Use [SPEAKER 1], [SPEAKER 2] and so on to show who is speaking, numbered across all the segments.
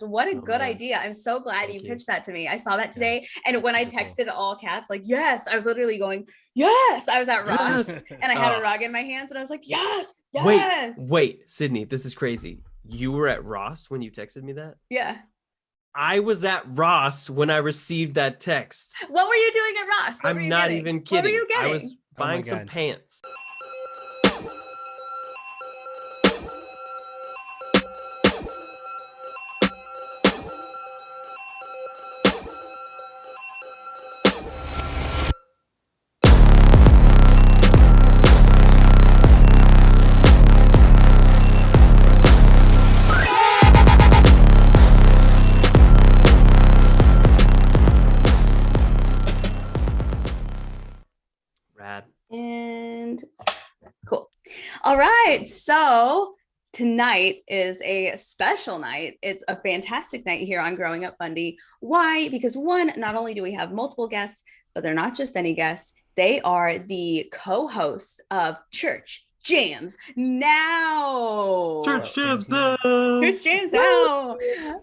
[SPEAKER 1] What a
[SPEAKER 2] Oh,
[SPEAKER 1] good
[SPEAKER 2] man.
[SPEAKER 1] idea. I'm so glad
[SPEAKER 2] Thank
[SPEAKER 1] you
[SPEAKER 2] you.
[SPEAKER 1] pitched that to me. I saw that today.
[SPEAKER 3] Yeah,
[SPEAKER 1] And when I
[SPEAKER 3] super cool.
[SPEAKER 1] texted all caps, like, yes, I was literally going, yes. I was at Ross
[SPEAKER 2] Yes.
[SPEAKER 1] and I had a
[SPEAKER 2] Oh.
[SPEAKER 1] rug in my hands and I was like, yes,
[SPEAKER 2] Wait,
[SPEAKER 1] yes.
[SPEAKER 2] wait, Sydney, this is crazy. You were at Ross when you texted me that?
[SPEAKER 1] Yeah.
[SPEAKER 2] I was at Ross when I received that text.
[SPEAKER 1] What were you doing at Ross? What were
[SPEAKER 2] I'm
[SPEAKER 1] you
[SPEAKER 2] not
[SPEAKER 1] getting?
[SPEAKER 2] even
[SPEAKER 1] What were
[SPEAKER 2] kidding.
[SPEAKER 1] you
[SPEAKER 2] I
[SPEAKER 1] getting?
[SPEAKER 2] was
[SPEAKER 3] Oh my
[SPEAKER 2] buying some
[SPEAKER 3] God.
[SPEAKER 2] pants. Rad.
[SPEAKER 1] And cool. All right. So tonight is a special night. It's a fantastic night here on Growing Up Fundie. Why? Because one, not only do we have multiple guests, but they're not just any guests. They are the co-hosts of Church Jams Now.
[SPEAKER 2] Church Jams now.
[SPEAKER 1] Church Jams Now.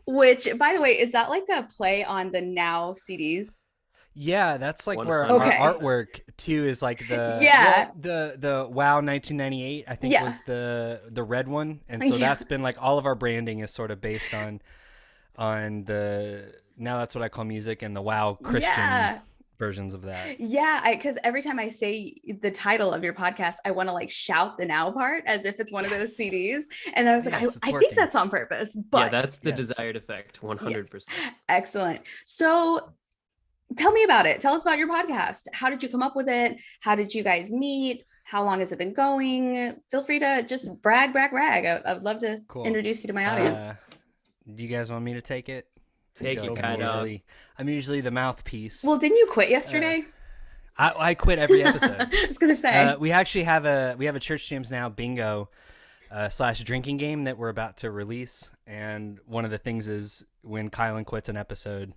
[SPEAKER 1] Which, by the way, is that like a play on the Now CDs?
[SPEAKER 3] Yeah, that's like where
[SPEAKER 2] 100%.
[SPEAKER 1] Okay.
[SPEAKER 3] our artwork too is like the
[SPEAKER 1] Yeah.
[SPEAKER 3] the Wow 1998 I think
[SPEAKER 1] Yeah.
[SPEAKER 3] was the red one, and so
[SPEAKER 1] Yeah.
[SPEAKER 3] that's been like all of our branding is sort of based on the Now That's What I Call Music and the Wow Christian
[SPEAKER 1] Yeah.
[SPEAKER 3] versions of that.
[SPEAKER 1] Yeah, because every time I say the title of your podcast, I want to like shout the now part as if it's one of those
[SPEAKER 3] Yes.
[SPEAKER 1] CDs. And I was like,
[SPEAKER 3] Yes, it's
[SPEAKER 1] I think
[SPEAKER 3] working.
[SPEAKER 1] that's on purpose.
[SPEAKER 2] Yeah,
[SPEAKER 1] But
[SPEAKER 2] that's the
[SPEAKER 3] Yes.
[SPEAKER 2] desired effect, 100%.
[SPEAKER 1] excellent. So tell me about it. Tell us about your podcast. How did you come up with it? How did you guys meet? How long has it been going? Feel free to just brag. I would love to
[SPEAKER 3] Cool.
[SPEAKER 1] introduce you to my audience.
[SPEAKER 3] Do you guys want me to take it?
[SPEAKER 2] Take
[SPEAKER 3] I feel
[SPEAKER 2] it,
[SPEAKER 3] like
[SPEAKER 2] kind
[SPEAKER 3] I'm usually the mouthpiece.
[SPEAKER 1] Well, didn't you quit yesterday?
[SPEAKER 3] I quit every episode.
[SPEAKER 1] I was gonna say.
[SPEAKER 3] We actually have a Church Jams Now bingo / drinking game that we're about to release, and one of the things is when Kylan quits an episode,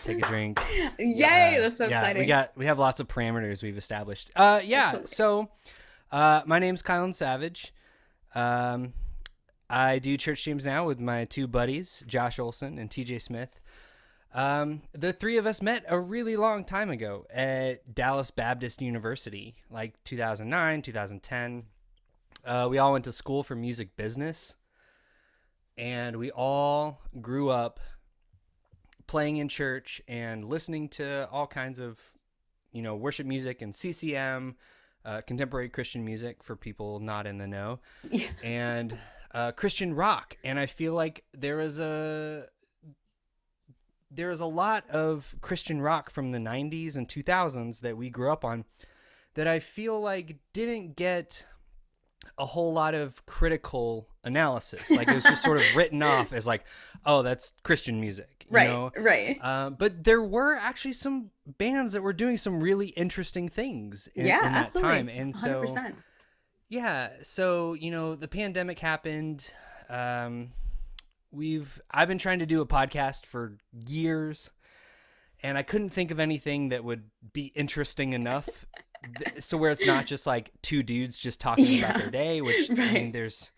[SPEAKER 3] take a drink.
[SPEAKER 1] Yay! That's so exciting.
[SPEAKER 3] We have lots of parameters we've established. So my name's Kylan Savage. I do Church Jams Now with my two buddies, Josh Olson and TJ Smith. The three of us met a really long time ago at Dallas Baptist University, like 2009, 2010. We all went to school for music business, and we all grew up playing in church and listening to all kinds of, worship music and CCM, contemporary Christian music for people not in the know,
[SPEAKER 1] Yeah.
[SPEAKER 3] and Christian rock. And I feel like there is a lot of Christian rock from the 90s and 2000s that we grew up on that I feel like didn't get a whole lot of critical analysis. Like it was just sort of written off as like, oh, that's Christian music. You know?
[SPEAKER 1] Right.
[SPEAKER 3] But there were actually some bands that were doing some really interesting things in that
[SPEAKER 1] absolutely.
[SPEAKER 3] time. And so,
[SPEAKER 1] 100%.
[SPEAKER 3] yeah, so, the pandemic happened. I've been trying to do a podcast for years, and I couldn't think of anything that would be interesting enough. So where it's not just like two dudes just talking about their day, which
[SPEAKER 1] Right.
[SPEAKER 3] I mean, there's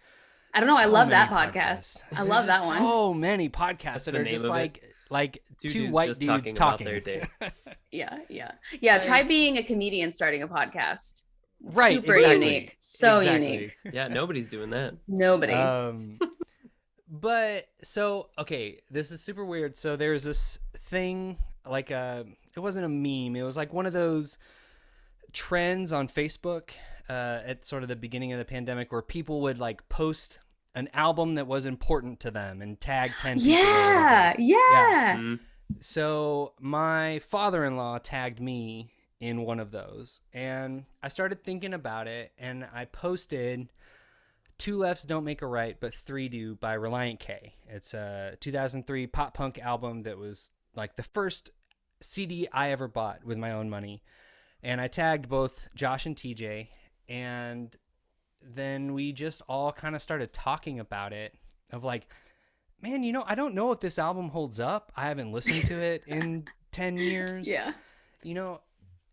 [SPEAKER 1] I don't know. I
[SPEAKER 3] so
[SPEAKER 1] love that
[SPEAKER 3] many
[SPEAKER 1] podcast. I
[SPEAKER 3] There's
[SPEAKER 1] love that one.
[SPEAKER 3] So many podcasts
[SPEAKER 2] That's
[SPEAKER 3] that
[SPEAKER 2] the
[SPEAKER 3] are
[SPEAKER 2] name
[SPEAKER 3] just
[SPEAKER 2] of it.
[SPEAKER 3] like
[SPEAKER 2] Two
[SPEAKER 3] two
[SPEAKER 2] dudes
[SPEAKER 3] white
[SPEAKER 2] just
[SPEAKER 3] dudes
[SPEAKER 2] talking
[SPEAKER 3] talking.
[SPEAKER 2] about their day.
[SPEAKER 1] Yeah. Try being a comedian starting a podcast.
[SPEAKER 3] Right,
[SPEAKER 1] Super
[SPEAKER 3] exactly.
[SPEAKER 1] unique. So
[SPEAKER 3] Exactly.
[SPEAKER 1] unique.
[SPEAKER 2] Yeah, nobody's doing that.
[SPEAKER 1] Nobody.
[SPEAKER 3] But so okay, this is super weird. So there's this thing like it wasn't a meme. It was like one of those trends on Facebook at sort of the beginning of the pandemic where people would like post an album that was important to them and tag 10 people.
[SPEAKER 1] yeah.
[SPEAKER 2] Mhm.
[SPEAKER 3] So my father-in-law tagged me in one of those, and I started thinking about it, and I posted Two Lefts Don't Make a Right, but Three Do by Reliant K. It's a 2003 pop punk album that was like the first CD I ever bought with my own money. And I tagged both Josh and TJ, and then we just all kind of started talking about it of like, man, I don't know if this album holds up. I haven't listened to it in 10 years.
[SPEAKER 1] Yeah.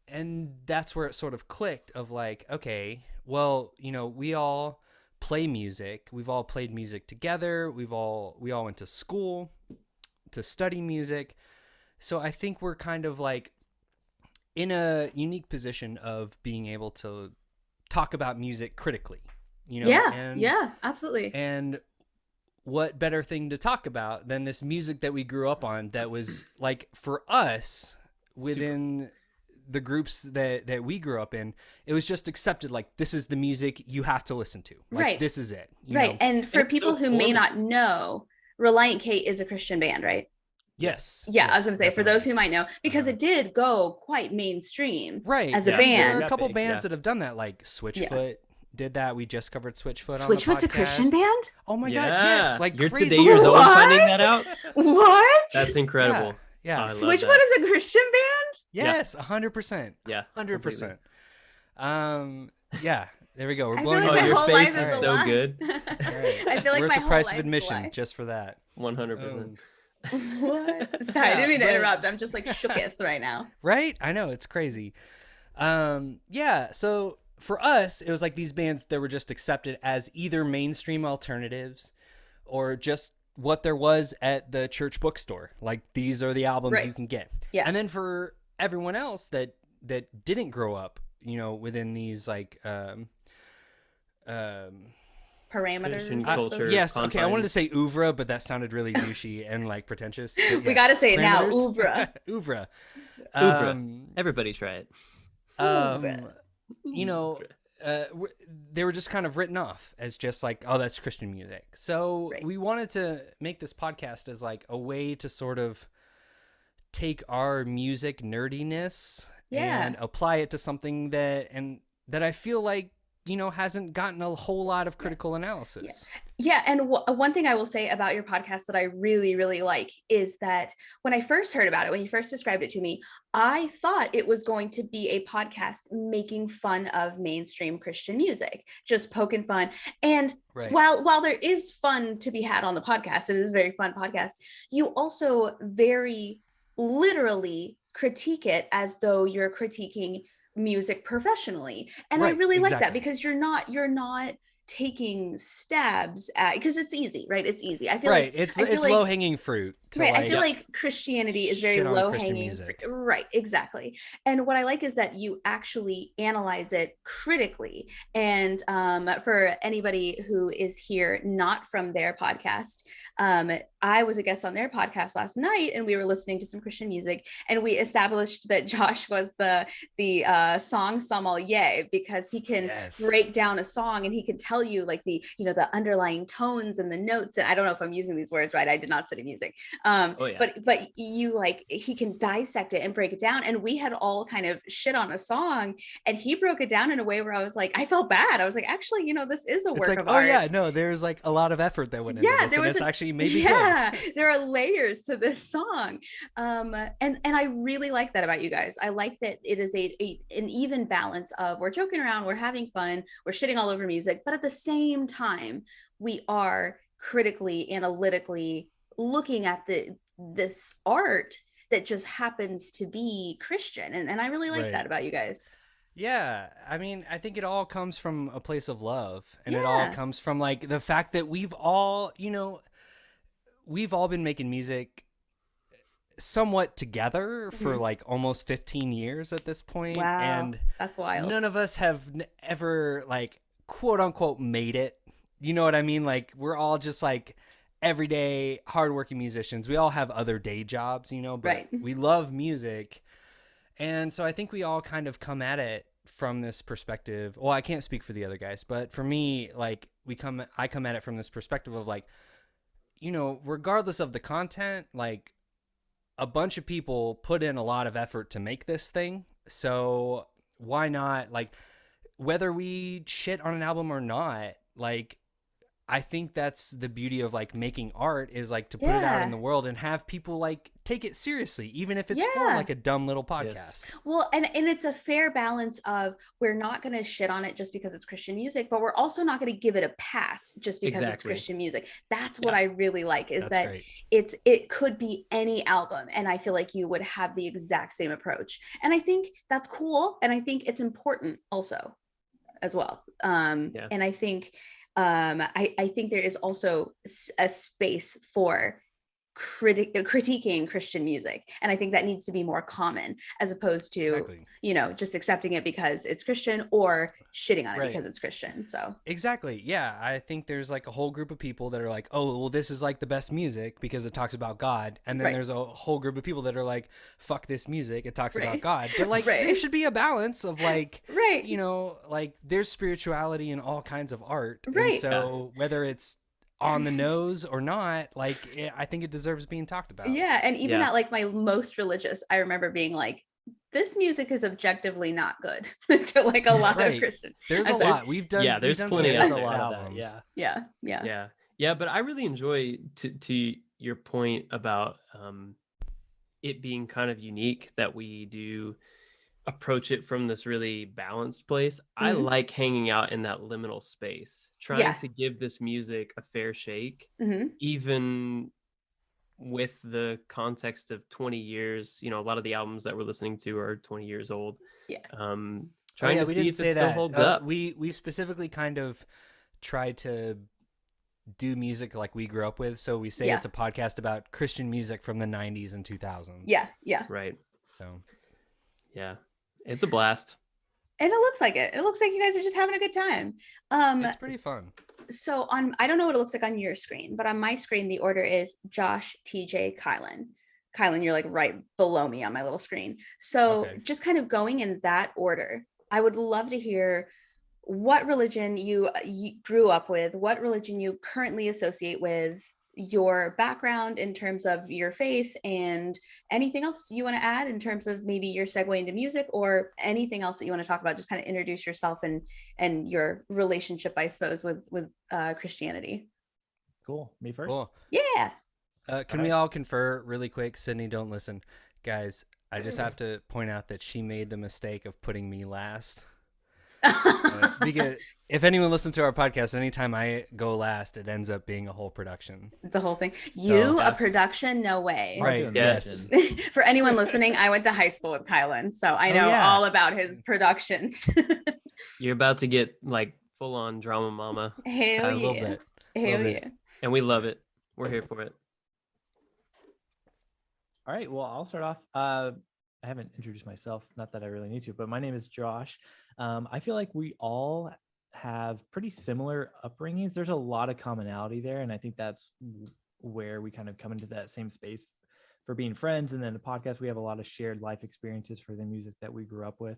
[SPEAKER 3] And that's where it sort of clicked of like, okay, well, we all play music. We've all played music together. We all went to school to study music. So I think we're kind of like in a unique position of being able to talk about music critically, you know?
[SPEAKER 1] Yeah, absolutely.
[SPEAKER 3] And what better thing to talk about than this music that we grew up on that was like, for us within the groups that we grew up in, it was just accepted, like, this is the music you have to listen to. Like,
[SPEAKER 1] right.
[SPEAKER 3] This is it. You
[SPEAKER 1] right.
[SPEAKER 3] know?
[SPEAKER 1] And for
[SPEAKER 2] It's
[SPEAKER 1] people
[SPEAKER 2] so
[SPEAKER 1] who may
[SPEAKER 2] formative.
[SPEAKER 1] not know, Reliant K is a Christian band, right?
[SPEAKER 3] Yes.
[SPEAKER 1] Yeah,
[SPEAKER 3] yes,
[SPEAKER 1] I was going to say,
[SPEAKER 3] definitely.
[SPEAKER 1] for those who might know, because it did go quite mainstream
[SPEAKER 3] Right.
[SPEAKER 1] as a
[SPEAKER 2] Yeah,
[SPEAKER 1] band.
[SPEAKER 3] There are a couple
[SPEAKER 2] big,
[SPEAKER 3] bands that have done that, like Switchfoot did that. We just covered Switchfoot on the podcast.
[SPEAKER 1] Switchfoot's a Christian band?
[SPEAKER 3] Oh my God,
[SPEAKER 2] Yeah.
[SPEAKER 3] yes. Like
[SPEAKER 2] You're
[SPEAKER 3] crazy.
[SPEAKER 2] today years old
[SPEAKER 1] What?
[SPEAKER 2] finding that out.
[SPEAKER 1] What?
[SPEAKER 2] That's incredible.
[SPEAKER 3] Yeah.
[SPEAKER 2] I love
[SPEAKER 1] Switchfoot
[SPEAKER 2] that.
[SPEAKER 1] is a Christian band?
[SPEAKER 3] Yes, 100%.
[SPEAKER 2] Yeah,
[SPEAKER 3] 100%. Yeah, there we go. We're
[SPEAKER 1] I feel
[SPEAKER 3] blowing
[SPEAKER 1] like
[SPEAKER 2] Oh,
[SPEAKER 1] my
[SPEAKER 3] your
[SPEAKER 2] your
[SPEAKER 1] whole
[SPEAKER 2] face
[SPEAKER 1] life
[SPEAKER 2] is
[SPEAKER 1] is a
[SPEAKER 2] so
[SPEAKER 1] lie.
[SPEAKER 2] good.
[SPEAKER 1] I feel like
[SPEAKER 3] Worth
[SPEAKER 1] my
[SPEAKER 3] the
[SPEAKER 1] whole
[SPEAKER 3] price
[SPEAKER 1] life
[SPEAKER 3] of
[SPEAKER 1] is a
[SPEAKER 3] admission
[SPEAKER 1] lie.
[SPEAKER 3] just for that.
[SPEAKER 2] 100%.
[SPEAKER 1] What? Sorry, I didn't mean to
[SPEAKER 3] but-
[SPEAKER 1] interrupt. I'm just like shooketh right now.
[SPEAKER 3] Right? I know, it's crazy. Yeah, so for us, it was like these bands that were just accepted as either mainstream alternatives or just what there was at the church bookstore. Like, these are the albums
[SPEAKER 1] Right.
[SPEAKER 3] you can get.
[SPEAKER 1] Yeah.
[SPEAKER 3] And then for everyone else that didn't grow up, you know, within these like
[SPEAKER 1] Parameters.
[SPEAKER 2] Christian
[SPEAKER 1] I suppose.
[SPEAKER 2] culture.
[SPEAKER 3] yes, okay, I wanted to
[SPEAKER 2] confines.
[SPEAKER 3] say oeuvre, but that sounded really douchey and like pretentious. But
[SPEAKER 1] We
[SPEAKER 3] yes,
[SPEAKER 1] gotta say it now,
[SPEAKER 3] parameters.
[SPEAKER 1] oeuvre.
[SPEAKER 3] Oeuvre.
[SPEAKER 2] Oeuvre. Everybody try it.
[SPEAKER 1] Oeuvre.
[SPEAKER 3] You know, they were just kind of written off as just like, oh, that's Christian music. So
[SPEAKER 1] Right.
[SPEAKER 3] we wanted to make this podcast as like a way to sort of take our music nerdiness
[SPEAKER 1] Yeah.
[SPEAKER 3] and apply it to something that I feel like, you know, hasn't gotten a whole lot of critical analysis.
[SPEAKER 1] Yeah, and one thing I will say about your podcast that I really, really like is that when I first heard about it, when you first described it to me, I thought it was going to be a podcast making fun of mainstream Christian music, just poking fun. And
[SPEAKER 3] Right.
[SPEAKER 1] while there is fun to be had on the podcast, it is a very fun podcast, you also very literally critique it as though you're critiquing music professionally. And I
[SPEAKER 3] Right,
[SPEAKER 1] really like that
[SPEAKER 3] exactly.
[SPEAKER 1] because you're not taking stabs at, because it's easy, right? It's easy. I feel
[SPEAKER 3] Right.
[SPEAKER 1] like
[SPEAKER 3] It's
[SPEAKER 1] like-
[SPEAKER 3] low hanging fruit. To
[SPEAKER 1] right.
[SPEAKER 3] like,
[SPEAKER 1] I feel like Christianity is very
[SPEAKER 3] shit on
[SPEAKER 1] low
[SPEAKER 3] Christian
[SPEAKER 1] hanging
[SPEAKER 3] music.
[SPEAKER 1] fruit. Right, exactly. And what I like is that you actually analyze it critically. And for anybody who is here not from their podcast, I was a guest on their podcast last night, and we were listening to some Christian music, and we established that Josh was the song sommelier because he can
[SPEAKER 3] Yes.
[SPEAKER 1] break down a song and he can tell you like the underlying tones and the notes. And I don't know if I'm using these words right. I did not study music.
[SPEAKER 2] Oh, yeah.
[SPEAKER 1] But you like, he can dissect it and break it down. And we had all kind of shit on a song, and he broke it down in a way where I was like, I felt bad. I was like, actually, this is a work
[SPEAKER 3] It's like,
[SPEAKER 1] of
[SPEAKER 3] oh
[SPEAKER 1] art.
[SPEAKER 3] yeah, no, there's like a lot of effort that went into
[SPEAKER 1] Yeah,
[SPEAKER 3] this,
[SPEAKER 1] there
[SPEAKER 3] and
[SPEAKER 1] was
[SPEAKER 3] it's
[SPEAKER 1] a-
[SPEAKER 3] actually maybe
[SPEAKER 1] yeah, there are layers to this song. And I really like that about you guys. I like that it is an even balance of, we're joking around, we're having fun, we're shitting all over music, but at the same time, we are critically, analytically looking at this art that just happens to be Christian. And I really like
[SPEAKER 3] Right.
[SPEAKER 1] that about you guys.
[SPEAKER 3] Yeah, I mean, I think it all comes from a place of love, and it all
[SPEAKER 1] Yeah.
[SPEAKER 3] comes from like the fact that we've all been making music somewhat together for
[SPEAKER 1] Mhm.
[SPEAKER 3] like almost 15 years at this point,
[SPEAKER 1] Wow,
[SPEAKER 3] and
[SPEAKER 1] that's wild.
[SPEAKER 3] none of us have ever like quote unquote made it. You know what I mean? Like, we're all just like everyday hardworking musicians. We all have other day jobs, but
[SPEAKER 1] Right.
[SPEAKER 3] we love music. And so I think we all kind of come at it from this perspective. Well, I can't speak for the other guys, but for me, like I come at it from this perspective of like, regardless of the content, like a bunch of people put in a lot of effort to make this thing. So why not, like, whether we shit on an album or not, like, I think that's the beauty of like making art, is like to put it out in the world and have people like take it seriously, even if it's for
[SPEAKER 1] Yeah.
[SPEAKER 3] like a dumb little podcast.
[SPEAKER 2] Yes.
[SPEAKER 1] Well, and it's a fair balance of, we're not going to shit on it just because it's Christian music, but we're also not going to give it a pass just because it's
[SPEAKER 2] Exactly.
[SPEAKER 1] Christian music. That's what
[SPEAKER 2] Yeah.
[SPEAKER 1] I really like, is
[SPEAKER 3] That's
[SPEAKER 1] that
[SPEAKER 3] great.
[SPEAKER 1] it could be any album, and I feel like you would have the exact same approach. And I think that's cool, and I think it's important also as well.
[SPEAKER 2] Yeah.
[SPEAKER 1] And I think I think there is also a space for critiquing Christian music. And I think that needs to be more common as opposed to, just accepting it because it's Christian or shitting on it because it's Christian. So
[SPEAKER 3] exactly. Yeah. I think there's like a whole group of people that are like, oh, well, this is like the best music because it talks about God. And then there's a whole group of people that are like, fuck this music. It talks about God. But like, there should be a balance of like, like there's spirituality in all kinds of art. And so whether it's on the nose or not, like I think it deserves being talked about.
[SPEAKER 1] Yeah. And even at like my most religious, I remember being like, this music is objectively not good to like a lot of Christians.
[SPEAKER 3] There's a lot we've done.
[SPEAKER 2] There's plenty of a lot of that.
[SPEAKER 1] Yeah.
[SPEAKER 2] But I really enjoy to your point about it being kind of unique that we do approach it from this really balanced place. I like hanging out in that liminal space, trying to give this music a fair shake, even with the context of 20 years. A lot of the albums that we're listening to are 20 years old. Trying to see if it still holds up.
[SPEAKER 3] We specifically kind of try to do music like we grew up with, so we say it's a podcast about Christian music from the 90s and 2000s.
[SPEAKER 2] Right.
[SPEAKER 3] So
[SPEAKER 2] it's a blast.
[SPEAKER 1] And it looks like it. It looks like you guys are just having a good time.
[SPEAKER 3] It's pretty fun.
[SPEAKER 1] So I don't know what it looks like on your screen, but on my screen, the order is Josh, TJ, Kylan. Kylan, you're like right below me on my little screen. So just kind of going in that order, I would love to hear what religion you grew up with, what religion you currently associate with, your background in terms of your faith, and anything else you want to add in terms of maybe your segue into music or anything else that you want to talk about. Just kind of introduce yourself and your relationship, I suppose, with Christianity.
[SPEAKER 4] Cool. Me first?
[SPEAKER 3] Cool.
[SPEAKER 1] Yeah.
[SPEAKER 3] Can we all confer really quick? Sydney, don't listen. Guys, I just have to point out that she made the mistake of putting me last. Because if anyone listens to our podcast, anytime I go last, it ends up being a whole production.
[SPEAKER 1] It's a whole thing. A production? No way.
[SPEAKER 3] Right. Yes.
[SPEAKER 1] For anyone listening, I went to high school with Kylan, so I know all about his productions.
[SPEAKER 2] You're about to get like full on drama mama.
[SPEAKER 1] Hell
[SPEAKER 3] a little bit.
[SPEAKER 1] Hell yeah.
[SPEAKER 2] And we love it. We're here for it.
[SPEAKER 4] All right. Well, I'll start off. I haven't introduced myself, not that I really need to, but my name is Josh. I feel like we all have pretty similar upbringings. There's a lot of commonality there, and I think that's where we kind of come into that same space for being friends. And then the podcast, we have a lot of shared life experiences for the music that we grew up with.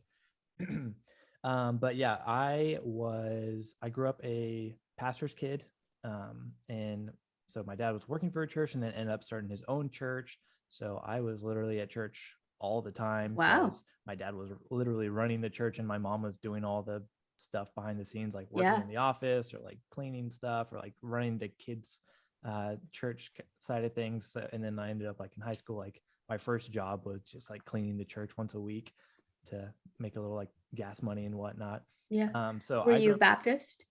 [SPEAKER 4] But yeah, I grew up a pastor's kid, and so my dad was working for a church and then ended up starting his own church. So I was literally at church all the time.
[SPEAKER 1] Wow.
[SPEAKER 4] My dad was literally running the church and my mom was doing all the stuff behind the scenes, like working in the office or like cleaning stuff or like running the kids church side of things. So, and then I ended up like in high school, like my first job was just like cleaning the church once a week to make a little like gas money and whatnot. So
[SPEAKER 1] were you Baptist?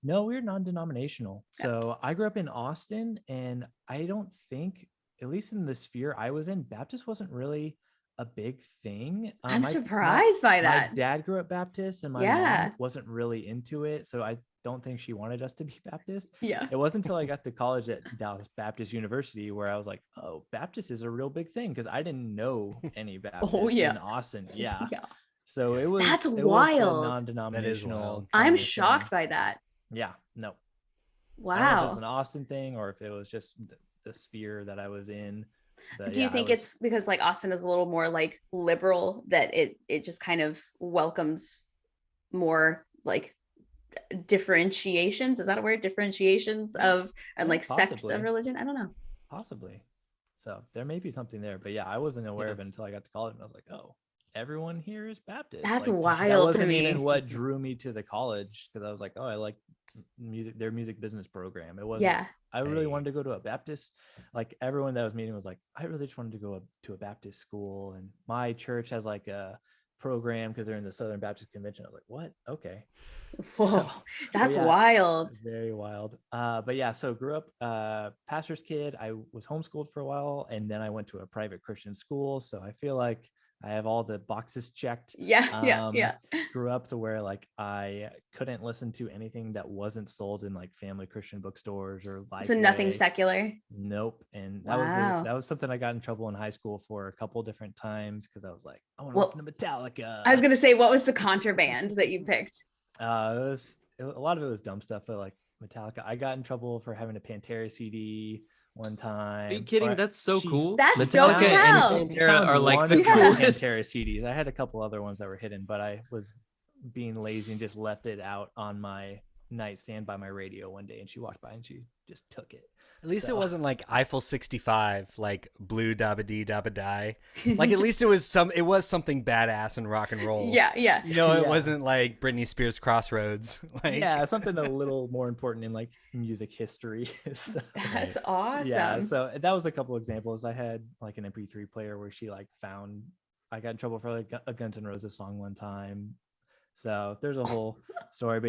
[SPEAKER 4] No, we were non-denominational. So I grew up in Austin, and I don't think, at least in the sphere I was in, Baptist wasn't really a big thing.
[SPEAKER 1] I'm surprised by that.
[SPEAKER 4] My dad grew up Baptist, and my mom wasn't really into it. So I don't think she wanted us to be Baptist.
[SPEAKER 1] Yeah.
[SPEAKER 4] It wasn't until I got to college at Dallas Baptist University where I was like, oh, Baptist is a real big thing, because I didn't know any Baptists in Austin. Yeah. So it was,
[SPEAKER 1] that's
[SPEAKER 4] wild.
[SPEAKER 1] Was
[SPEAKER 4] the non-denominational.
[SPEAKER 1] I'm shocked by that.
[SPEAKER 4] Yeah. No.
[SPEAKER 1] Wow.
[SPEAKER 4] I don't know if it's an Austin thing or if it was just the sphere that I was in. But
[SPEAKER 1] do you think it's because like Austin is a little more like liberal, that it just kind of welcomes more like differentiations? Is that a word? Differentiations of and like sects of religion? I don't know.
[SPEAKER 4] Possibly. So there may be something there, but yeah, I wasn't aware of it until I got to college, and I was like, oh, everyone here is Baptist.
[SPEAKER 1] That's
[SPEAKER 4] like,
[SPEAKER 1] wild.
[SPEAKER 4] That wasn't
[SPEAKER 1] to me.
[SPEAKER 4] even what drew me to the college, because I was like, oh, I like music, their music business program. It wasn't. I really wanted to go to a Baptist. Like everyone that was meeting was like, I really just wanted to go to a Baptist school, and my church has like a program because they're in the Southern Baptist Convention. I was like, what? Okay.
[SPEAKER 1] Whoa, that's wild.
[SPEAKER 4] Very wild. But yeah, so grew up pastor's kid. I was homeschooled for a while, and then I went to a private Christian school. So I feel like I have all the boxes checked.
[SPEAKER 1] Yeah.
[SPEAKER 4] Grew up to where like I couldn't listen to anything that wasn't sold in like family Christian bookstores or
[SPEAKER 1] So nothing
[SPEAKER 4] Lifeway.
[SPEAKER 1] secular.
[SPEAKER 4] Nope. And
[SPEAKER 1] Wow.
[SPEAKER 4] that was something I got in trouble in high school for a couple different times because I was like, I want to
[SPEAKER 1] Well,
[SPEAKER 4] listen to Metallica.
[SPEAKER 1] I was gonna say, what was the contraband that you picked?
[SPEAKER 4] A lot of it was dumb stuff, but like Metallica. I got in trouble for having a Pantera CD one time.
[SPEAKER 2] Are you kidding? That's so cool.
[SPEAKER 1] That's dope as hell.
[SPEAKER 2] and Pantera are like
[SPEAKER 4] one
[SPEAKER 2] the
[SPEAKER 4] of my
[SPEAKER 2] coolest.
[SPEAKER 4] Pantera CDs. I had a couple other ones that were hidden, but I was being lazy and just left it out on my nightstand by my radio one day, and she walked by and she just took it.
[SPEAKER 3] At least it wasn't like Eiffel 65, like Blue Dabba Dee Dabba Die. Like at least it was something badass and rock and roll.
[SPEAKER 1] Yeah.
[SPEAKER 3] You know, it wasn't like Britney Spears Crossroads. Like,
[SPEAKER 4] yeah, something a little more important in like music history. So,
[SPEAKER 1] that's awesome.
[SPEAKER 4] Yeah, so that was a couple examples. I had like an MP3 player where she like found. I got in trouble for like a Guns N' Roses song one time. So there's a whole story,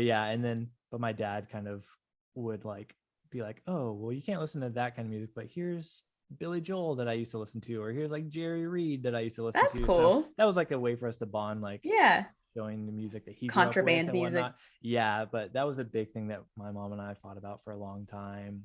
[SPEAKER 4] but my dad kind of would like be like, oh, well, you can't listen to that kind of music, but here's Billy Joel that I used to listen to, or here's like Jerry Reed that I used to listen to.
[SPEAKER 1] That's cool.
[SPEAKER 4] So that was like a way for us to bond, like showing the music that he
[SPEAKER 1] contraband
[SPEAKER 4] grew up with
[SPEAKER 1] music.
[SPEAKER 4] Yeah, but that was a big thing that my mom and I fought about for a long time.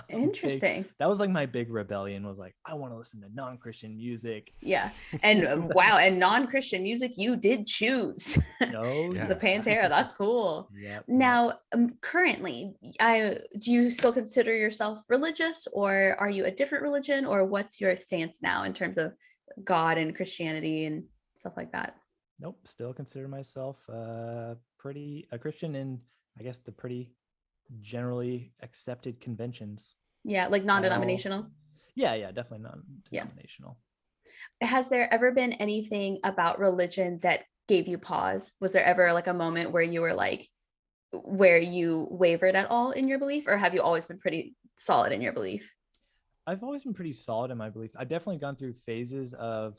[SPEAKER 1] Interesting.
[SPEAKER 4] That was like my big rebellion, was like, I want to listen to non-Christian music.
[SPEAKER 1] Yeah. And wow, and non-Christian music you did choose. The Pantera. That's cool.
[SPEAKER 4] Yep.
[SPEAKER 1] Now, currently, do you still consider yourself religious, or are you a different religion, or what's your stance now in terms of God and Christianity and stuff like that?
[SPEAKER 4] Nope, still consider myself pretty a Christian in, I guess, the pretty generally accepted conventions.
[SPEAKER 1] Yeah, like non-denominational.
[SPEAKER 4] Yeah, definitely non-denominational.
[SPEAKER 1] Has there ever been anything about religion that gave you pause? Was there ever like a moment where you were like, where you wavered at all in your belief, or have you always been pretty solid in your belief?
[SPEAKER 4] I've always been pretty solid in my belief. I've definitely gone through phases of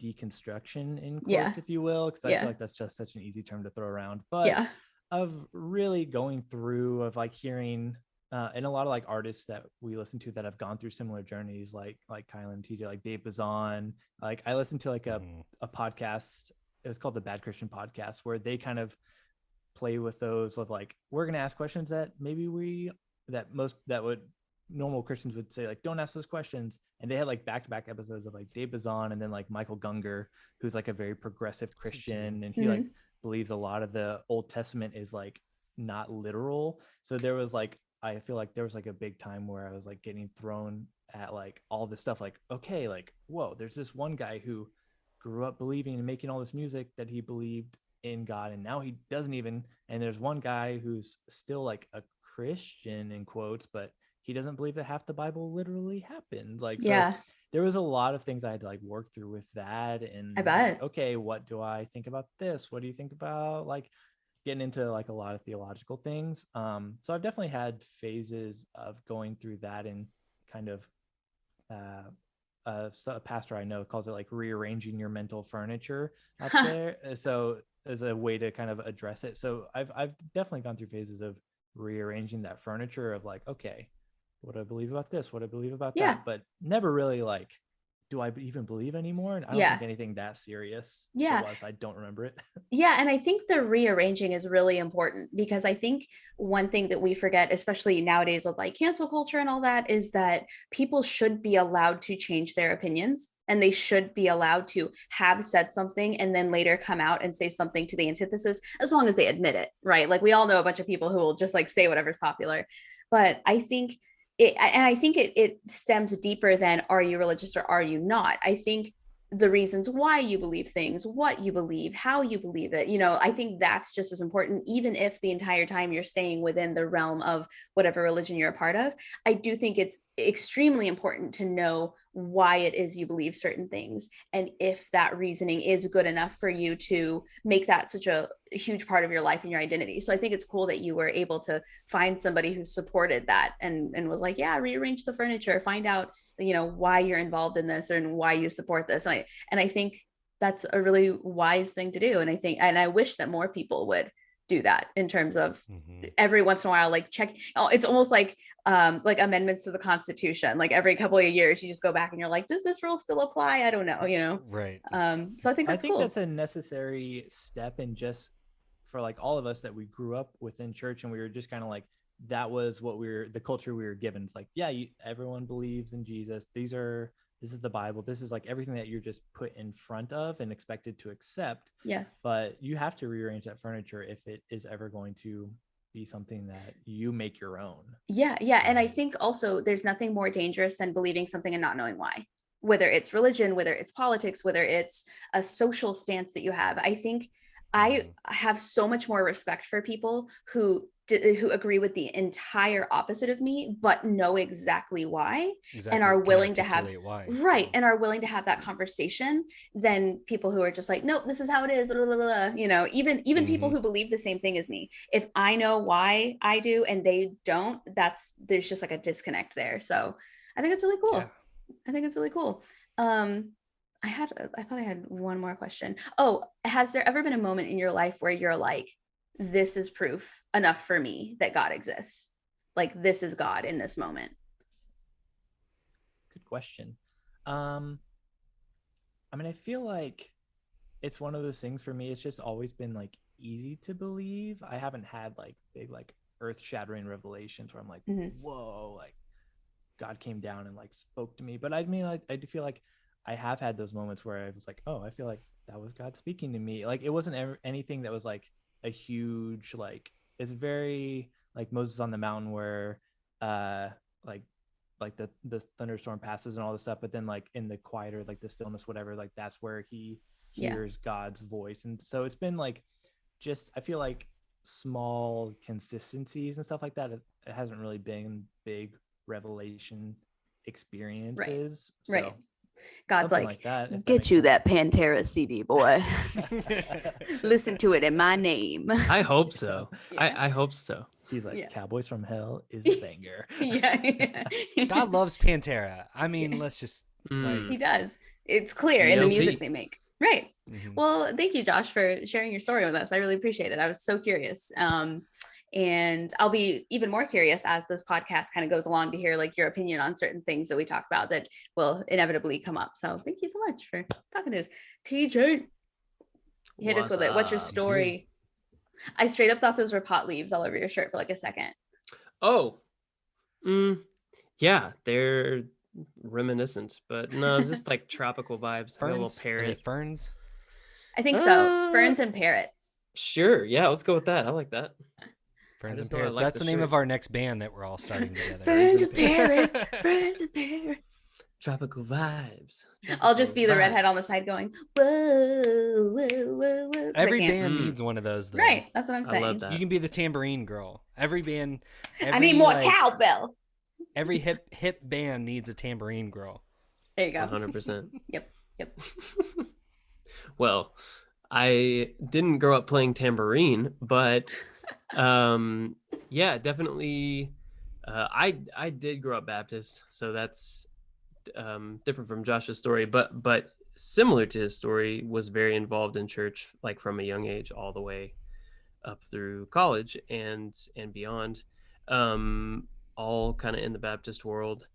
[SPEAKER 4] deconstruction, in quotes, if you will, because I feel like that's just such an easy term to throw around, but of really going through, of like hearing and a lot of like artists that we listen to that have gone through similar journeys, like Kylan, TJ, like Dave Bazan. Like I listened to like a podcast, it was called the Bad Christian Podcast, where they kind of play with those of like, we're going to ask questions that maybe normal Christians would say, like, don't ask those questions. And they had like back-to-back episodes of like Dave Bazan and then like Michael Gungor, who's like a very progressive Christian, and he like believes a lot of the Old Testament is like not literal. So there was like, I feel like there was like a big time where I was like getting thrown at like all this stuff, like, okay, like, whoa, there's this one guy who grew up believing and making all this music that he believed in God, and now he doesn't even, and there's one guy who's still like a Christian in quotes, but he doesn't believe that half the Bible literally happened. Like, so there was a lot of things I had to like work through with that. And
[SPEAKER 1] I bet.
[SPEAKER 4] Like, okay, what do I think about this? What do you think about like getting into like a lot of theological things? So I've definitely had phases of going through that, and kind of a pastor I know calls it like rearranging your mental furniture up there. So as a way to kind of address it. So I've definitely gone through phases of rearranging that furniture of like, okay, what do I believe about this? What do I believe about that? But never really like, do I even believe anymore? And I don't think anything that serious. It was. I don't remember it.
[SPEAKER 1] And I think the rearranging is really important, because I think one thing that we forget, especially nowadays with like cancel culture and all that, is that people should be allowed to change their opinions, and they should be allowed to have said something and then later come out and say something to the antithesis, as long as they admit it, right? Like we all know a bunch of people who will just like say whatever's popular. But I think it stems deeper than, are you religious or are you not? I think the reasons why you believe things, what you believe, how you believe it, I think that's just as important, even if the entire time you're staying within the realm of whatever religion you're a part of. I do think it's extremely important to know why it is you believe certain things, and if that reasoning is good enough for you to make that such a huge part of your life and your identity. So I think it's cool that you were able to find somebody who supported that and was like, rearrange the furniture, find out why you're involved in this and why you support this. And I think that's a really wise thing to do. And I wish that more people would do that in terms of
[SPEAKER 3] Mm-hmm.
[SPEAKER 1] every once in a while, like check. Oh, it's almost like amendments to the Constitution. Like every couple of years, you just go back and you're like, does this rule still apply? I don't know, you know?
[SPEAKER 3] Right.
[SPEAKER 1] So I think that's cool.
[SPEAKER 4] that's a necessary step in just for like all of us that we grew up within church, and we were just kind of like, that was what the culture we were given. It's like, yeah, everyone believes in Jesus. This is the Bible. This is like everything that you're just put in front of and expected to accept.
[SPEAKER 1] Yes.
[SPEAKER 4] But you have to rearrange that furniture if it is ever going to be something that you make your own.
[SPEAKER 1] Yeah. Yeah. And I think also there's nothing more dangerous than believing something and not knowing why, whether it's religion, whether it's politics, whether it's a social stance that you have. I think I have so much more respect for people who agree with the entire opposite of me, but know exactly why, and are willing to have and are willing to have that conversation, than people who are just like, nope, this is how it is, blah, blah, blah. You know, even people who believe the same thing as me, if I know why I do and they don't, there's just like a disconnect there. So I think it's really cool. Yeah. I think it's really cool. I thought I had one more question. Oh, has there ever been a moment in your life where you're like, this is proof enough for me that God exists? Like, this is God in this moment.
[SPEAKER 4] Good question. I mean, I feel like it's one of those things for me. It's just always been like easy to believe. I haven't had like big, like earth-shattering revelations where I'm like, whoa, like God came down and like spoke to me. But I mean, like, I do feel like I have had those moments where I was like, oh, I feel like that was God speaking to me. Like, it wasn't anything that was like a huge, like, it's very like Moses on the mountain where like the thunderstorm passes and all this stuff, but then like in the quieter, like the stillness, whatever, like that's where he hears God's voice. And so it's been like, just, I feel like small consistencies and stuff like that. It hasn't really been big revelation experiences.
[SPEAKER 1] Right.
[SPEAKER 4] So
[SPEAKER 1] right. God's like
[SPEAKER 4] that,
[SPEAKER 1] get you that Pantera CD, boy. Listen to it in my name.
[SPEAKER 2] I hope so.
[SPEAKER 1] Yeah.
[SPEAKER 2] I hope so.
[SPEAKER 4] He's like, Cowboys from Hell is a banger.
[SPEAKER 1] Yeah.
[SPEAKER 3] God loves Pantera. I mean, let's just like...
[SPEAKER 1] He does. It's clear in the music they make. Right. Well, thank you, Josh, for sharing your story with us. I really appreciate it. I was so curious. And I'll be even more curious as this podcast kind of goes along to hear like your opinion on certain things that we talk about that will inevitably come up. So thank you so much for talking to us. TJ, hit us with it. What's your story? I straight up thought those were pot leaves all over your shirt for like a second.
[SPEAKER 2] Oh, yeah, they're reminiscent, but no, just like tropical vibes.
[SPEAKER 3] Ferns?
[SPEAKER 2] A little parrot.
[SPEAKER 3] Ferns?
[SPEAKER 1] I think so. Ferns and parrots.
[SPEAKER 2] Sure. Yeah, let's go with that. I like that.
[SPEAKER 3] Ferns and parrots. That's the name of our next band that we're all starting together.
[SPEAKER 1] Ferns and parrots. Ferns and parrots.
[SPEAKER 2] Tropical vibes.
[SPEAKER 1] I'll just be the redhead on the side going, whoa, whoa, whoa, whoa.
[SPEAKER 3] Every band needs one of those, though.
[SPEAKER 1] Right. That's what I'm saying.
[SPEAKER 2] I love that.
[SPEAKER 3] You can be the tambourine girl. Every band.
[SPEAKER 1] I need more cowbell.
[SPEAKER 3] Every hip band needs a tambourine girl.
[SPEAKER 1] There you go.
[SPEAKER 2] 100%.
[SPEAKER 1] Yep.
[SPEAKER 2] Well, I didn't grow up playing tambourine, but yeah, definitely. I did grow up Baptist, so that's different from Josh's story, but similar to his story, was very involved in church, like from a young age all the way up through college and beyond, all kind of in the Baptist world.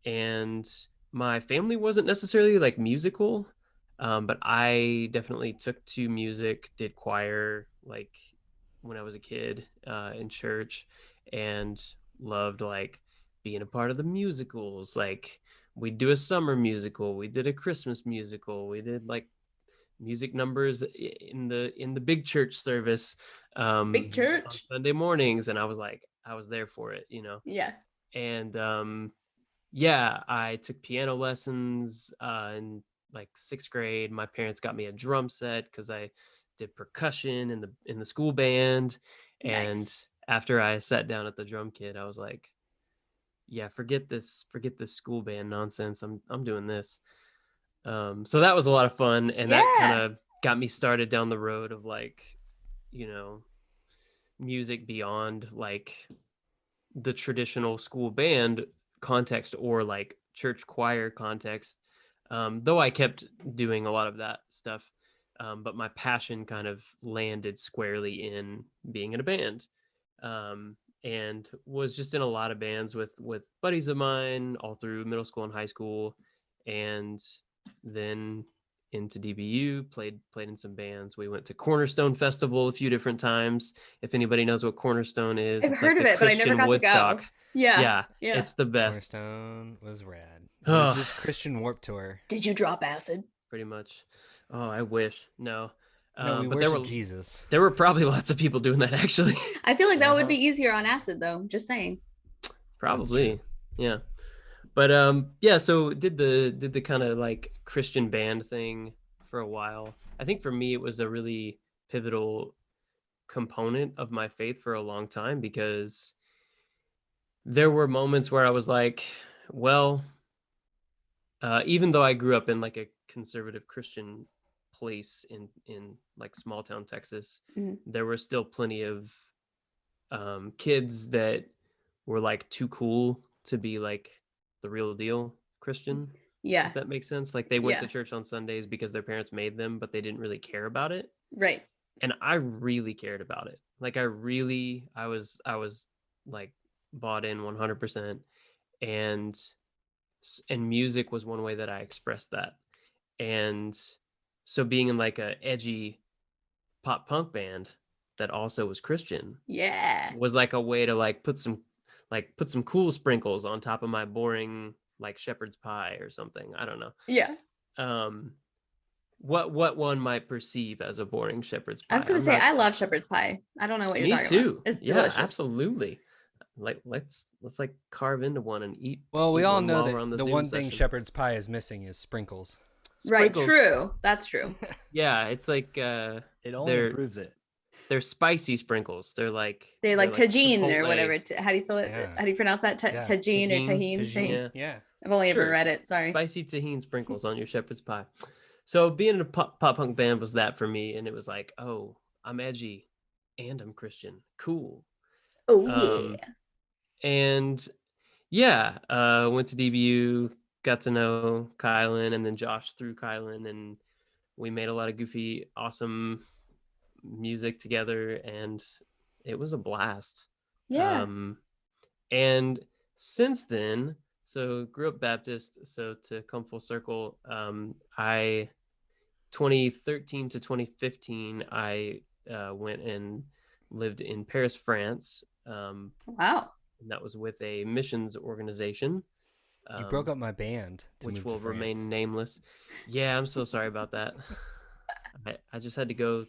[SPEAKER 2] And my family wasn't necessarily like musical, but I definitely took to music, did choir like when I was a kid in church, and loved like being a part of the musicals. Like we'd do a summer musical, we did a Christmas musical, we did like music numbers in the big church service,
[SPEAKER 1] big church
[SPEAKER 2] on Sunday mornings, and I was there for it, you know.
[SPEAKER 1] Yeah.
[SPEAKER 2] And yeah, I took piano lessons in like 6th grade. My parents got me a drum set because I did percussion in the school band.
[SPEAKER 1] Nice.
[SPEAKER 2] And after I sat down at the drum kit, I was like, yeah, forget this school band nonsense. I'm doing this. So that was a lot of fun, and that kind of got me started down the road of like, you know, music beyond like the traditional school band context or like church choir context. Though I kept doing a lot of that stuff. but my passion kind of landed squarely in being in a band, and was just in a lot of bands with buddies of mine all through middle school and high school, and then into DBU, played in some bands. We went to Cornerstone Festival a few different times. If anybody knows what Cornerstone is,
[SPEAKER 1] I've
[SPEAKER 2] it's
[SPEAKER 1] heard
[SPEAKER 2] like
[SPEAKER 1] of
[SPEAKER 2] the
[SPEAKER 1] it, but I never
[SPEAKER 2] Christian
[SPEAKER 1] got
[SPEAKER 2] Woodstock.
[SPEAKER 1] to go. Yeah.
[SPEAKER 2] It's the best.
[SPEAKER 3] Cornerstone was rad. It was just Christian Warp Tour.
[SPEAKER 1] Did you drop acid?
[SPEAKER 2] Pretty much. Oh, I wish. No.
[SPEAKER 3] No, we
[SPEAKER 2] but
[SPEAKER 3] worship Jesus.
[SPEAKER 2] There were probably lots of people doing that, actually.
[SPEAKER 1] I feel like that would be easier on acid, though. Just saying.
[SPEAKER 2] Probably. Yeah. But so did the kind of like Christian band thing for a while. I think for me it was a really pivotal component of my faith for a long time, because there were moments where I was like, well, even though I grew up in like a conservative Christian place in like small town Texas, there were still plenty of kids that were like too cool to be like the real deal Christian.
[SPEAKER 1] Yeah.
[SPEAKER 2] If that makes sense. Like they went to church on Sundays because their parents made them, but they didn't really care about it.
[SPEAKER 1] Right.
[SPEAKER 2] And I really cared about it. Like I was like bought in 100%. And music was one way that I expressed that. And so being in like a edgy pop punk band that also was Christian was like a way to like put some cool sprinkles on top of my boring like shepherd's pie or something. I don't know.
[SPEAKER 1] Yeah.
[SPEAKER 2] What one might perceive as a boring shepherd's pie.
[SPEAKER 1] I was going to say, I love shepherd's pie. I don't know what you're talking about. It's delicious.
[SPEAKER 2] Yeah, absolutely. Like let's like carve into one and eat.
[SPEAKER 3] Well, we all know that the
[SPEAKER 2] Zoom
[SPEAKER 3] one thing
[SPEAKER 2] session.
[SPEAKER 3] shepherd's pie is missing is sprinkles.
[SPEAKER 1] Right. True. That's true.
[SPEAKER 2] Yeah, it's like
[SPEAKER 4] it only improves it.
[SPEAKER 2] They're spicy sprinkles. They're like
[SPEAKER 1] tagine
[SPEAKER 2] Chipotle.
[SPEAKER 1] or whatever. How do you spell it?
[SPEAKER 3] Yeah.
[SPEAKER 1] How do you pronounce that? Tagine or tahine?
[SPEAKER 3] Yeah.
[SPEAKER 1] I've only ever read it. Sorry.
[SPEAKER 2] Spicy tahine sprinkles on your shepherd's pie. So being in a pop punk band was that for me, and it was like, oh, I'm edgy, and I'm Christian. Cool.
[SPEAKER 1] Oh yeah.
[SPEAKER 2] And went to DBU, got to know Kylan, and then Josh through Kylan, and we made a lot of goofy, awesome music together, and it was a blast.
[SPEAKER 1] Yeah.
[SPEAKER 2] And since then, so grew up Baptist, so to come full circle, I 2013 to 2015 I went and lived in Paris, France.
[SPEAKER 1] Wow.
[SPEAKER 2] And that was with a missions organization.
[SPEAKER 3] You broke up my band,
[SPEAKER 2] which will remain nameless. Yeah, I'm so sorry about that. I just had to go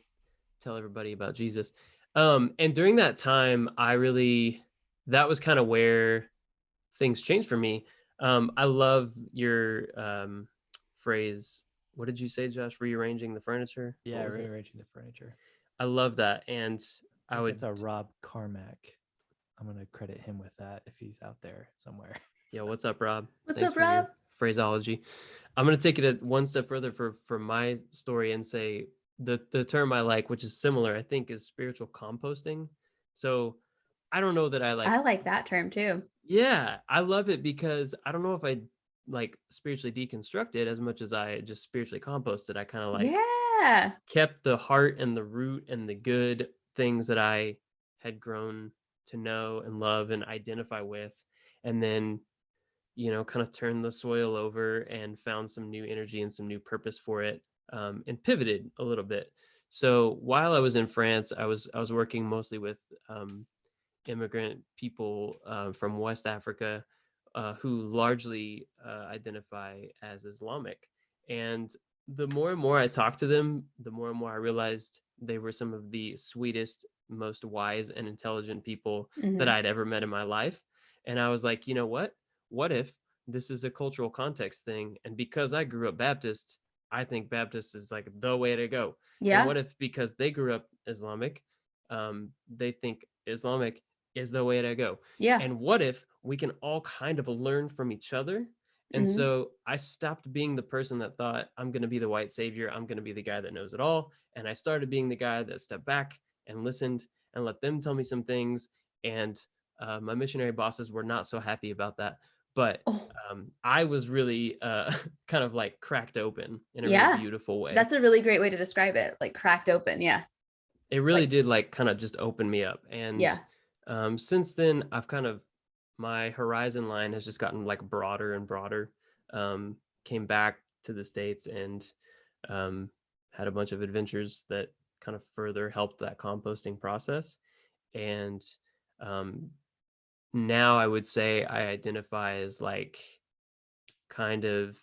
[SPEAKER 2] tell everybody about Jesus. And during that time, that was kind of where things changed for me. I love your phrase. What did you say, Josh? Rearranging the furniture?
[SPEAKER 4] Yeah, rearranging the furniture.
[SPEAKER 2] I love that. And
[SPEAKER 4] It's a Rob Carmack. I'm going to credit him with that if he's out there somewhere.
[SPEAKER 2] Yeah, what's up, Rob?
[SPEAKER 1] What's
[SPEAKER 2] Thanks
[SPEAKER 1] up,
[SPEAKER 2] for your
[SPEAKER 1] Rob?
[SPEAKER 2] phraseology. I'm going to take it one step further for my story and say the term I like, which is similar, I think, is spiritual composting. So I don't know that I
[SPEAKER 1] like that term too.
[SPEAKER 2] Yeah, I love it because I don't know if I like spiritually deconstructed as much as I just spiritually composted. I kind of like kept the heart and the root and the good things that I had grown to know and love and identify with, and then kind of turned the soil over and found some new energy and some new purpose for it, and pivoted a little bit. So while I was in France, I was working mostly with immigrant people from West Africa who largely identify as Islamic. And the more and more I talked to them, the more and more I realized they were some of the sweetest, most wise and intelligent people that I'd ever met in my life. And I was like, you know what? What if this is a cultural context thing? And because I grew up Baptist, I think Baptist is like the way to go. Yeah. And what if because they grew up Islamic, they think Islamic is the way to go? Yeah. And what if we can all kind of learn from each other? And so I stopped being the person that thought I'm going to be the white savior. I'm going to be the guy that knows it all. And I started being the guy that stepped back and listened and let them tell me some things. And my missionary bosses were not so happy about that. but
[SPEAKER 1] Oh,
[SPEAKER 2] I was really kind of like cracked open in a
[SPEAKER 1] yeah.
[SPEAKER 2] really beautiful way.
[SPEAKER 1] That's a really great way to describe it. Like cracked open. Yeah.
[SPEAKER 2] It really
[SPEAKER 1] Like,
[SPEAKER 2] did like kind of just open me up. And
[SPEAKER 1] yeah.
[SPEAKER 2] since then, I've kind of, my horizon line has just gotten like broader and broader. Came back to the States and had a bunch of adventures that kind of further helped that composting process. And now I would say I identify as like kind of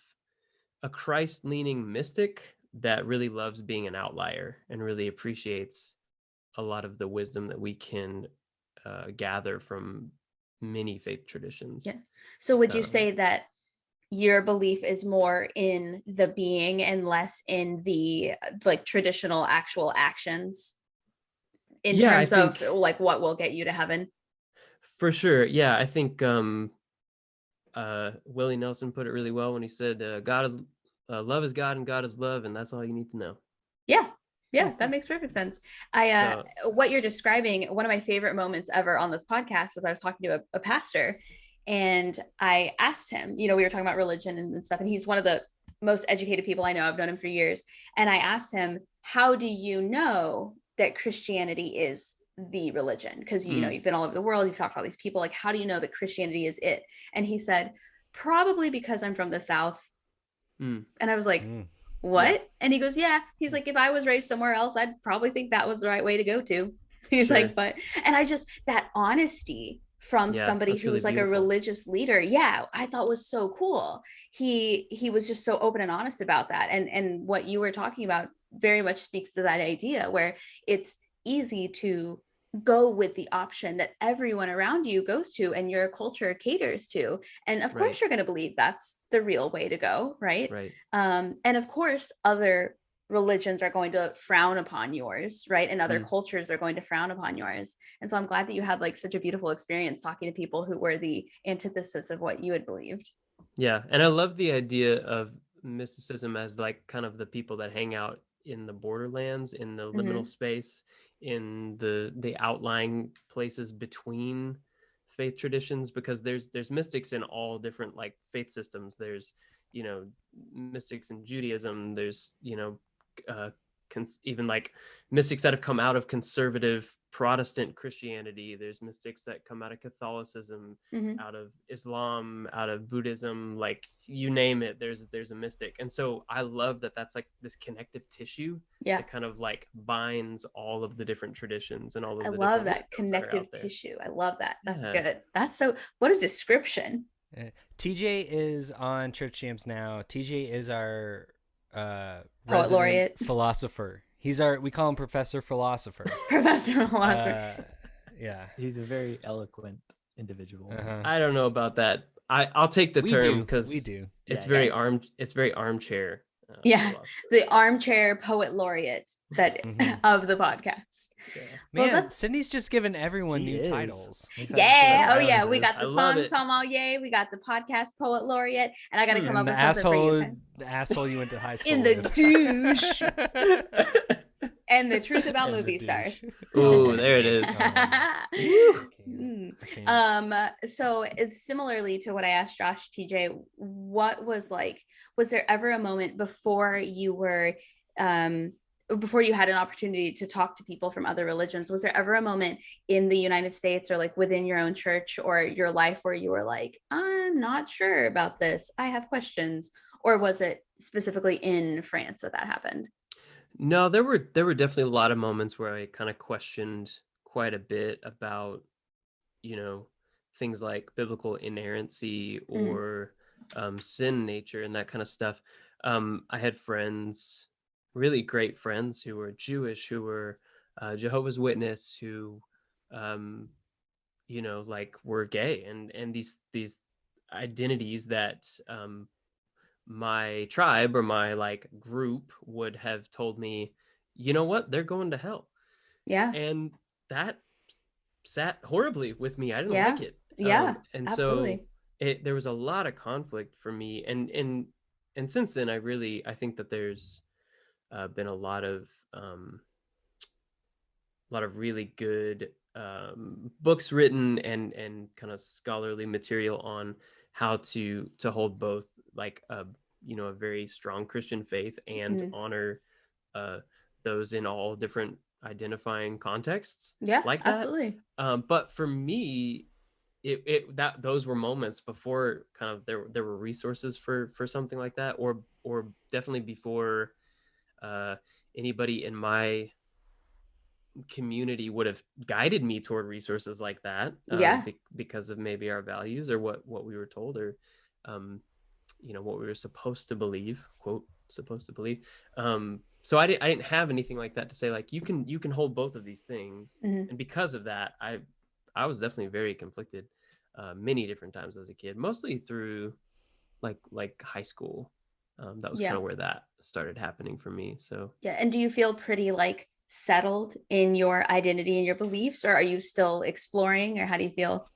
[SPEAKER 2] a Christ leaning mystic that really loves being an outlier and really appreciates a lot of the wisdom that we can gather from many faith traditions.
[SPEAKER 1] Yeah. So would you
[SPEAKER 2] Um,
[SPEAKER 1] say that your belief is more in the being and less in the like traditional actual actions in
[SPEAKER 2] Yeah, I
[SPEAKER 1] terms of
[SPEAKER 2] think
[SPEAKER 1] like what will get you to heaven?
[SPEAKER 2] for sure. Yeah, I think Willie Nelson put it really well when he said, "God is love is God and God is love, and that's all you need to know."
[SPEAKER 1] Yeah. Yeah, that makes perfect sense.
[SPEAKER 2] So
[SPEAKER 1] What you're describing, one of my favorite moments ever on this podcast was I was talking to a pastor, and I asked him, we were talking about religion and stuff, and he's one of the most educated people I know. I've known him for years. And I asked him, how do you know that Christianity is the religion? Because, you've been all over the world, you've talked to all these people, like, how do you know that Christianity is it? And he said, probably because I'm from the South. And I was like, what?
[SPEAKER 2] Yeah.
[SPEAKER 1] And he goes, yeah. He's like, if I was raised somewhere else, I'd probably think that was the right way to go to. He's
[SPEAKER 2] Sure.
[SPEAKER 1] like, and I just, that honesty from somebody
[SPEAKER 2] that's
[SPEAKER 1] who
[SPEAKER 2] really
[SPEAKER 1] was like a
[SPEAKER 2] beautiful.
[SPEAKER 1] religious leader, I thought was so cool. He was just so open and honest about that. And what you were talking about very much speaks to that idea where it's easy to go with the option that everyone around you goes to and your culture caters to, and of course you're going to believe that's the real way to go, right? And of course other religions are going to frown upon yours, right? And other cultures are going to frown upon yours. And so I'm glad that you had like such a beautiful experience talking to people who were the antithesis of what you had believed.
[SPEAKER 2] Yeah, and I love the idea of mysticism as like kind of the people that hang out in the borderlands, in the liminal space, in the outlying places between faith traditions, because there's mystics in all different like faith systems. There's mystics in Judaism. There's even like mystics that have come out of conservative Protestant Christianity. There's mystics that come out of Catholicism, out of Islam, out of Buddhism, like you name it, there's a mystic. And so I love that that's like this connective tissue that kind of like binds all of the different traditions and all of
[SPEAKER 1] I
[SPEAKER 2] the
[SPEAKER 1] love
[SPEAKER 2] different
[SPEAKER 1] that connective tissue. I love that. That's good. What a description.
[SPEAKER 3] TJ is on Church Jams now. TJ is our
[SPEAKER 1] poet laureate
[SPEAKER 3] philosopher. We call him Professor Philosopher.
[SPEAKER 1] Professor Philosopher.
[SPEAKER 3] Yeah,
[SPEAKER 4] he's a very eloquent individual.
[SPEAKER 2] I don't know about that. I'll take the term because
[SPEAKER 3] we do.
[SPEAKER 2] It's very armchair.
[SPEAKER 1] The armchair poet laureate that of the podcast.
[SPEAKER 3] Man, Sydney's just given everyone new titles.
[SPEAKER 1] We got the song sommelier, we got the podcast poet laureate, and I got to come up with something for you. Okay?
[SPEAKER 3] The asshole you went to high school
[SPEAKER 1] in the douche. And the truth about movie stars.
[SPEAKER 2] Oh, there it is.
[SPEAKER 1] So it's similarly to what I asked Josh, TJ, was there ever a moment before you had an opportunity to talk to people from other religions, was there ever a moment in the United States or like within your own church or your life where you were like, I'm not sure about this, I have questions? Or was it specifically in France that happened?
[SPEAKER 2] No, there were definitely a lot of moments where I kind of questioned quite a bit about, things like biblical inerrancy or sin nature and that kind of stuff. I had friends, really great friends who were Jewish, who were Jehovah's Witness, who, were gay, and these identities that my tribe or my like group would have told me, you know what, they're going to hell.
[SPEAKER 1] Yeah.
[SPEAKER 2] And that sat horribly with me. I didn't like it. And
[SPEAKER 1] absolutely.
[SPEAKER 2] So there was a lot of conflict for me. And since then, I think that there's been a lot of really good books written and kind of scholarly material on how to hold both like a a very strong Christian faith and honor those in all different identifying contexts.
[SPEAKER 1] Yeah,
[SPEAKER 2] like that.
[SPEAKER 1] absolutely.
[SPEAKER 2] But for me, that those were moments before kind of there were resources for something like that, or definitely before anybody in my community would have guided me toward resources like that. Because of maybe our values or what we were told, or what we were supposed to believe, quote, supposed to believe. So I didn't have anything like that to say, like, you can hold both of these things. And because of that, I was definitely very conflicted many different times as a kid, mostly through like high school. That was kind of where that started happening for me. So
[SPEAKER 1] yeah. And do you feel pretty like settled in your identity and your beliefs, or are you still exploring, or how do you feel?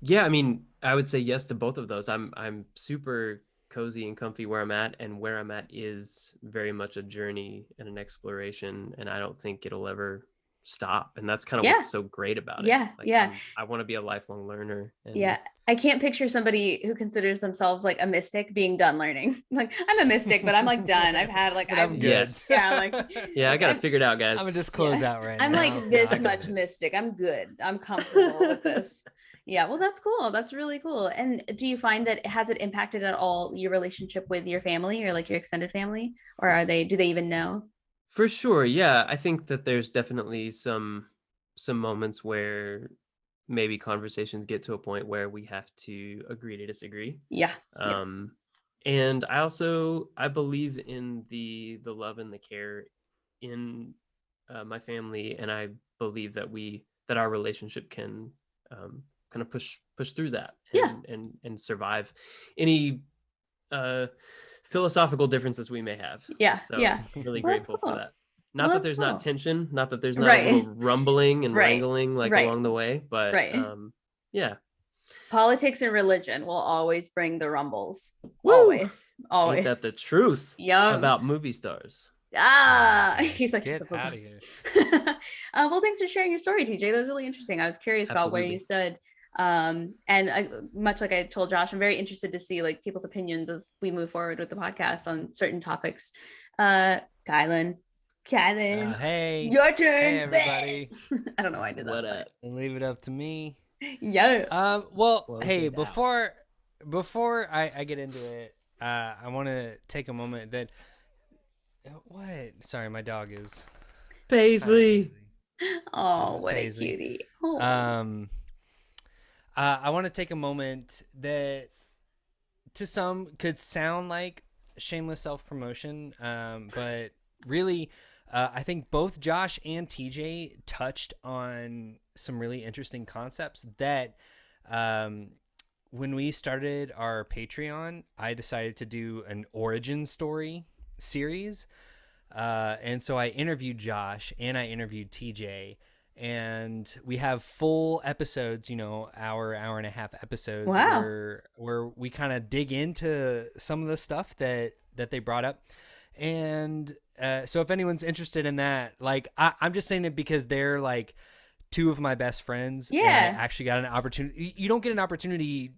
[SPEAKER 2] Yeah, I mean, I would say yes to both of those. I'm super cozy and comfy where I'm at, and where I'm at is very much a journey and an exploration, and I don't think it'll ever stop. And that's kind of what's so great about it. I want to be a lifelong learner. And
[SPEAKER 1] I can't picture somebody who considers themselves like a mystic being done learning. Like, I'm a mystic, but I'm like done. I've had like,
[SPEAKER 3] I'm good.
[SPEAKER 2] I got it figured out, guys.
[SPEAKER 3] I'm gonna just close out right
[SPEAKER 1] I'm
[SPEAKER 3] now.
[SPEAKER 1] like this much mystic. I'm good. I'm comfortable with this. Yeah, well, that's cool. That's really cool. And do you find that has it impacted at all your relationship with your family, or like your extended family, or do they even know?
[SPEAKER 2] For sure. Yeah. I think that there's definitely some moments where maybe conversations get to a point where we have to agree to disagree.
[SPEAKER 1] Yeah.
[SPEAKER 2] And I believe in the love and the care in my family. And I believe that our relationship can kind of push through that and survive any philosophical differences we may have. So I'm really grateful for that. Not that there's not tension, not that there's not a little rumbling and wrangling along the way, but
[SPEAKER 1] politics and religion will always bring the rumbles. Always.
[SPEAKER 2] Ain't that the truth about movie stars?
[SPEAKER 1] He's like,
[SPEAKER 3] get out of here.
[SPEAKER 1] Well, thanks for sharing your story, TJ. That was really interesting. I was curious about where you stood. And much like I told Josh, I'm very interested to see like people's opinions as we move forward with the podcast on certain topics. Kylan,
[SPEAKER 3] hey,
[SPEAKER 1] your turn.
[SPEAKER 3] Hey, everybody.
[SPEAKER 1] I don't know why I did that.
[SPEAKER 3] Leave it up to me.
[SPEAKER 1] Yeah.
[SPEAKER 3] Well, hey, before I get into it, I want to take a moment that. What? Sorry, my dog is
[SPEAKER 2] Paisley.
[SPEAKER 1] Oh, what
[SPEAKER 3] Paisley.
[SPEAKER 1] a cutie. Oh.
[SPEAKER 3] I want to take a moment that to some could sound like shameless self-promotion, but really, I think both Josh and TJ touched on some really interesting concepts that when we started our Patreon, I decided to do an origin story series. And so I interviewed Josh and I interviewed TJ, and we have full episodes, hour and a half episodes where we kind of dig into some of the stuff that they brought up. And so if anyone's interested in that, like, I'm just saying it because they're like two of my best friends.
[SPEAKER 1] Yeah.
[SPEAKER 3] And I actually got an opportunity. You don't get an opportunity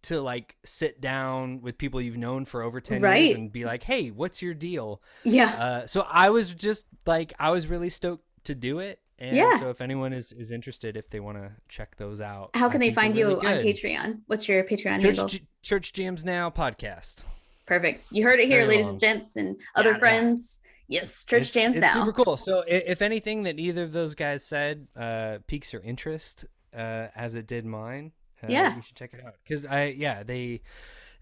[SPEAKER 3] to like sit down with people you've known for over 10 years and be like, hey, what's your deal?
[SPEAKER 1] Yeah.
[SPEAKER 3] So I was just like, I was really stoked to do it. And so if anyone is interested, if they want to check those out.
[SPEAKER 1] How can they find you on Patreon? What's your Patreon handle?
[SPEAKER 3] Church Jams Now podcast.
[SPEAKER 1] Perfect. You heard it here, ladies and gents and other friends. Yes, Church Jams Now.
[SPEAKER 3] It's super cool. So if anything that either of those guys said piques your interest, as it did mine, you should check it out. Because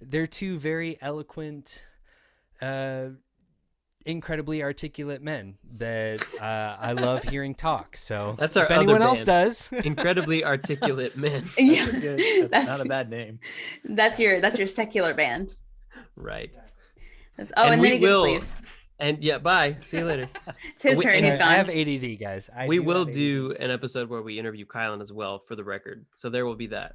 [SPEAKER 3] they're two very eloquent, incredibly articulate men that I love hearing talk. So
[SPEAKER 2] that's our
[SPEAKER 3] if anyone
[SPEAKER 2] other
[SPEAKER 3] else
[SPEAKER 2] band.
[SPEAKER 3] does,
[SPEAKER 2] Incredibly articulate men.
[SPEAKER 4] That's not a bad name.
[SPEAKER 1] That's your secular band.
[SPEAKER 2] Right.
[SPEAKER 1] And then he gets leaves.
[SPEAKER 2] And bye. See you later.
[SPEAKER 1] It's his turn. He's gone.
[SPEAKER 3] I have ADD, guys.
[SPEAKER 2] We will do an episode where we interview Kylan as well, for the record. So there will be that.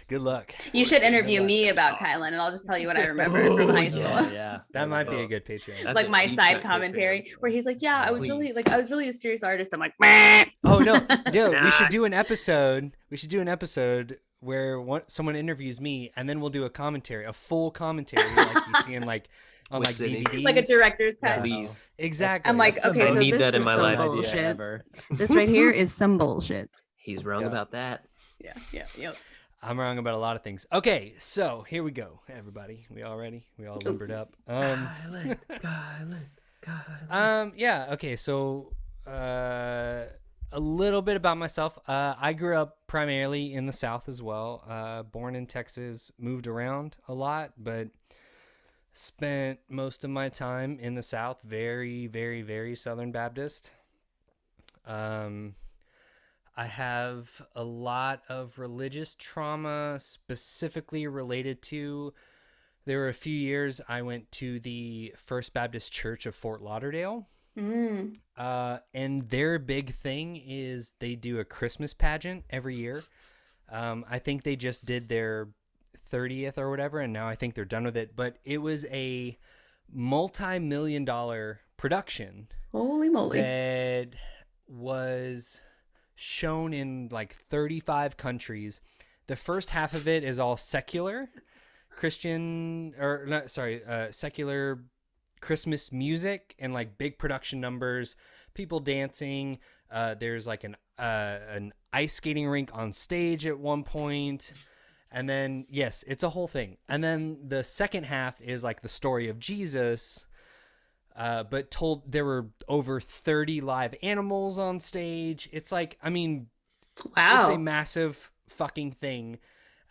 [SPEAKER 3] Good luck.
[SPEAKER 1] You should interview me about Kylan, and I'll just tell you what I remember from high school.
[SPEAKER 3] Yeah. That might be a good Patreon.
[SPEAKER 1] That's like my side commentary, where he's like, I was really a serious artist. I'm like, meh.
[SPEAKER 3] Oh no, we should do an episode. We should do an episode where someone interviews me, and then we'll do a full commentary, like you see in like on
[SPEAKER 2] With
[SPEAKER 3] like
[SPEAKER 2] Sydney.
[SPEAKER 3] DVDs,
[SPEAKER 1] Like a director's cut.
[SPEAKER 2] Please.
[SPEAKER 3] Exactly.
[SPEAKER 1] I'm like, okay,
[SPEAKER 2] I
[SPEAKER 1] so
[SPEAKER 2] need
[SPEAKER 1] this
[SPEAKER 2] that in
[SPEAKER 1] is
[SPEAKER 2] my
[SPEAKER 1] some
[SPEAKER 2] life.
[SPEAKER 1] bullshit.
[SPEAKER 4] Ever.
[SPEAKER 1] This right here is some bullshit.
[SPEAKER 2] He's wrong
[SPEAKER 3] Yeah.
[SPEAKER 2] about that.
[SPEAKER 1] Yeah.
[SPEAKER 3] I'm wrong about a lot of things. Okay, so here we go, everybody. We all ready? We all limbered up.
[SPEAKER 2] Kylan.
[SPEAKER 3] Yeah. Okay. So, a little bit about myself. I grew up primarily in the South as well. Born in Texas, moved around a lot, but spent most of my time in the South. Very, very, very Southern Baptist. I have a lot of religious trauma specifically related to. There were a few years I went to the First Baptist Church of Fort Lauderdale.
[SPEAKER 1] Mm.
[SPEAKER 3] And their big thing is they do a Christmas pageant every year. I think they just did their 30th or whatever, and now I think they're done with it. But it was a multi-million-dollar production.
[SPEAKER 1] Holy moly.
[SPEAKER 3] That was shown in like 35 countries. The first half of it is all secular secular Christmas music and like big production numbers, people dancing. There's like an ice skating rink on stage at one point. And then, yes, it's a whole thing. And then the second half is like the story of Jesus, but told there were over 30 live animals on stage. It's like, I mean,
[SPEAKER 1] Wow.
[SPEAKER 3] it's a massive fucking thing.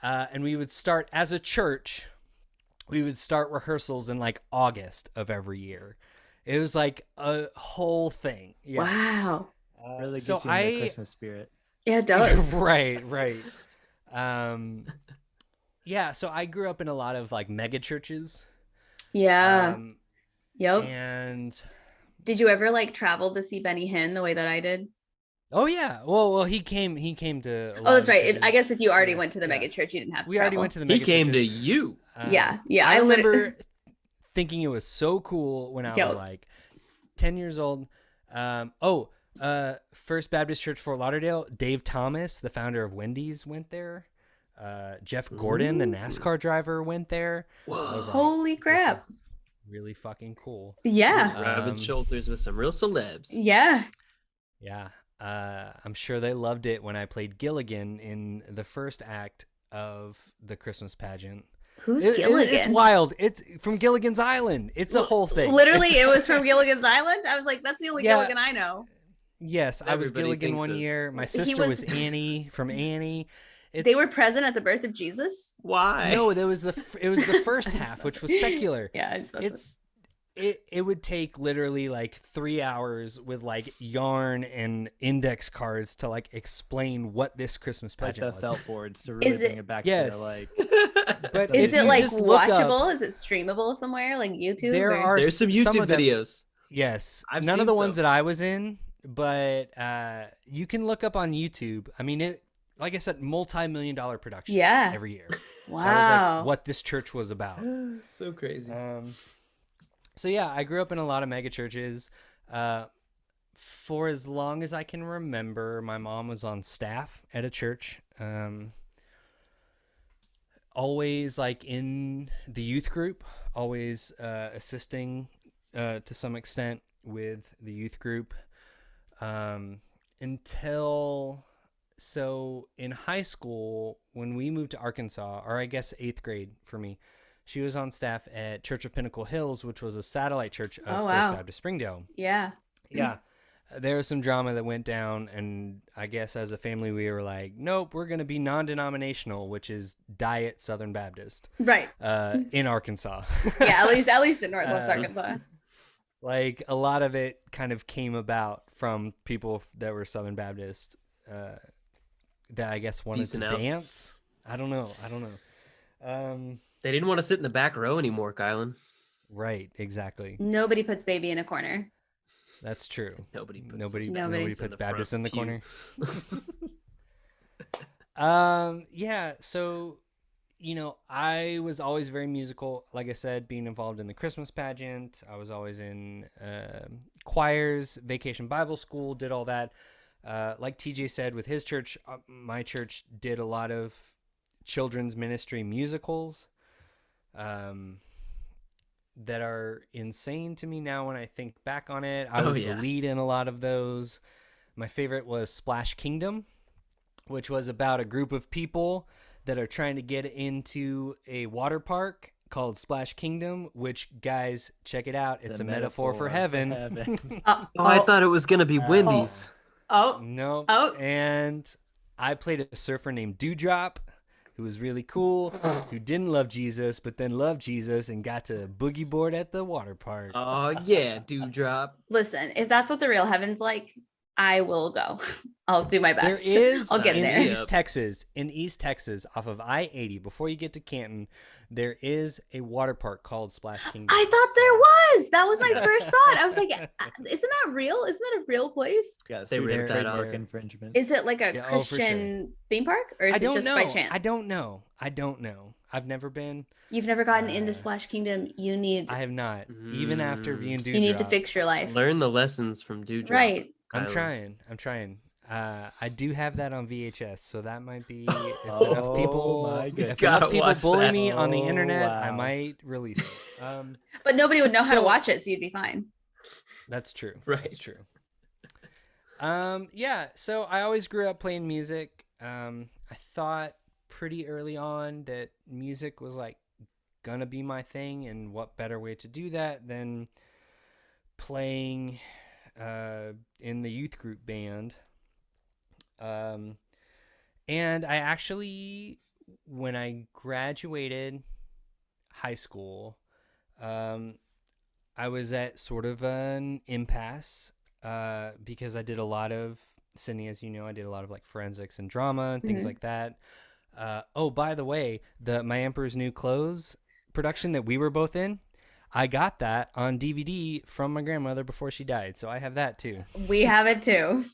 [SPEAKER 3] And we would start as a church, we would start rehearsals in like August of every year. It was like a whole thing. Yeah.
[SPEAKER 1] Wow.
[SPEAKER 4] Really gets
[SPEAKER 3] so
[SPEAKER 4] you in the Christmas spirit.
[SPEAKER 1] Yeah, it does.
[SPEAKER 3] right. Yeah, so I grew up in a lot of like mega churches.
[SPEAKER 1] Yeah. Yep.
[SPEAKER 3] And
[SPEAKER 1] Did you ever like travel to see Benny Hinn the way that I did?
[SPEAKER 3] oh yeah, well he came to. A lot
[SPEAKER 1] Oh, that's
[SPEAKER 3] of
[SPEAKER 1] right.
[SPEAKER 3] churches.
[SPEAKER 1] I guess if you already
[SPEAKER 3] Yeah,
[SPEAKER 1] went to the
[SPEAKER 3] yeah.
[SPEAKER 1] mega church, you didn't have to
[SPEAKER 3] We
[SPEAKER 1] travel.
[SPEAKER 3] already went to the
[SPEAKER 2] He
[SPEAKER 3] mega
[SPEAKER 2] came to
[SPEAKER 3] churches.
[SPEAKER 2] you.
[SPEAKER 1] Yeah.
[SPEAKER 3] I
[SPEAKER 1] lit-
[SPEAKER 3] remember thinking it was so cool when I
[SPEAKER 1] Yo.
[SPEAKER 3] was like 10 years old. First Baptist Church Fort Lauderdale. Dave Thomas, the founder of Wendy's, went there. Jeff Gordon, the NASCAR driver, went there. I was like,
[SPEAKER 1] Holy crap.
[SPEAKER 3] this is really fucking cool.
[SPEAKER 1] Yeah.
[SPEAKER 2] Rubbing shoulders with some real celebs.
[SPEAKER 1] Yeah.
[SPEAKER 3] Yeah. I'm sure they loved it when I played Gilligan in the first act of the Christmas pageant.
[SPEAKER 1] Who's Gilligan?
[SPEAKER 3] It's wild. It's from Gilligan's Island. It's a whole thing.
[SPEAKER 1] Literally, it was from Gilligan's Island. I was like, that's the only
[SPEAKER 3] Yeah.
[SPEAKER 1] Gilligan I know.
[SPEAKER 3] Yes, I was
[SPEAKER 2] Everybody
[SPEAKER 3] Gilligan
[SPEAKER 2] thinks
[SPEAKER 3] one
[SPEAKER 2] of-
[SPEAKER 3] year. My
[SPEAKER 1] He
[SPEAKER 3] sister
[SPEAKER 1] was-
[SPEAKER 3] was Annie from Annie.
[SPEAKER 1] They were present at the birth of Jesus.
[SPEAKER 2] Why?
[SPEAKER 3] No, it was the first half, which was secular.
[SPEAKER 1] Yeah,
[SPEAKER 3] It would take literally like 3 hours with like yarn and index cards to like explain what this Christmas
[SPEAKER 4] Like
[SPEAKER 3] pageant
[SPEAKER 4] the
[SPEAKER 3] was.
[SPEAKER 4] felt boards to really
[SPEAKER 1] Is it-
[SPEAKER 4] bring it back
[SPEAKER 3] Yes.
[SPEAKER 4] to like.
[SPEAKER 3] But
[SPEAKER 1] Is
[SPEAKER 3] if
[SPEAKER 1] it
[SPEAKER 3] you
[SPEAKER 1] like
[SPEAKER 3] just look up-
[SPEAKER 1] watchable? Is it streamable somewhere, like YouTube?
[SPEAKER 3] There
[SPEAKER 1] or-
[SPEAKER 3] are
[SPEAKER 2] There's some
[SPEAKER 3] some
[SPEAKER 2] YouTube
[SPEAKER 3] of them-
[SPEAKER 2] videos.
[SPEAKER 3] Yes,
[SPEAKER 2] I've
[SPEAKER 3] none of
[SPEAKER 2] seen
[SPEAKER 3] the ones
[SPEAKER 2] some.
[SPEAKER 3] that I was in, but you can look up on YouTube. I mean, it, like I said, multi-million-dollar production.
[SPEAKER 1] Yeah.
[SPEAKER 3] every year.
[SPEAKER 1] Wow.
[SPEAKER 3] That was like what this church was about.
[SPEAKER 2] So crazy.
[SPEAKER 3] So yeah, I grew up in a lot of mega churches. For as long as I can remember, my mom was on staff at a church. Always like in the youth group, always assisting to some extent with the youth group. Until so in high school, when we moved to Arkansas, or I guess 8th grade for me, she was on staff at Church of Pinnacle Hills, which was a satellite church of
[SPEAKER 1] Oh,
[SPEAKER 3] First
[SPEAKER 1] wow.
[SPEAKER 3] Baptist Springdale.
[SPEAKER 1] Yeah.
[SPEAKER 3] Yeah. There was some drama that went down, and I guess as a family, we were like, nope, we're going to be non-denominational, which is Diet Southern Baptist
[SPEAKER 1] Right.
[SPEAKER 3] in Arkansas.
[SPEAKER 1] Yeah. At least in Northwest Arkansas.
[SPEAKER 3] Like, a lot of it kind of came about from people that were Southern Baptist that I guess wanted
[SPEAKER 2] Peacing
[SPEAKER 3] to
[SPEAKER 2] out.
[SPEAKER 3] dance. I don't know.
[SPEAKER 2] They didn't want to sit in the back row anymore, Kylan.
[SPEAKER 3] Right, exactly.
[SPEAKER 1] Nobody puts baby in a corner.
[SPEAKER 3] That's true.
[SPEAKER 2] Nobody puts
[SPEAKER 3] Nobody
[SPEAKER 1] Nobody.
[SPEAKER 3] puts
[SPEAKER 2] the
[SPEAKER 3] Baptist in the
[SPEAKER 2] front
[SPEAKER 3] corner. Yeah, so I was always very musical. Like I said, being involved in the Christmas pageant, I was always in choirs, vacation Bible school, did all that. Like TJ said, with his church, my church did a lot of children's ministry musicals that are insane to me now when I think back on it. I was the lead in a lot of those. My favorite was Splash Kingdom, which was about a group of people that are trying to get into a water park called Splash Kingdom, which, guys, check it out. It's a metaphor for heaven.
[SPEAKER 2] I thought it was going to be Wendy's.
[SPEAKER 3] No. And I played a surfer named Dewdrop, who was really cool, who didn't love Jesus, but then loved Jesus and got to boogie board at the water park.
[SPEAKER 2] Oh, yeah, Dewdrop.
[SPEAKER 1] Listen, if that's what the real heaven's like, I will go. I'll do my best.
[SPEAKER 3] There is,
[SPEAKER 1] I'll get there.
[SPEAKER 3] In East Texas, off of I-80, before you get to Canton, there is a water park called Splash Kingdom.
[SPEAKER 1] I thought there was. That was my first thought. I was like, isn't that real? Isn't that a real place?
[SPEAKER 4] Yeah,
[SPEAKER 2] they ripped that out.
[SPEAKER 4] Infringement.
[SPEAKER 1] Is it like a Christian theme park, or is it just by chance?
[SPEAKER 3] I don't know. I've never been.
[SPEAKER 1] You've never gotten into Splash Kingdom. You need.
[SPEAKER 3] I have not. Even after being Dewdrop.
[SPEAKER 1] You need to fix your life.
[SPEAKER 2] Learn the lessons from Dewdrop.
[SPEAKER 1] Right.
[SPEAKER 3] I'm trying. I do have that on VHS, so that might be if enough people bully me on the internet, I might release it.
[SPEAKER 1] But nobody would know how to watch it, so you'd be fine.
[SPEAKER 3] That's true.
[SPEAKER 2] Right.
[SPEAKER 3] That's true. Yeah. So I always grew up playing music. I thought pretty early on that music was like gonna be my thing, and what better way to do that than playing in the youth group band. And I actually, when I graduated high school, I was at sort of an impasse because I did a lot of, Sydney, as you know, I did a lot of like forensics and drama and things like that. Oh, by the way, My Emperor's New Clothes production that we were both in, I got that on DVD from my grandmother before she died, so I have that too.
[SPEAKER 1] We have it too.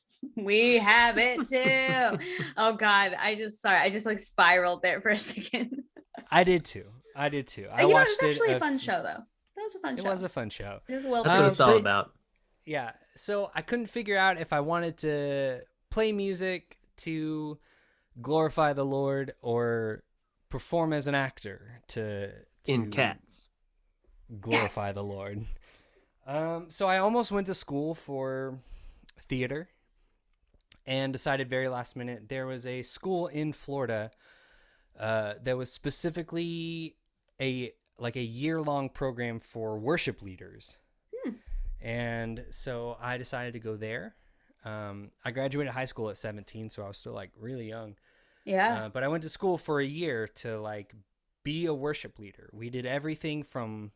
[SPEAKER 1] Oh God, I just like spiraled there for a second.
[SPEAKER 3] I did too. I watched
[SPEAKER 1] it. It was actually a fun show, though. That was a fun show.
[SPEAKER 3] It was a fun show.
[SPEAKER 1] It was well.
[SPEAKER 2] That's what it's all about.
[SPEAKER 3] Yeah. So I couldn't figure out if I wanted to play music to glorify the Lord or perform as an actor to
[SPEAKER 2] in Cats.
[SPEAKER 3] Glorify the Lord. So I almost went to school for theater and decided very last minute there was a school in Florida that was specifically a year-long program for worship leaders. And so I decided to go there. I graduated high school at 17, so I was still like really young.
[SPEAKER 1] Yeah.
[SPEAKER 3] But I went to school for a year to like be a worship leader. We did everything from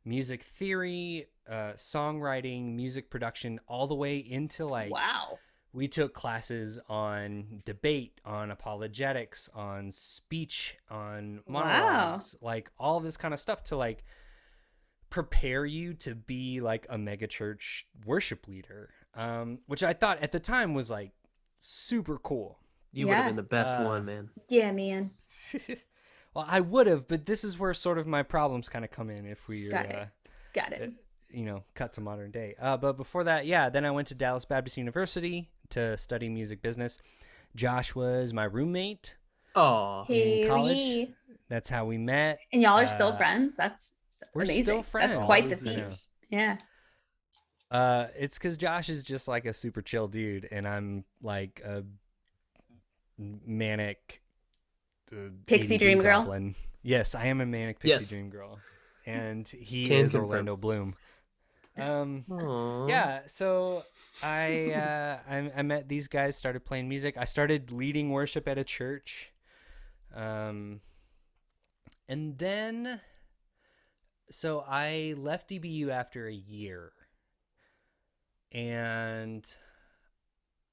[SPEAKER 3] music theory, songwriting, music production, all the way into like,
[SPEAKER 1] wow.
[SPEAKER 3] We took classes on debate, on apologetics, on speech, on monologues, like all this kind of stuff to like prepare you to be like a megachurch worship leader, which I thought at the time was like super cool.
[SPEAKER 2] You would have been the best one, man.
[SPEAKER 1] Yeah, man.
[SPEAKER 3] Well, I would have, but this is where sort of my problems kind of come in if we
[SPEAKER 1] got it.
[SPEAKER 3] Cut to modern day. But before that, then I went to Dallas Baptist University to study music business. Josh was my roommate in college. That's how we met.
[SPEAKER 1] And y'all are still friends? That's amazing.
[SPEAKER 3] Still friends.
[SPEAKER 1] That's quite the feat. Yeah.
[SPEAKER 3] It's because Josh is just like a super chill dude, and I'm like a manic
[SPEAKER 1] pixie dream
[SPEAKER 3] goblin.
[SPEAKER 1] Girl.
[SPEAKER 3] Yes, I am a manic pixie dream girl, and he is Orlando Bloom. Yeah, so I met these guys, started playing music. I started leading worship at a church, and then so I left DBU after a year, and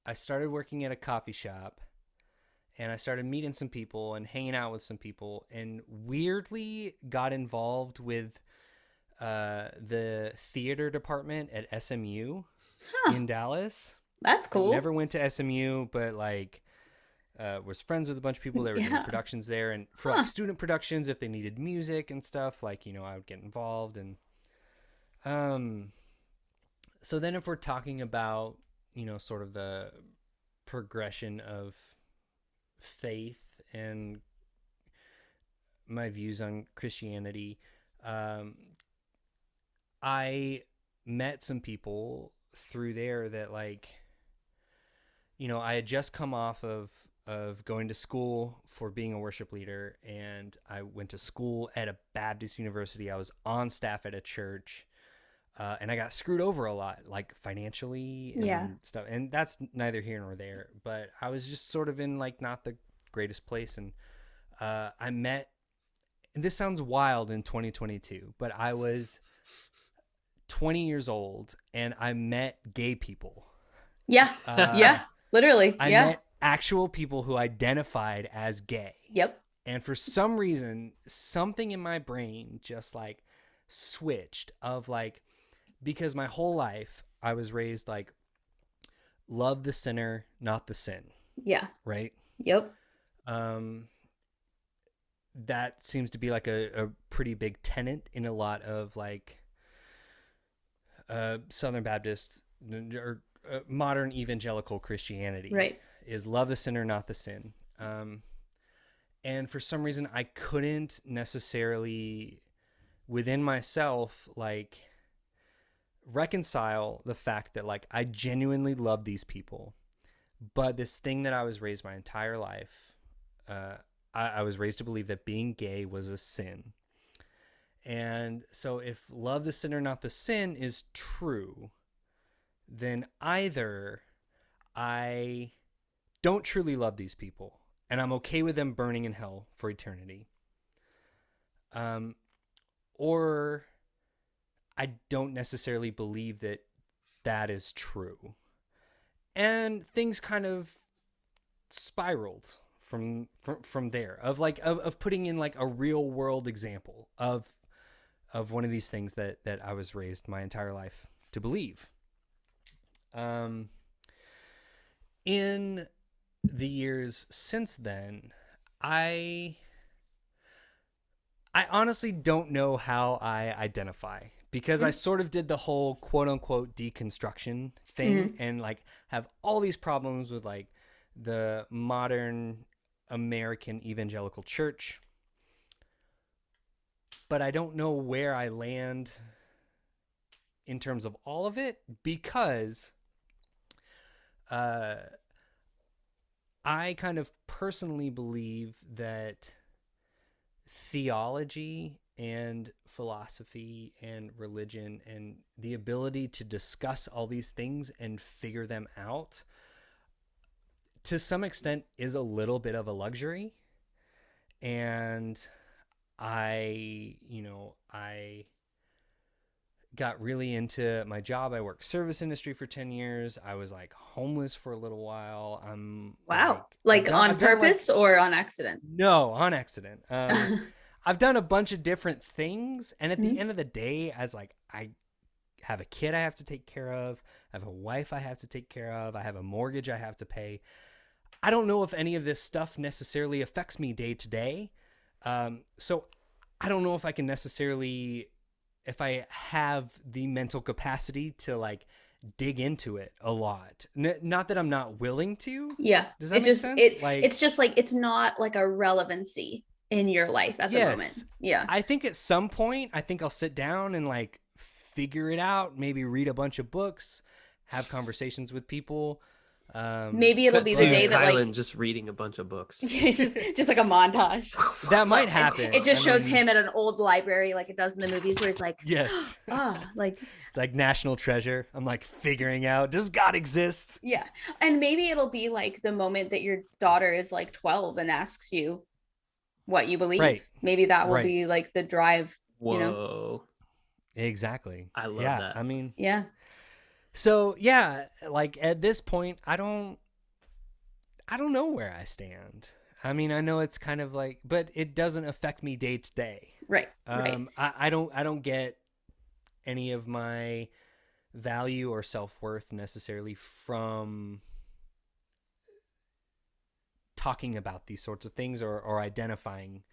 [SPEAKER 3] I started working at a coffee shop. And I started meeting some people and hanging out with some people, and weirdly got involved with the theater department at SMU in Dallas.
[SPEAKER 1] That's cool.
[SPEAKER 3] I never went to SMU, but like was friends with a bunch of people that were doing productions there, and for like student productions, if they needed music and stuff, like I would get involved. And so then if we're talking about sort of the progression of faith and my views on Christianity, I met some people through there that, like, you know, I had just come off of going to school for being a worship leader, and I went to school at a Baptist university. I was on staff at a church, and I got screwed over a lot, like financially and stuff. And that's neither here nor there, but I was just sort of in, like, not the greatest place. And I met, and this sounds wild in 2022, but I was 20 years old and I met gay people.
[SPEAKER 1] Yeah. Literally.
[SPEAKER 3] I met actual people who identified as gay.
[SPEAKER 1] Yep.
[SPEAKER 3] And for some reason, something in my brain just, like, switched of, like, because my whole life I was raised, like, love the sinner, not the sin.
[SPEAKER 1] Yeah.
[SPEAKER 3] Right?
[SPEAKER 1] Yep.
[SPEAKER 3] That seems to be, like, a pretty big tenet in a lot of, like, Southern Baptist or modern evangelical Christianity.
[SPEAKER 1] Right.
[SPEAKER 3] Is love the sinner, not the sin. And for some reason, I couldn't necessarily, within myself, like, reconcile the fact that, like, I genuinely love these people, but this thing that I was raised my entire life, I was raised to believe that being gay was a sin. And so if love the sinner, not the sin is true, then either I don't truly love these people and I'm okay with them burning in hell for eternity, or I don't necessarily believe that that is true. And things kind of spiraled from there, of, like, of putting in, like, a real world example of one of these things that I was raised my entire life to believe. In the years since then, I honestly don't know how I identify, because I sort of did the whole quote unquote deconstruction thing, and, like, have all these problems with, like, the modern American evangelical church, but I don't know where I land in terms of all of it, because I kind of personally believe that theology and philosophy and religion and the ability to discuss all these things and figure them out, to some extent, is a little bit of a luxury. And I got really into my job. I worked service industry for 10 years. I was, like, homeless for a little while.
[SPEAKER 1] Wow. Like, on purpose or on accident?
[SPEAKER 3] No, on accident. I've done a bunch of different things. And at the end of the day, as, like, I have a kid I have to take care of. I have a wife I have to take care of. I have a mortgage I have to pay. I don't know if any of this stuff necessarily affects me day to day. So I don't know if I can necessarily, if I have the mental capacity to, like, dig into it a lot. Not that I'm not willing to.
[SPEAKER 1] Yeah.
[SPEAKER 3] Does that make sense?
[SPEAKER 1] It's just, like, it's not, like, a relevancy in your life at the moment. Yeah.
[SPEAKER 3] I think at some point, I'll sit down and, like, figure it out, maybe read a bunch of books, have conversations with people.
[SPEAKER 1] Maybe it'll be the day that,
[SPEAKER 2] Kylan,
[SPEAKER 1] like,
[SPEAKER 2] just reading a bunch of books.
[SPEAKER 1] just like a montage.
[SPEAKER 3] That might happen.
[SPEAKER 1] It just shows him at an old library, like it does in the movies, where he's like,
[SPEAKER 3] yes,
[SPEAKER 1] like,
[SPEAKER 3] it's like National Treasure. I'm, like, figuring out, does God exist?
[SPEAKER 1] Yeah. And maybe it'll be, like, the moment that your daughter is, like, 12 and asks you what you believe.
[SPEAKER 3] Right.
[SPEAKER 1] Maybe that will be, like, the drive.
[SPEAKER 2] Whoa.
[SPEAKER 1] You know?
[SPEAKER 3] Exactly.
[SPEAKER 2] I love that.
[SPEAKER 3] I mean,
[SPEAKER 1] yeah.
[SPEAKER 3] So yeah, like, at this point, I don't know where I stand. I mean, I know it's kind of like, but it doesn't affect me day to day.
[SPEAKER 1] Right. Right.
[SPEAKER 3] I don't get any of my value or self-worth necessarily from talking about these sorts of things or identifying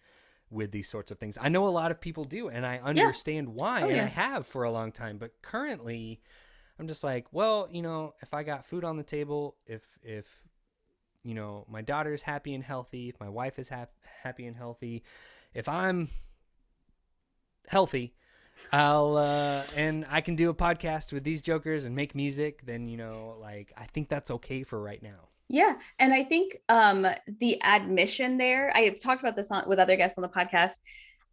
[SPEAKER 3] with these sorts of things. I know a lot of people do, and I understand why, and I have for a long time, but currently I'm just like, well, you know, if I got food on the table, if you know, my daughter's happy and healthy, if my wife is happy and healthy, if I'm healthy, I'll and I can do a podcast with these jokers and make music, then like I think that's okay for right now.
[SPEAKER 1] Yeah. And I think the admission there, I have talked about this with other guests on the podcast.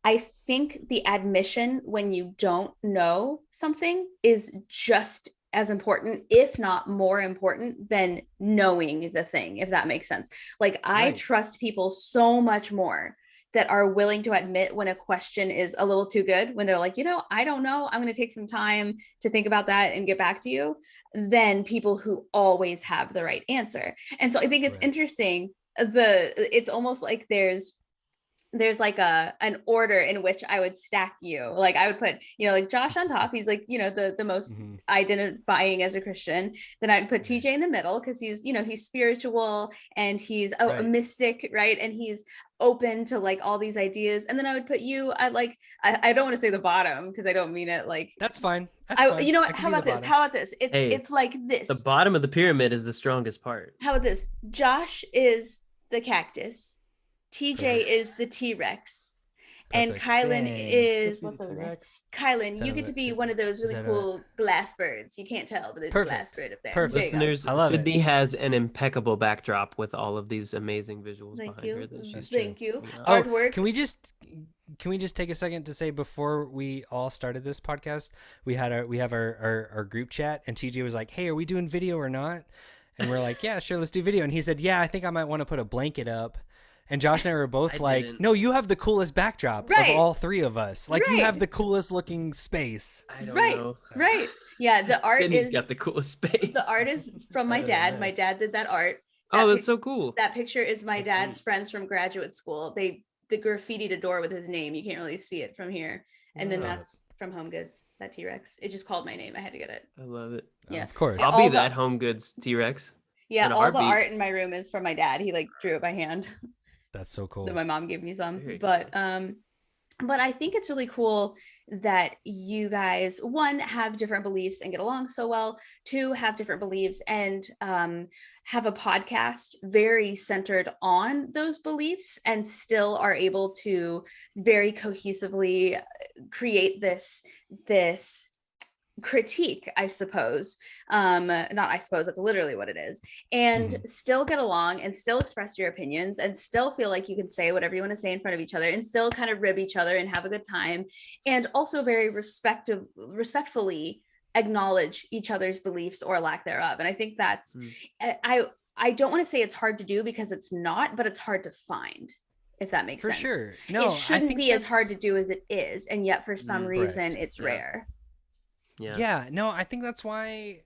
[SPEAKER 1] I think the admission when you don't know something is just as important, if not more important, than knowing the thing, if that makes sense. Like, I trust people so much more that are willing to admit when a question is a little too good, when they're like, I don't know, I'm going to take some time to think about that and get back to you, than people who always have the right answer. And so I think it's interesting. It's almost like there's like an order in which I would stack you. Like, I would put, like Josh on top. He's like, the most identifying as a Christian. Then I'd put TJ in the middle because he's, he's spiritual and he's a mystic, right? And he's open to like all these ideas. And then I would put you at like, I don't want to say the bottom because I don't mean it like.
[SPEAKER 3] That's fine. Fine.
[SPEAKER 1] You know what? How about this? It's like this.
[SPEAKER 2] The bottom of the pyramid is the strongest part.
[SPEAKER 1] How about this? Josh is the cactus. TJ is the T-Rex. And Kylan is what's over there? Kylan, you get to be one of those really cool glass birds. You can't tell, but it's a glass bird up there.
[SPEAKER 3] Perfect.
[SPEAKER 2] Listeners, Sydney has an impeccable backdrop with all of these amazing visuals behind her.
[SPEAKER 1] Thank you.
[SPEAKER 3] Oh,
[SPEAKER 1] artwork.
[SPEAKER 3] Can we just take a second to say, before we all started this podcast, we have our group chat, and TJ was like, "Hey, are we doing video or not?" And we're like, "Yeah, sure, let's do video." And he said, "Yeah, I think I might want to put a blanket up." And Josh and I were both "No, you have the coolest backdrop of all three of us. Like, you have the coolest looking space."
[SPEAKER 2] I don't know.
[SPEAKER 1] Right. Yeah, the art is
[SPEAKER 2] got the coolest space.
[SPEAKER 1] The art is from my dad. My dad did that art.
[SPEAKER 2] That's so cool.
[SPEAKER 1] That picture is my dad's friends from graduate school. They graffitied a door with his name. You can't really see it from here. And then that's from Home Goods, that T-Rex. It just called my name. I had to get it.
[SPEAKER 2] I love it.
[SPEAKER 1] Yeah,
[SPEAKER 3] of course.
[SPEAKER 2] I'll be that Home Goods T-Rex.
[SPEAKER 1] Yeah, all the art in my room is from my dad. He like drew it by hand.
[SPEAKER 3] That's so cool.
[SPEAKER 1] That my mom gave me some. But I think it's really cool that you guys, one, have different beliefs and get along so well. Two, have different beliefs and have a podcast very centered on those beliefs, and still are able to very cohesively create this critique, I suppose. Not I suppose, that's literally what it is. And still get along and still express your opinions and still feel like you can say whatever you want to say in front of each other and still kind of rib each other and have a good time, and also very respectfully acknowledge each other's beliefs or lack thereof. And I think that's I don't want to say it's hard to do, because it's not, but it's hard to find, if that makes sense.
[SPEAKER 3] For sure. No,
[SPEAKER 1] it shouldn't be as hard to do as it is, and yet for some reason it's rare.
[SPEAKER 3] Yeah, no, I think that's why,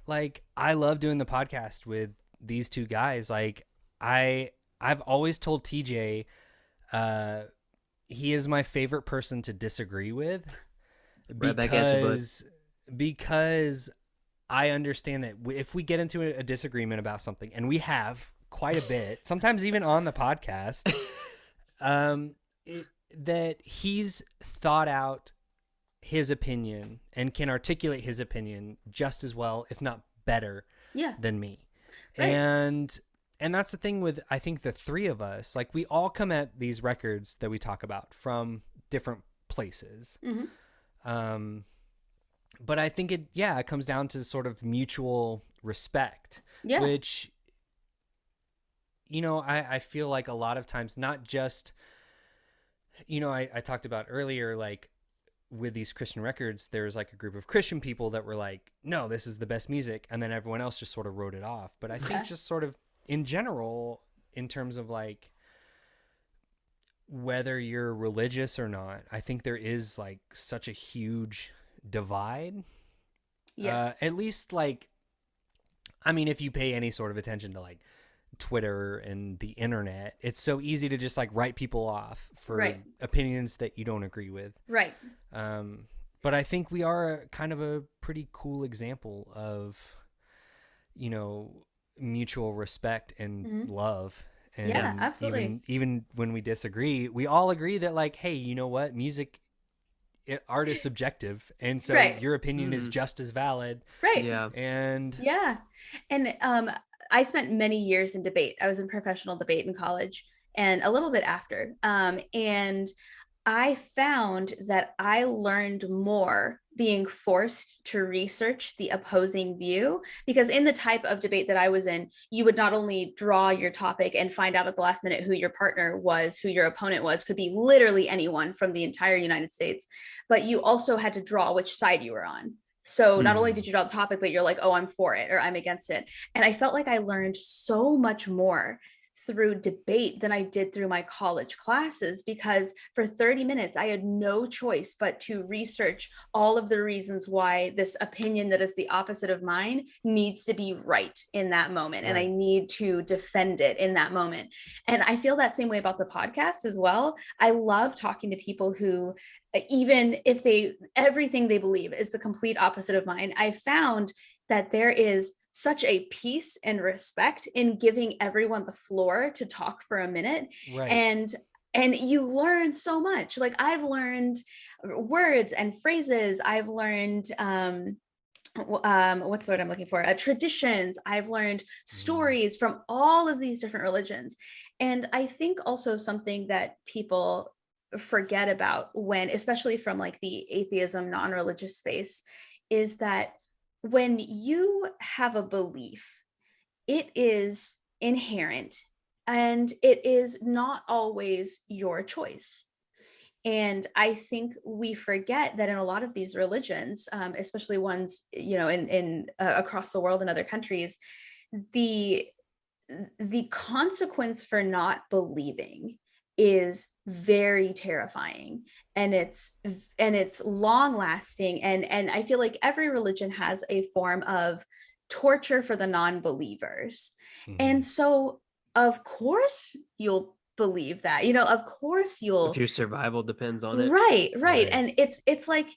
[SPEAKER 3] like, I love doing the podcast with these two guys. Like, I've always told TJ, he is my favorite person to disagree with, because I understand that if we get into a disagreement about something, and we have quite a bit, sometimes even on the podcast, that he's thought out his opinion and can articulate his opinion just as well, if not better, than me. Right. And that's the thing with, I think, the three of us. Like, we all come at these records that we talk about from different places. But I think it comes down to sort of mutual respect, which, I feel like a lot of times, not just, I talked about earlier, like, with these Christian records, there's like a group of Christian people that were like, no, this is the best music. And then everyone else just sort of wrote it off. But I think just sort of in general, in terms of like, whether you're religious or not, I think there is like such a huge divide. Yes. At least, like, I mean, if you pay any sort of attention to like Twitter and the internet, it's so easy to just like write people off for opinions that you don't agree with. Right. But I think we are kind of a pretty cool example of, mutual respect and love. And absolutely. Even when we disagree, we all agree that, like, hey, you know what? Art is subjective, and so your opinion is just as valid. Right. Yeah. And
[SPEAKER 1] I spent many years in debate. I was in professional debate in college, and a little bit after. And I found that I learned more being forced to research the opposing view, because in the type of debate that I was in, you would not only draw your topic and find out at the last minute who your partner was, who your opponent was, could be literally anyone from the entire United States, but you also had to draw which side you were on. So not only did you draw the topic, but you're like, oh, I'm for it or I'm against it. And I felt like I learned so much more through debate than I did through my college classes, because for 30 minutes, I had no choice but to research all of the reasons why this opinion that is the opposite of mine needs to be right in that moment. And I need to defend it in that moment. And I feel that same way about the podcast as well. I love talking to people who, even if everything they believe is the complete opposite of mine, I found that there is such a peace and respect in giving everyone the floor to talk for a minute. And you learn so much. Like, I've learned words and phrases. I've learned what's the word I'm looking for? Traditions. I've learned stories from all of these different religions. And I think also something that people forget about, when, especially from like the atheism, non-religious space, is that when you have a belief, it is inherent and it is not always your choice. And I think we forget that in a lot of these religions, especially ones, in across the world in other countries, the consequence for not believing is very terrifying, and it's long lasting. And I feel like every religion has a form of torture for the non-believers. And so of course you'll believe that, of course you'll,
[SPEAKER 2] if your survival depends on it.
[SPEAKER 1] Right. And it's like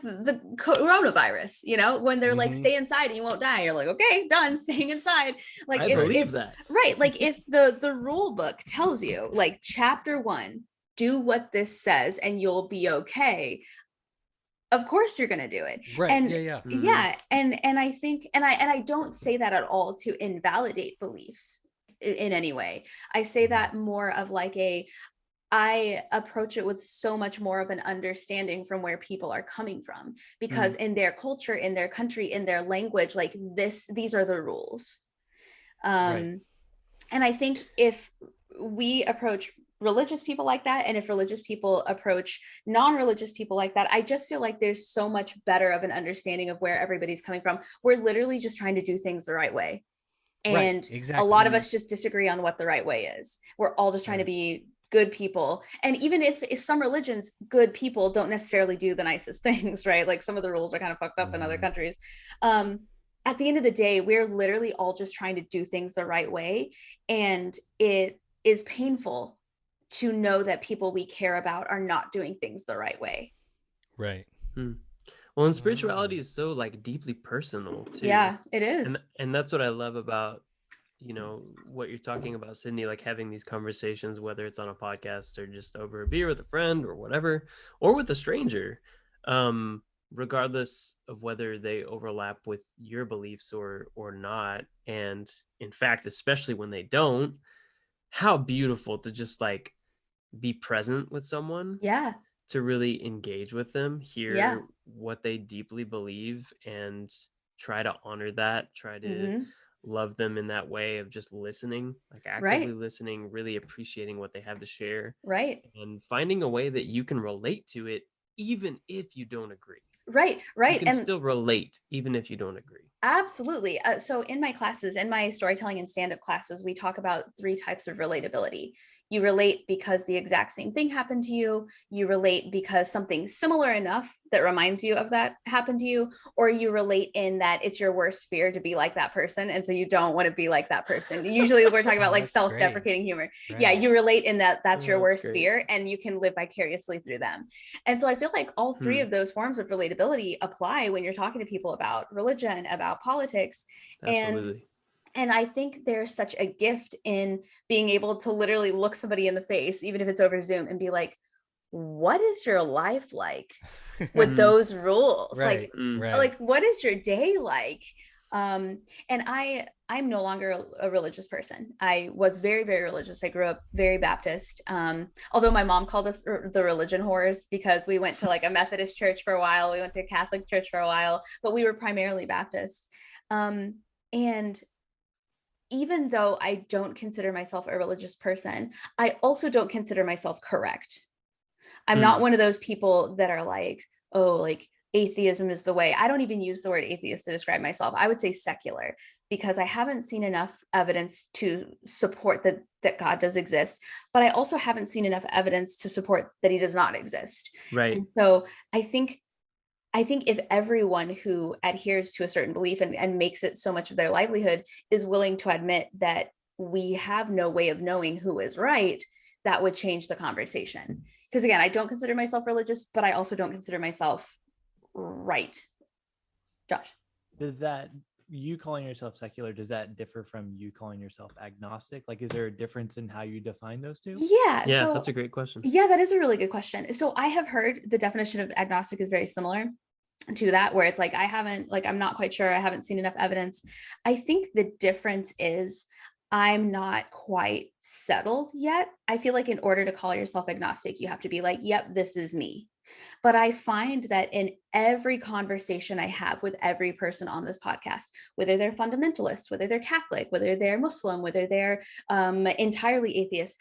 [SPEAKER 1] the coronavirus, when they're like, stay inside and you won't die. You're like, okay, done, staying inside. Like,
[SPEAKER 2] I believe that.
[SPEAKER 1] Right. Like, if the rule book tells you, like, chapter 1, do what this says and you'll be okay, of course you're going to do it.
[SPEAKER 3] Right.
[SPEAKER 1] And
[SPEAKER 3] yeah.
[SPEAKER 1] And I think, and I don't say that at all to invalidate beliefs in any way. I say that more of like I approach it with so much more of an understanding from where people are coming from, because in their culture, in their country, in their language, like these are the rules. And I think if we approach religious people like that, and if religious people approach non-religious people like that, I just feel like there's so much better of an understanding of where everybody's coming from. We're literally just trying to do things the right way. And a lot of us just disagree on what the right way is. We're all just trying to be good people. And even if some religions, good people don't necessarily do the nicest things, right? Like, some of the rules are kind of fucked up in other countries. At the end of the day, we're literally all just trying to do things the right way. And it is painful to know that people we care about are not doing things the right way.
[SPEAKER 3] Right.
[SPEAKER 2] Well, and spirituality is so like deeply personal too.
[SPEAKER 1] Yeah, it is.
[SPEAKER 2] And that's what I love about, what you're talking about, Sydney, like having these conversations, whether it's on a podcast or just over a beer with a friend or whatever, or with a stranger, regardless of whether they overlap with your beliefs or not. And in fact, especially when they don't, how beautiful to just like be present with someone.
[SPEAKER 1] Yeah.
[SPEAKER 2] To really engage with them, hear what they deeply believe, and try to honor that, try to love them in that way of just listening, like actively listening, really appreciating what they have to share, and finding a way that you can relate to it even if you don't agree.
[SPEAKER 1] Right.
[SPEAKER 2] You can still relate even if you don't agree.
[SPEAKER 1] Absolutely. So in my classes, in my storytelling and stand-up classes, we talk about 3 types of relatability. You relate because the exact same thing happened to you. You relate because something similar enough that reminds you of that happened to you, or you relate in that it's your worst fear to be like that person, and so you don't want to be like that person. Usually we're talking about like self-deprecating humor. Yeah, you relate in that that's your worst fear, and you can live vicariously through them. And so I feel like all 3 of those forms of relatability apply when you're talking to people about religion, about politics.
[SPEAKER 2] Absolutely.
[SPEAKER 1] And I think there's such a gift in being able to literally look somebody in the face, even if it's over Zoom, and be like, what is your life like with those rules? Like, what is your day like? And I'm no longer a religious person. I was very, very religious. I grew up very Baptist. Although my mom called us the religion whores because we went to like a Methodist church for a while. We went to a Catholic church for a while, but we were primarily Baptist. And even though I don't consider myself a religious person, I also don't consider myself correct. I'm not one of those people that are like, oh, like atheism is the way. I don't even use the word atheist to describe myself. I would say secular, because I haven't seen enough evidence to support that God does exist, but I also haven't seen enough evidence to support that he does not exist.
[SPEAKER 2] Right.
[SPEAKER 1] And so I think if everyone who adheres to a certain belief and makes it so much of their livelihood is willing to admit that we have no way of knowing who is right, that would change the conversation. Because again, I don't consider myself religious, but I also don't consider myself right. Josh?
[SPEAKER 4] Does that, you calling yourself secular, does that differ from you calling yourself agnostic? Like, is there a difference in how you define those two?
[SPEAKER 1] Yeah,
[SPEAKER 2] so, that's a great question.
[SPEAKER 1] Yeah, that is a really good question. So I have heard the definition of agnostic is very similar to that, where it's like, I'm not quite sure. I haven't seen enough evidence. I think the difference is I'm not quite settled yet. I feel like in order to call yourself agnostic, you have to be like, yep, this is me. But I find that in every conversation I have with every person on this podcast, whether they're fundamentalist, whether they're Catholic, whether they're Muslim, whether they're entirely atheist,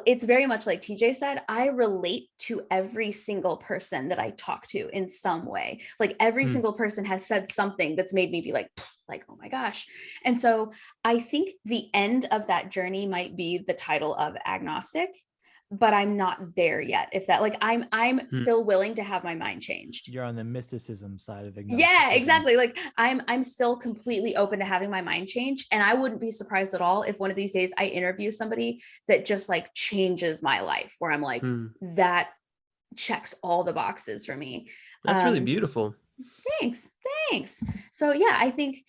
[SPEAKER 1] it's very much like TJ said, I relate to every single person that I talk to in some way. Like every single person has said something that's made me be like, oh my gosh. And so I think the end of that journey might be the title of agnostic, but I'm not there yet. If that, like, I'm still willing to have my mind changed.
[SPEAKER 4] You're on the mysticism side of agnosticism.
[SPEAKER 1] Yeah, exactly. Like I'm still completely open to having my mind changed. And I wouldn't be surprised at all if one of these days I interview somebody that just like changes my life, where I'm like, that checks all the boxes for me.
[SPEAKER 2] That's really beautiful.
[SPEAKER 1] Thanks. So yeah, I think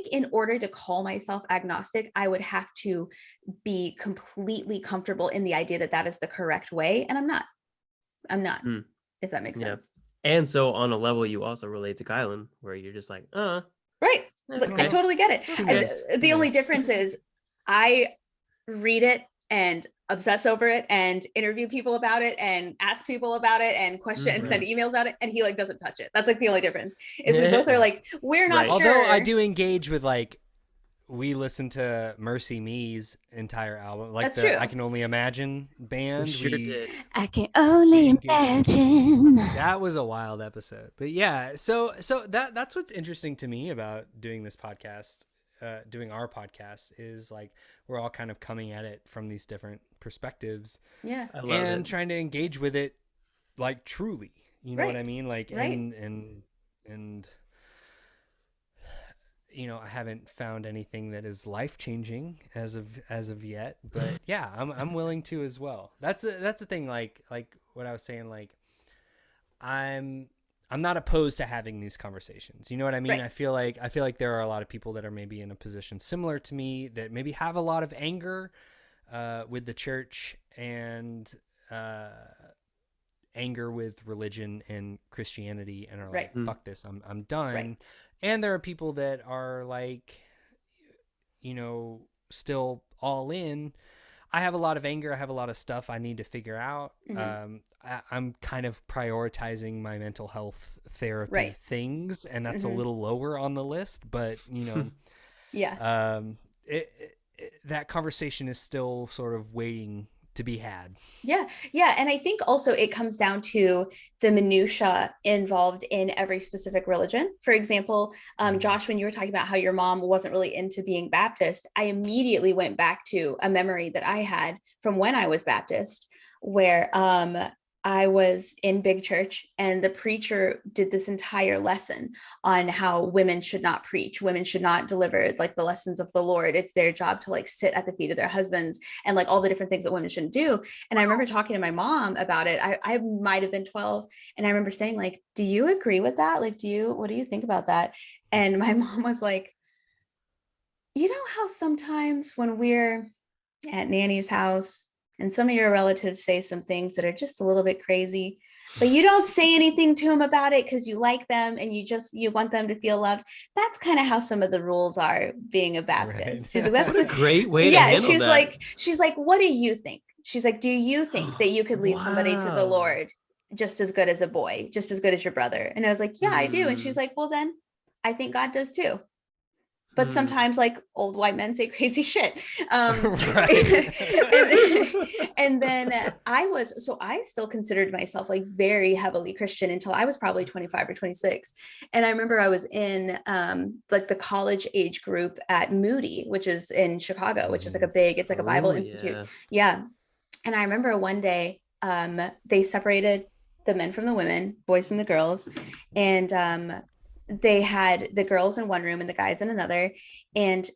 [SPEAKER 1] in order to call myself agnostic, I would have to be completely comfortable in the idea that that is the correct way. And I'm not, if that makes sense.
[SPEAKER 2] And so on a level, you also relate to Kylan, where you're just like,
[SPEAKER 1] right.
[SPEAKER 2] Okay.
[SPEAKER 1] I totally get it. The only difference is I read it and obsess over it and interview people about it and ask people about it and question and send emails about it, and he like doesn't touch it. That's like the only difference, is we both are like, we're not sure.
[SPEAKER 3] Although I do engage with, like, we listen to Mercy Me's entire album, like
[SPEAKER 1] that's true.
[SPEAKER 3] I Can Only Imagine band.
[SPEAKER 2] We sure did.
[SPEAKER 1] I can only imagine.
[SPEAKER 3] That was a wild episode. But yeah, so that's what's interesting to me about doing this podcast. Doing our podcast is like we're all kind of coming at it from these different perspectives,
[SPEAKER 2] I love
[SPEAKER 3] and
[SPEAKER 2] it.
[SPEAKER 3] trying to engage with it like truly, you know what I mean, like and you know, I haven't found anything that is life-changing as of yet, but yeah, I'm willing to as well. That's the thing, like what I was saying, like I'm not opposed to having these conversations. You know what I mean? Right. I feel like there are a lot of people that are maybe in a position similar to me that maybe have a lot of anger with the church and anger with religion and Christianity, and are like, fuck this, I'm done. Right. And there are people that are like, you know, still all in. I have a lot of anger. I have a lot of stuff I need to figure out. I'm kind of prioritizing my mental health therapy things, and that's a little lower on the list, but you know, that conversation is still sort of waiting to be had. Yeah.
[SPEAKER 1] And I think also it comes down to the minutia involved in every specific religion. For example, Josh, when you were talking about how your mom wasn't really into being Baptist, I immediately went back to a memory that I had from when I was Baptist, where I was in big church, and the preacher did this entire lesson on how women should not preach. Women should not deliver like the lessons of the Lord. It's their job to like sit at the feet of their husbands, and like all the different things that women shouldn't do. And I remember talking to my mom about it. I might've been 12. And I remember saying like, do you agree with that? Like, what do you think about that? And my mom was like, you know how sometimes when we're at Nanny's house and some of your relatives say some things that are just a little bit crazy, but you don't say anything to them about it because you like them and you want them to feel loved. That's kind of how some of the rules are being a Baptist.
[SPEAKER 3] Right.
[SPEAKER 1] She's like, that's
[SPEAKER 2] What a great way to
[SPEAKER 1] yeah.
[SPEAKER 2] handle that.
[SPEAKER 1] She's like, what do you think? She's like, do you think that you could lead somebody to the
[SPEAKER 2] Wow.
[SPEAKER 1] Lord just as good as a boy, just as good as your brother? And I was like, yeah, I do. And she's like, well, then I think God does too. But sometimes like old white men say crazy shit. And then I still considered myself like very heavily Christian until I was probably 25 or 26. And I remember I was in like the college age group at Moody, which is in Chicago, which is like it's like a Bible institute. Yeah. And I remember one day they separated the men from the women, boys from the girls. And they had the girls in one room and the guys in another. And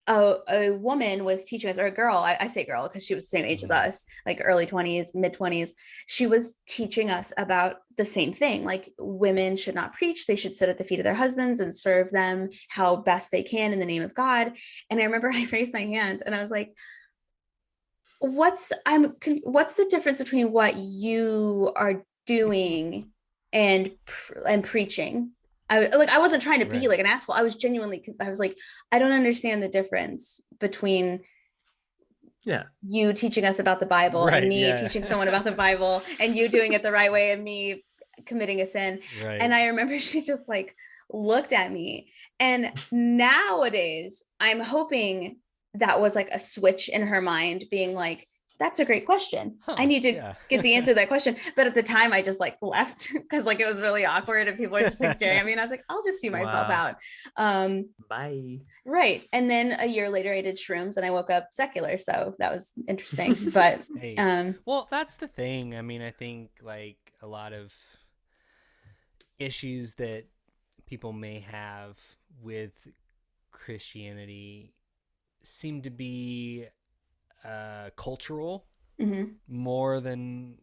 [SPEAKER 1] a woman was teaching us, or a girl, I say girl because she was the same age as us, like early 20s, mid 20s. She was teaching us about the same thing. Like women should not preach. They should sit at the feet of their husbands and serve them how best they can in the name of God. And I remember I raised my hand and I was like, what's the difference between what you are doing and preaching? I wasn't trying to be like an asshole. I was like, I don't understand the difference between you teaching us about the Bible and me teaching someone about the Bible and you doing it the right way and me committing a sin. And I remember she just like looked at me. And nowadays I'm hoping that was like a switch in her mind being like, that's a great question. I need to get the answer to that question. But at the time I just like left because like it was really awkward and people were just like staring at me. And I was like, I'll just see myself out.
[SPEAKER 2] Bye.
[SPEAKER 1] Right. And then a year later I did shrooms and I woke up secular. So that was interesting. But
[SPEAKER 3] well, that's the thing. I mean, I think like a lot of issues that people may have with Christianity seem to be cultural more than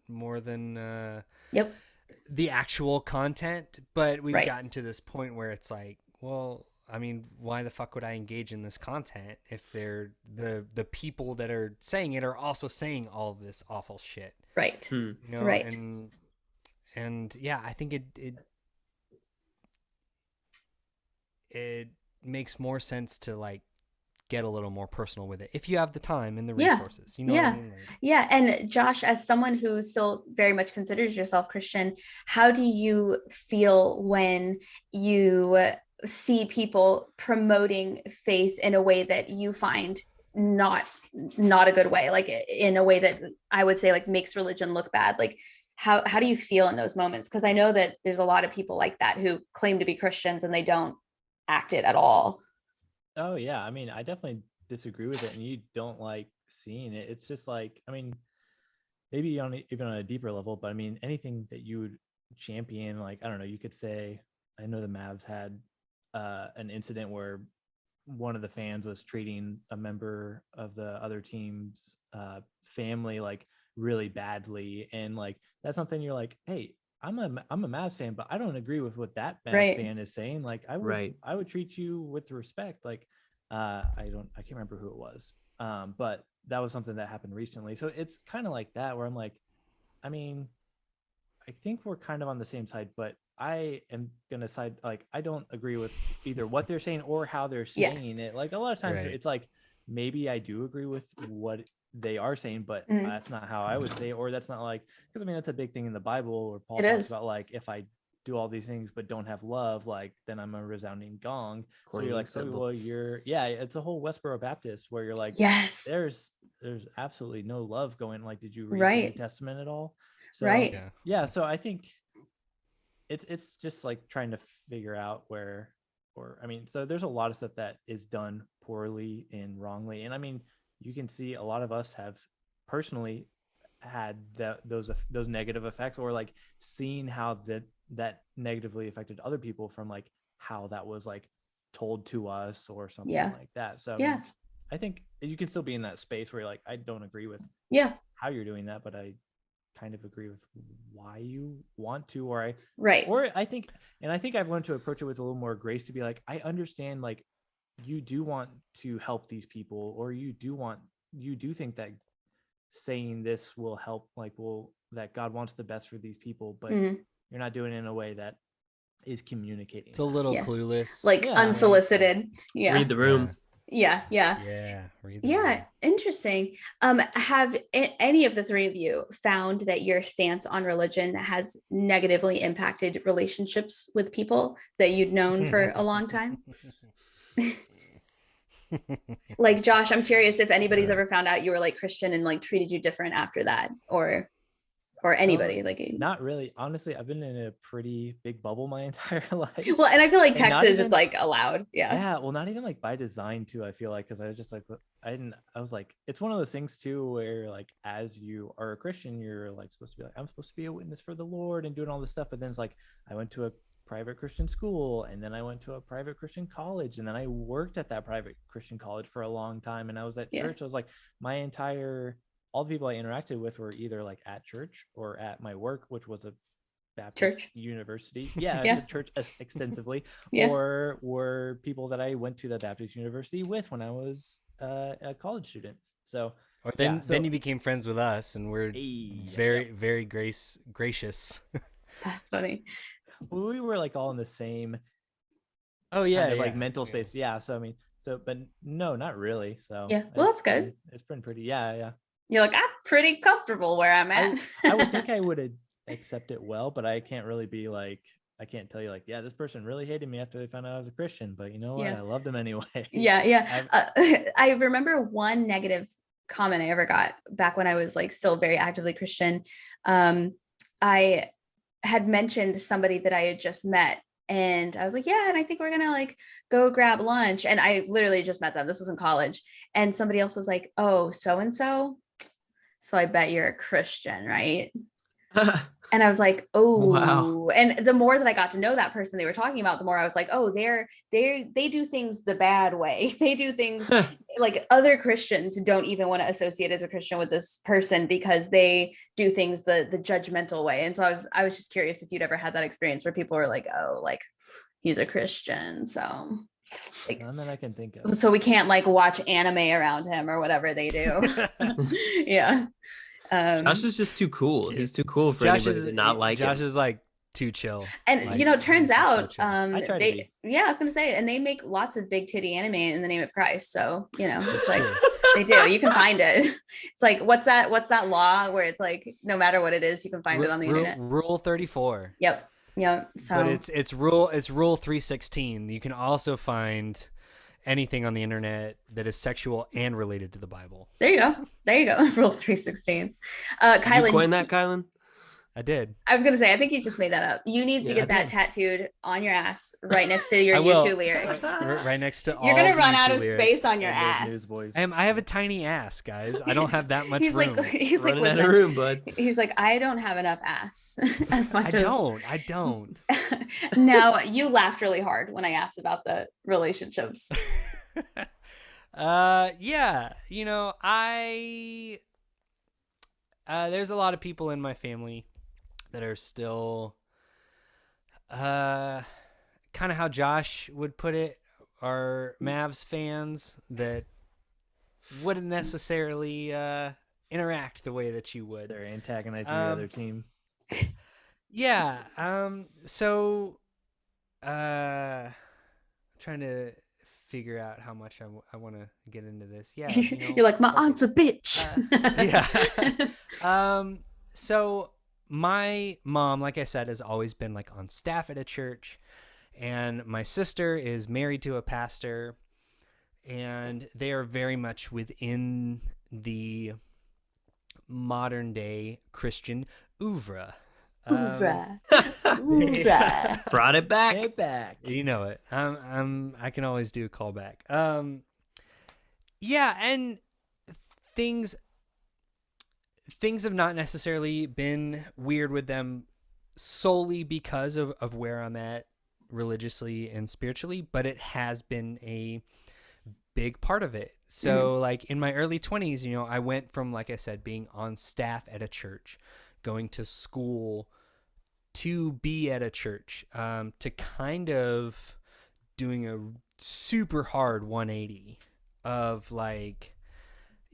[SPEAKER 3] the actual content, but we've gotten to this point where it's like, well, I mean, why the fuck would I engage in this content if they're the people that are saying it are also saying all of this awful shit,
[SPEAKER 1] right?
[SPEAKER 3] You know?
[SPEAKER 1] Right.
[SPEAKER 3] And yeah, I think it makes more sense to like get a little more personal with it if you have the time and the resources. You know what I mean?
[SPEAKER 1] Yeah. And Josh, as someone who still very much considers yourself Christian, how do you feel when you see people promoting faith in a way that you find not a good way, like in a way that I would say like makes religion look bad? Like how do you feel in those moments? Because I know that there's a lot of people like that who claim to be Christians and they don't act it at all.
[SPEAKER 4] Oh yeah, I mean, I definitely disagree with it, and you don't like seeing it. It's just like, I mean, maybe even on a deeper level, but I mean, anything that you would champion, like, I don't know, you could say, I know the Mavs had an incident where one of the fans was treating a member of the other team's family like really badly, and like that's something you're like, hey, I'm a Mavs fan, but I don't agree with what that Mavs fan is saying. Like I would treat you with respect. Like I can't remember who it was. But that was something that happened recently. So it's kind of like that where I'm like, I mean, I think we're kind of on the same side, but I am going to side, like, I don't agree with either what they're saying or how they're saying it. Like a lot of times it's like, maybe I do agree with what they are saying, but that's not how I would say it, or that's not like, because I mean that's a big thing in the Bible where Paul talks about like, if I do all these things but don't have love, like then I'm a resounding gong. So you're like, it's a whole Westboro Baptist where you're like, there's absolutely no love going. Like, did you read the New Testament at all? So so I think it's just like trying to figure out where, or I mean, so there's a lot of stuff that is done poorly and wrongly, and I mean, you can see a lot of us have personally had those negative effects, or like seeing how that negatively affected other people from like how that was like told to us or something like that. So I think you can still be in that space where you're like, I don't agree with how you're doing that, but I kind of agree with why you want to, or I think I've learned to approach it with a little more grace, to be like, I understand, like, you do want to help these people, or you do think that saying this will help, like, will that God wants the best for these people, but
[SPEAKER 1] Mhm.
[SPEAKER 4] you're not doing it in a way that is communicating.
[SPEAKER 3] It's a little
[SPEAKER 1] Yeah.
[SPEAKER 3] clueless.
[SPEAKER 1] Like
[SPEAKER 4] Yeah.
[SPEAKER 1] unsolicited. Yeah.
[SPEAKER 2] Read the room.
[SPEAKER 1] Yeah. Yeah.
[SPEAKER 3] Yeah. Read the
[SPEAKER 1] Yeah,
[SPEAKER 3] room.
[SPEAKER 1] interesting. Have any of the three of you found that your stance on religion has negatively impacted relationships with people that you'd known for a long time? Like Josh, I'm curious if anybody's ever found out you were like Christian and like treated you different after that, or anybody like.
[SPEAKER 4] Not really. Honestly, I've been in a pretty big bubble my entire life.
[SPEAKER 1] Well, and I feel like
[SPEAKER 4] And not
[SPEAKER 1] Texas,
[SPEAKER 4] even-
[SPEAKER 1] it's like allowed. Yeah.
[SPEAKER 4] Yeah, well, not even like by design too. I feel like because I was just like, I was like, it's one of those things too where like as you are a Christian, you're like supposed to be like, I'm supposed to be a witness for the Lord and doing all this stuff. But then it's like I went to a private Christian school, and then I went to a private Christian college, and then I worked at that private Christian college for a long time, and I was at church. I was like, all the people I interacted with were either like at church or at my work, which was a Baptist
[SPEAKER 1] Church.
[SPEAKER 4] university. Yeah,
[SPEAKER 1] Yeah.
[SPEAKER 4] I said church extensively.
[SPEAKER 1] Yeah.
[SPEAKER 4] Or were people that I went to the Baptist university with when I was a college student. So
[SPEAKER 3] Or then
[SPEAKER 4] yeah,
[SPEAKER 3] then you became friends with us, and we're very gracious.
[SPEAKER 1] That's funny.
[SPEAKER 4] we were like all in the same
[SPEAKER 3] Oh yeah,
[SPEAKER 4] kind of
[SPEAKER 3] yeah.
[SPEAKER 4] like mental space. Yeah. So I mean, but no, not really. So
[SPEAKER 1] Yeah, well, that's good.
[SPEAKER 4] It's been pretty. Yeah.
[SPEAKER 1] You're like, I'm pretty comfortable where I'm at.
[SPEAKER 4] I would think I would accept it well, but I can't really be like, I can't tell you like, yeah, this person really hated me after they found out I was a Christian, but you know what?
[SPEAKER 1] Yeah.
[SPEAKER 4] I love them anyway.
[SPEAKER 1] Yeah. I remember one negative comment I ever got back when I was like still very actively Christian. I had mentioned somebody that I had just met, and I was like, yeah, and I think we're gonna like go grab lunch. And I literally just met them. This was in college. And somebody else was like, oh, so-and-so. So I bet you're a Christian, right? And I was like, oh,
[SPEAKER 2] Wow.
[SPEAKER 1] And the more that I got to know that person they were talking about, the more I was like, oh, they do things the bad way. They do things like other Christians don't even want to associate as a Christian with this person because they do things the judgmental way. And so I was just curious if you'd ever had that experience where people were like, oh, like he's a Christian. So like,
[SPEAKER 4] None that I can think of.
[SPEAKER 1] so we can't like watch anime around him or whatever they do. Yeah.
[SPEAKER 2] Josh is just too cool. He's too cool for
[SPEAKER 3] Josh
[SPEAKER 2] anybody to not like
[SPEAKER 3] Josh
[SPEAKER 2] him.
[SPEAKER 3] is like too chill.
[SPEAKER 1] And
[SPEAKER 3] Like,
[SPEAKER 1] you know, it turns
[SPEAKER 3] he's so
[SPEAKER 1] out
[SPEAKER 3] chill.
[SPEAKER 4] I try to be.
[SPEAKER 1] yeah, I was gonna say, and they make lots of big titty anime in the name of Christ. So, you know, it's like
[SPEAKER 3] true.
[SPEAKER 1] they do. You can find it. It's like what's that law where it's like no matter what it is, you can find it on the internet.
[SPEAKER 3] Rule 34.
[SPEAKER 1] Yep. So
[SPEAKER 3] But it's rule 316. You can also find anything on the internet that is sexual and related to the Bible.
[SPEAKER 1] there you go. Rule 316.
[SPEAKER 2] Did you
[SPEAKER 1] Kylan,
[SPEAKER 2] coin that, Kylan?
[SPEAKER 3] I did.
[SPEAKER 1] I was gonna say, I think you just made that up. You need to
[SPEAKER 2] Yeah,
[SPEAKER 1] get
[SPEAKER 2] I
[SPEAKER 1] that
[SPEAKER 2] did.
[SPEAKER 1] tattooed on your ass right next to your
[SPEAKER 3] I will.
[SPEAKER 1] YouTube lyrics.
[SPEAKER 3] Right next to all
[SPEAKER 1] You're gonna
[SPEAKER 3] the
[SPEAKER 1] run out
[SPEAKER 3] YouTube
[SPEAKER 1] of
[SPEAKER 3] lyrics.
[SPEAKER 1] space on your
[SPEAKER 4] And those
[SPEAKER 1] ass.
[SPEAKER 4] Newsboys.
[SPEAKER 3] I have a tiny ass, guys. I don't have that much
[SPEAKER 1] He's
[SPEAKER 3] room.
[SPEAKER 1] like, he's like,
[SPEAKER 2] Running out of
[SPEAKER 1] listen.
[SPEAKER 2] room, bud.
[SPEAKER 1] He's like, I don't have enough ass as much
[SPEAKER 3] I
[SPEAKER 1] as.
[SPEAKER 3] don't.
[SPEAKER 1] No, you laughed really hard when I asked about the relationships.
[SPEAKER 3] Yeah, you know, there's a lot of people in my family that are still kind of how Josh would put it, are Mavs fans that wouldn't necessarily interact the way that you would.
[SPEAKER 4] They're antagonizing the other team.
[SPEAKER 3] Yeah. So, trying to figure out how much I want to get into this. Yeah. You know,
[SPEAKER 1] You're like, my
[SPEAKER 3] fuck it.
[SPEAKER 1] aunt's a bitch.
[SPEAKER 3] Yeah. So my mom, like I said, has always been like on staff at a church, and my sister is married to a pastor, and they are very much within the modern day Christian oeuvre.
[SPEAKER 1] Oeuvre. Oeuvre.
[SPEAKER 2] Brought it back.
[SPEAKER 4] Hey, back.
[SPEAKER 3] You know it. I can always do a callback. Yeah, and things have not necessarily been weird with them solely because of where I'm at religiously and spiritually, but it has been a big part of it. So like in my early 20s, you know, I went from, like I said, being on staff at a church, going to school, to be at a church, to kind of doing a super hard 180 of like,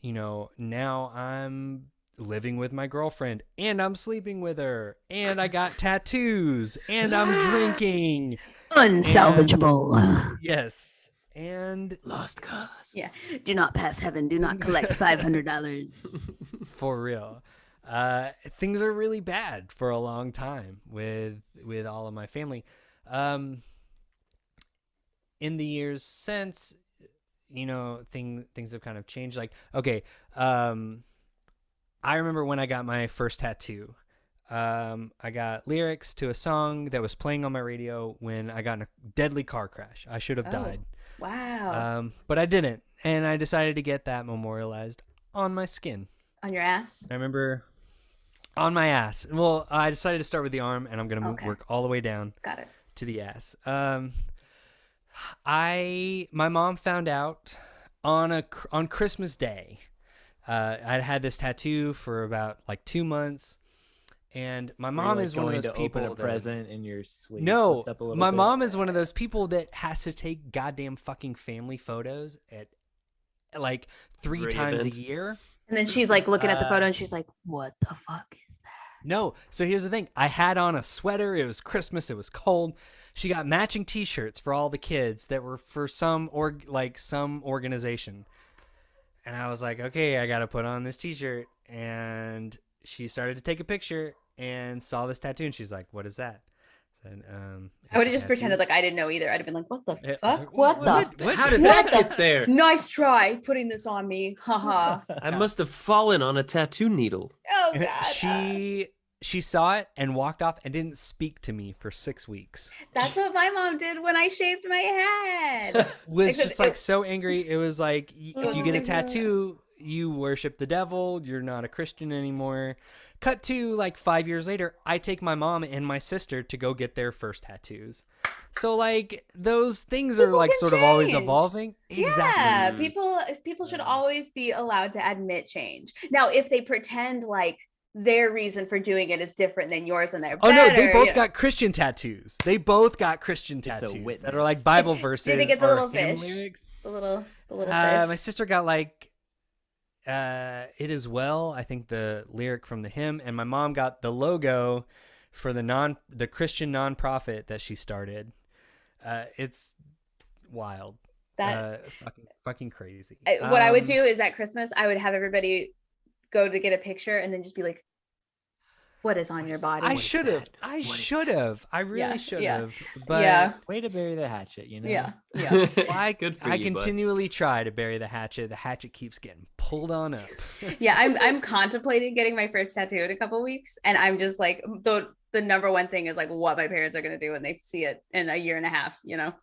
[SPEAKER 3] you know, now I'm living with my girlfriend, and I'm sleeping with her, and I got tattoos, and I'm drinking.
[SPEAKER 1] Unsalvageable.
[SPEAKER 3] And, yes. And
[SPEAKER 2] Lost cause.
[SPEAKER 1] Yeah. Do not pass heaven. Do not collect $500.
[SPEAKER 3] For real. Things are really bad for a long time with all of my family. In the years since, things have kind of changed. Like, okay, I remember when I got my first tattoo. I got lyrics to a song that was playing on my radio when I got in a deadly car crash. I should have died.
[SPEAKER 1] Wow.
[SPEAKER 3] But I didn't, and I decided to get that memorialized on my skin.
[SPEAKER 1] On your ass?
[SPEAKER 3] I remember on my ass. Well, I decided to start with the arm, and I'm going to work all the way down.
[SPEAKER 1] Got it.
[SPEAKER 3] To the ass. My mom found out on Christmas Day. I'd had this tattoo for about like 2 months, and my mom is one of those people
[SPEAKER 4] open a present in your sleep.
[SPEAKER 3] No, my mom is one of those people that has to take goddamn fucking family photos at like 3 times a year.
[SPEAKER 1] And then she's like looking at the photo and she's like, what the fuck is that?
[SPEAKER 3] No. So here's the thing. I had on a sweater. It was Christmas. It was cold. She got matching t-shirts for all the kids that were for some organization. And I was like, okay, I got to put on this t-shirt. And she started to take a picture and saw this tattoo. And she's like, what is that? And,
[SPEAKER 1] I would have just pretended like I didn't know either. I'd have been like, what the fuck?
[SPEAKER 3] Like,
[SPEAKER 1] what the?
[SPEAKER 2] How did that get there?
[SPEAKER 1] Nice try putting this on me. Haha.
[SPEAKER 2] I must have fallen on a tattoo needle.
[SPEAKER 1] Oh, God.
[SPEAKER 3] She saw it and walked off and didn't speak to me for 6 weeks.
[SPEAKER 1] That's what my mom did when I shaved my head.
[SPEAKER 3] Was just like so angry. It was like, if you get a tattoo, you worship the devil. You're not a Christian anymore. Cut to like 5 years later, I take my mom and my sister to go get their first tattoos. So like those things are like sort of always evolving. Exactly.
[SPEAKER 1] Yeah, people should always be allowed to admit change. Now, if they pretend like their reason for doing it is different than yours and they're better.
[SPEAKER 3] Oh no, they both got Christian tattoos. They both got Christian tattoos that are like Bible verses.
[SPEAKER 1] Did they get the little fish?
[SPEAKER 3] Lyrics.
[SPEAKER 1] The little fish.
[SPEAKER 3] My sister got like "It Is Well," I think the lyric from the hymn, and my mom got the logo for the Christian nonprofit that she started. It's wild. That fucking crazy.
[SPEAKER 1] What I would do is at Christmas, I would have everybody go to get a picture and then just be like, what is on your body?
[SPEAKER 3] I should have. I really should have.
[SPEAKER 1] But
[SPEAKER 4] way to bury the hatchet, you know?
[SPEAKER 1] Yeah.
[SPEAKER 3] Well, I continually try to bury the hatchet. The hatchet keeps getting pulled on up.
[SPEAKER 1] Yeah, I'm contemplating getting my first tattoo in a couple weeks, and I'm just like, the number one thing is like what my parents are gonna do when they see it in a year and a half, you know?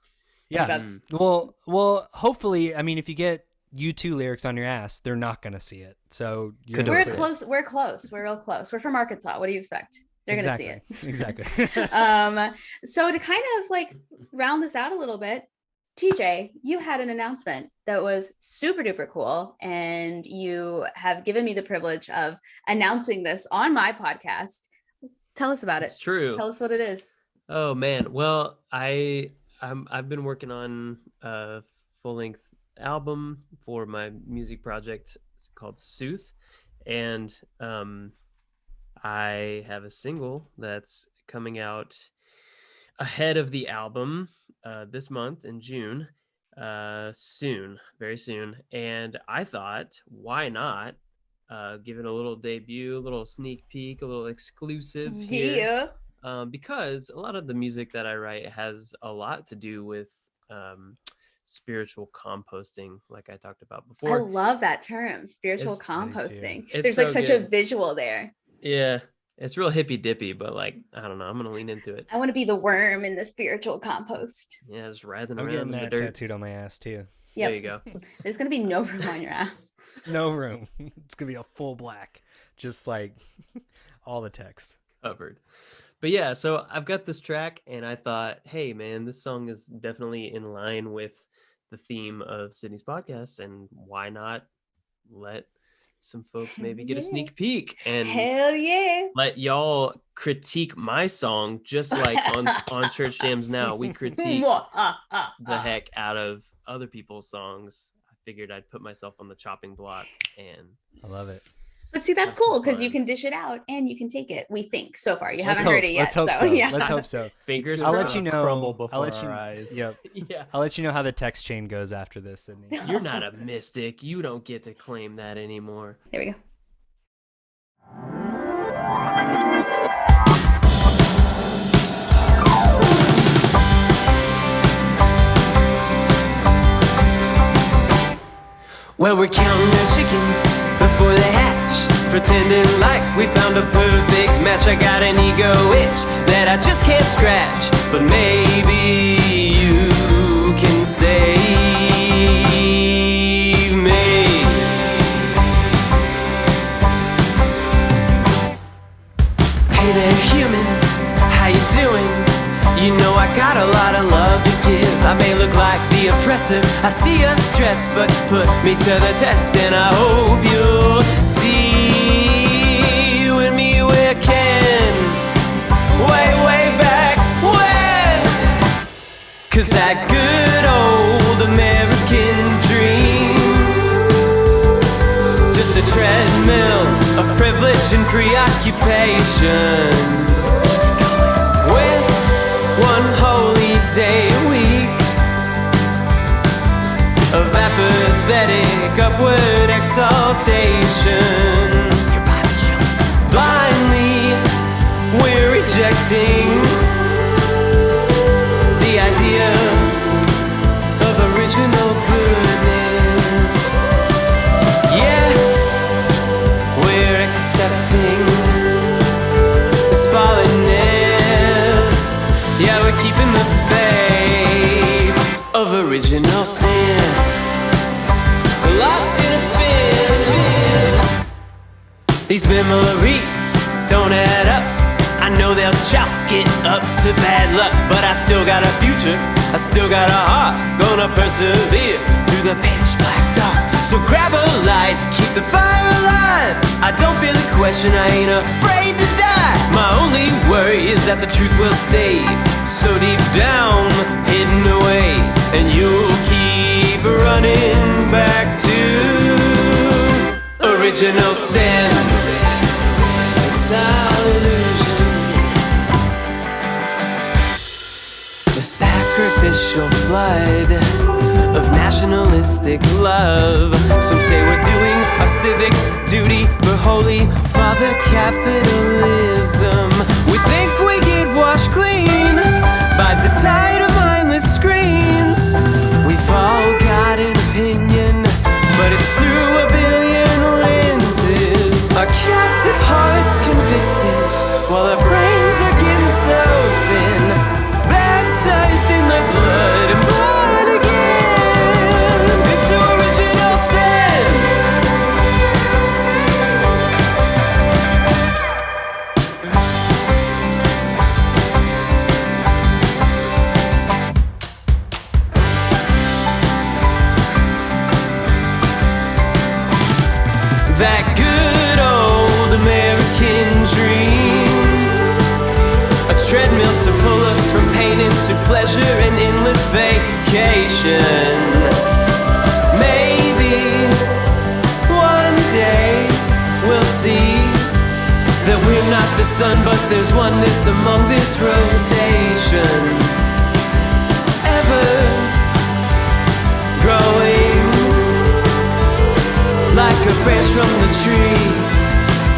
[SPEAKER 3] Yeah. Well, hopefully, I mean, if you get U2 lyrics on your ass, they're not gonna see it. So
[SPEAKER 1] we're close. We're real close. We're from Arkansas. What do you expect? They're gonna see it.
[SPEAKER 3] Exactly.
[SPEAKER 1] So to kind of like round this out a little bit, TJ, you had an announcement that was super duper cool, and you have given me the privilege of announcing this on my podcast. Tell us about it.
[SPEAKER 2] It's true.
[SPEAKER 1] Tell us what it is.
[SPEAKER 2] Oh man. Well, I've been working on a full-length album for my music project. It's called SOOTH, and I have a single that's coming out ahead of the album this month in June, very soon. And I thought, why not give it a little debut, a little sneak peek, a little exclusive here. Because a lot of the music that I write has a lot to do with spiritual composting, like I talked about before.
[SPEAKER 1] I love that term, spiritual composting. There's
[SPEAKER 2] so
[SPEAKER 1] like such a visual there.
[SPEAKER 2] Yeah, it's real hippy dippy, but like, I don't know, I'm gonna lean into it.
[SPEAKER 1] I want to be the worm in the spiritual compost.
[SPEAKER 2] Yeah, just writhing
[SPEAKER 3] I'm
[SPEAKER 2] around
[SPEAKER 3] getting
[SPEAKER 2] in
[SPEAKER 3] that
[SPEAKER 2] the dirt.
[SPEAKER 3] tattooed on my ass too.
[SPEAKER 1] Yep.
[SPEAKER 2] There you go.
[SPEAKER 1] There's gonna be no room on your ass.
[SPEAKER 3] No room. It's gonna be a full black, just like all the text
[SPEAKER 2] covered. But yeah, so I've got this track, and I thought, hey man, this song is definitely in line with the theme of Sydney's podcast, and why not let some folks maybe get a sneak peek and
[SPEAKER 1] hell yeah,
[SPEAKER 2] let y'all critique my song, just like on Church Jams Now we critique the heck out of other people's songs. I figured I'd put myself on the chopping block, and
[SPEAKER 3] I love it.
[SPEAKER 1] But see, that's cool because you can dish it out and you can take it. We think so far. You haven't
[SPEAKER 3] hope.
[SPEAKER 1] heard it yet.
[SPEAKER 3] Let's hope so.
[SPEAKER 1] Yeah.
[SPEAKER 3] Let's hope so.
[SPEAKER 2] Fingers.
[SPEAKER 3] I'll let you know.
[SPEAKER 4] Crumble before
[SPEAKER 3] I'll let you.
[SPEAKER 4] our eyes.
[SPEAKER 3] Yep.
[SPEAKER 2] Yeah.
[SPEAKER 3] I'll let you know how the text chain goes after this, Sydney.
[SPEAKER 2] You're not a mystic. You don't get to claim that anymore.
[SPEAKER 1] There we go.
[SPEAKER 5] Well, we're counting our chickens before they hatch, pretending like we found a perfect match. I got an ego itch that I just can't scratch, but maybe you can save me. Hey there, human, how you doing? You know I got a lot of love to give. I may look like the oppressor, I see us stressed, but put me to the test, and I hope you'll see you and me we can. Way back when. 'Cause that good old American dream, just a treadmill of privilege and preoccupation, with one holy day a week of apathetic upward exaltation. Blindly we're rejecting the idea of original goodness. Yes, we're accepting this fallenness. Yeah, we're keeping the faith of original sin, lost in a spin. These memories don't add up. I know they'll chalk it up to bad luck, but I still got a future, I still got a heart, gonna persevere through the pitch black dark. So grab a light, keep the fire alive. I don't fear the question, I ain't afraid to die. My only worry is that the truth will stay so deep down, hidden away, and you'll keep running back to original sin. It's all illusion. The sacrificial flood of nationalistic love. Some say we're doing our civic duty for holy father capitalism. We think we get washed clean by the tide of mindless screens. We've all got an opinion, but it's through a billion lenses. Our captive hearts convicted while our brains are getting so thin, baptized in the blood and blood again, into original sin. That good old American dream, a treadmill to pull us from pain into pleasure and endless vacation. Maybe one day we'll see that we're not the sun, but there's oneness among this rotation, ever growing like a branch from the tree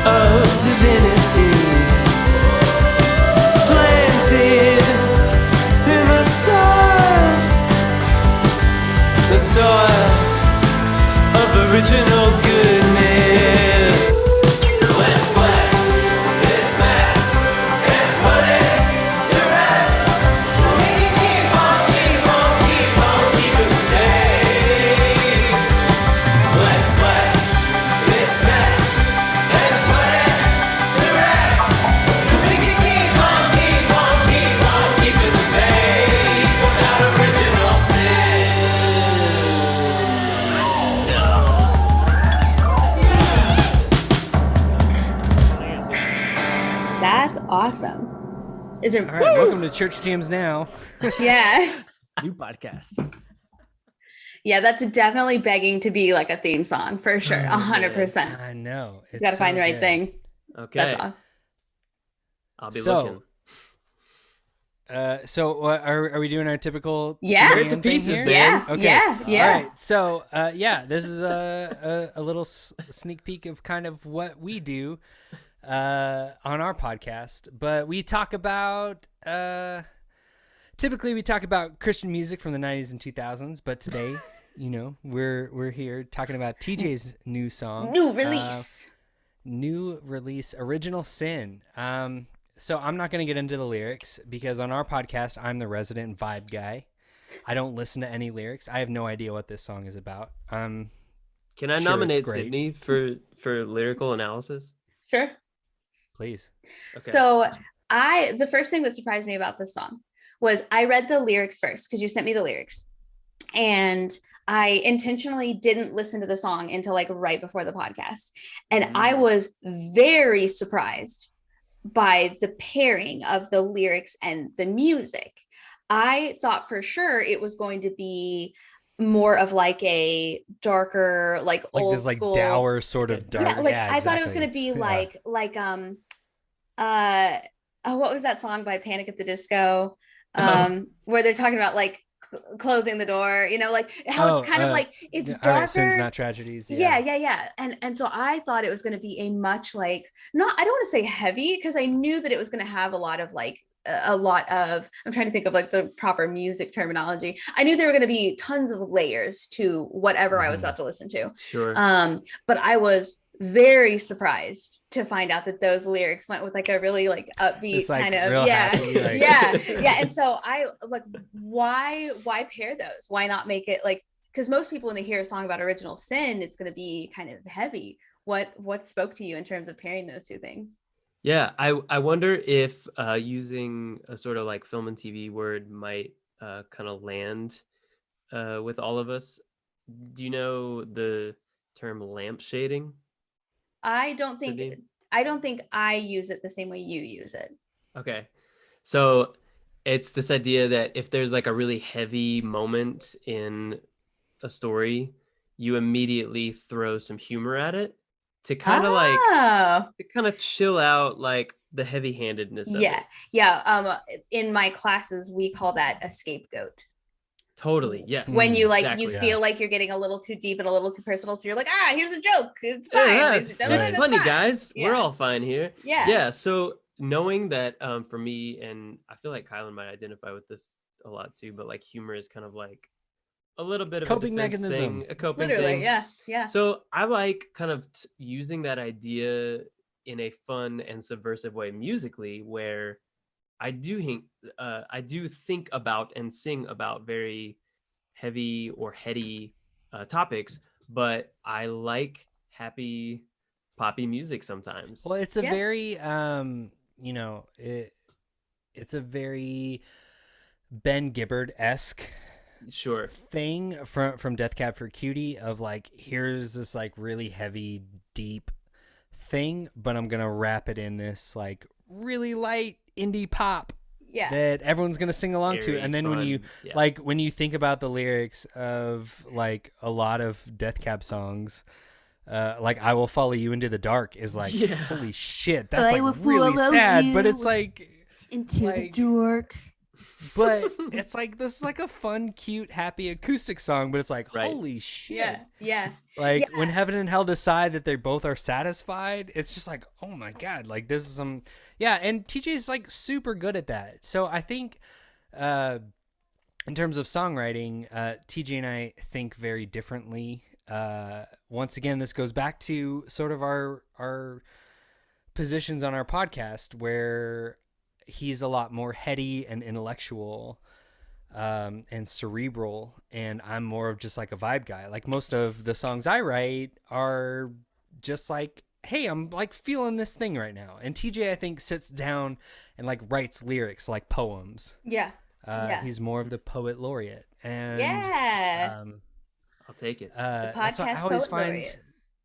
[SPEAKER 5] of divinity, planted in the soil of original goodness. Let's bless this mess and put it to rest, so we can keep on keeping the faith. Let's bless this mess and put it to rest, 'cause we can keep on keeping the faith without original sin.
[SPEAKER 1] That's awesome. Is there?
[SPEAKER 3] All right, welcome to Church Jams Now.
[SPEAKER 1] Yeah.
[SPEAKER 4] New podcast.
[SPEAKER 1] Yeah, that's definitely begging to be like a theme song for sure.
[SPEAKER 2] Oh, man.
[SPEAKER 1] 100%.
[SPEAKER 3] I know.
[SPEAKER 1] You
[SPEAKER 3] It's
[SPEAKER 1] got to find
[SPEAKER 3] so
[SPEAKER 1] the right
[SPEAKER 3] good.
[SPEAKER 1] thing. That's
[SPEAKER 2] Okay,
[SPEAKER 1] awesome.
[SPEAKER 2] I'll be
[SPEAKER 3] So,
[SPEAKER 2] looking.
[SPEAKER 3] Are we doing our typical
[SPEAKER 1] Yeah.
[SPEAKER 3] TJN
[SPEAKER 2] Straight to
[SPEAKER 3] thing
[SPEAKER 2] pieces,
[SPEAKER 3] here?
[SPEAKER 2] man.
[SPEAKER 1] Yeah.
[SPEAKER 3] Okay.
[SPEAKER 1] Yeah. Yeah.
[SPEAKER 3] All right. So, this is a little sneak peek of kind of what we do on our podcast. But we talk about typically we talk about Christian music from the 90s and 2000s. But today, we're here talking about TJ's new song,
[SPEAKER 1] New release.
[SPEAKER 3] Original Sin. So I'm not going to get into the lyrics because on our podcast, I'm the resident vibe guy. I don't listen to any lyrics. I have no idea what this song is about.
[SPEAKER 2] Can I
[SPEAKER 3] Sure,
[SPEAKER 2] nominate
[SPEAKER 3] it's great.
[SPEAKER 2] Sydney for lyrical analysis?
[SPEAKER 1] Sure.
[SPEAKER 3] Please.
[SPEAKER 2] Okay.
[SPEAKER 1] So the first thing that surprised me about this song was I read the lyrics first because you sent me the lyrics, and I intentionally didn't listen to the song until like right before the podcast. And I was very surprised by the pairing of the lyrics and the music. I thought for sure it was going to be more of like a darker, like old
[SPEAKER 3] this like
[SPEAKER 1] school,
[SPEAKER 3] dour sort of dark.
[SPEAKER 1] Yeah, like
[SPEAKER 3] yeah,
[SPEAKER 1] I thought it was
[SPEAKER 3] exactly.
[SPEAKER 1] going to be
[SPEAKER 3] Yeah.
[SPEAKER 1] what was that song by Panic at the Disco? Where they're talking about like closing the door, like how it's kind of like it's darker.
[SPEAKER 3] All right, Sins Not Tragedies.
[SPEAKER 1] Yeah. And so I thought it was going to be a much like, not, I don't want to say heavy, because I knew that it was going to have a lot of I'm trying to think of like the proper music terminology. I knew there were going to be tons of layers to whatever I was about to listen to.
[SPEAKER 2] Sure.
[SPEAKER 1] But I was very surprised to find out that those lyrics went with like a really like upbeat kind of
[SPEAKER 3] happy,
[SPEAKER 1] yeah. And so I like, why pair those? Why not make it like, because most people when they hear a song about Original Sin, it's going to be kind of heavy. What spoke to you in terms of pairing those two things?
[SPEAKER 2] Yeah, I wonder if using a sort of like film and TV word might kind of land with all of us. Do you know the term lamp shading?
[SPEAKER 1] I don't think
[SPEAKER 2] Sydney?
[SPEAKER 1] I don't think I use it the same way you use it.
[SPEAKER 2] Okay. So it's this idea that if there's like a really heavy moment in a story, you immediately throw some humor at it to kind of chill out like the heavy-handedness of it.
[SPEAKER 1] Yeah. In my classes, we call that a scapegoat.
[SPEAKER 2] Totally. Yes.
[SPEAKER 1] When you like,
[SPEAKER 2] exactly,
[SPEAKER 1] you feel like you're getting a little too deep and a little too personal. So you're like, here's a joke. It's fine.
[SPEAKER 2] It's funny, guys.
[SPEAKER 1] Yeah.
[SPEAKER 2] We're all fine here.
[SPEAKER 1] Yeah.
[SPEAKER 2] Yeah. So knowing that for me, and I feel like Kylan might identify with this a lot too, but like humor is kind of like a little bit of
[SPEAKER 3] coping
[SPEAKER 2] a defense
[SPEAKER 3] mechanism.
[SPEAKER 2] thing, a coping
[SPEAKER 1] Literally,
[SPEAKER 2] thing.
[SPEAKER 1] Yeah.
[SPEAKER 2] So I like kind of using that idea in a fun and subversive way musically, where I do think about and sing about very heavy or heady topics, but I like happy poppy music sometimes.
[SPEAKER 3] Well, it's a very it's a very Ben Gibbard-esque thing from Death Cab for Cutie of like, here's this like really heavy, deep thing, but I'm gonna wrap it in this like really light indie pop that everyone's gonna sing along to. And then when you think about the lyrics of like a lot of Death Cab songs, like I Will Follow You Into the Dark is like, holy shit, that's like really sad, but it's like
[SPEAKER 1] into the dark.
[SPEAKER 3] But it's like, this is like a fun, cute, happy acoustic song, but it's like, holy shit.
[SPEAKER 1] Yeah.
[SPEAKER 3] Like when heaven and hell decide that they both are satisfied, it's just like, oh my God, like this is some, and TJ's like super good at that. So I think in terms of songwriting, TJ and I think very differently. Once again, this goes back to sort of our positions on our podcast, where he's a lot more heady and intellectual and cerebral, and I'm more of just like a vibe guy. Like most of the songs I write are just like, hey, I'm like feeling this thing right now. And TJ, I think, sits down and like writes lyrics like poems. He's more of the poet laureate. And
[SPEAKER 2] I'll take it.
[SPEAKER 3] That's what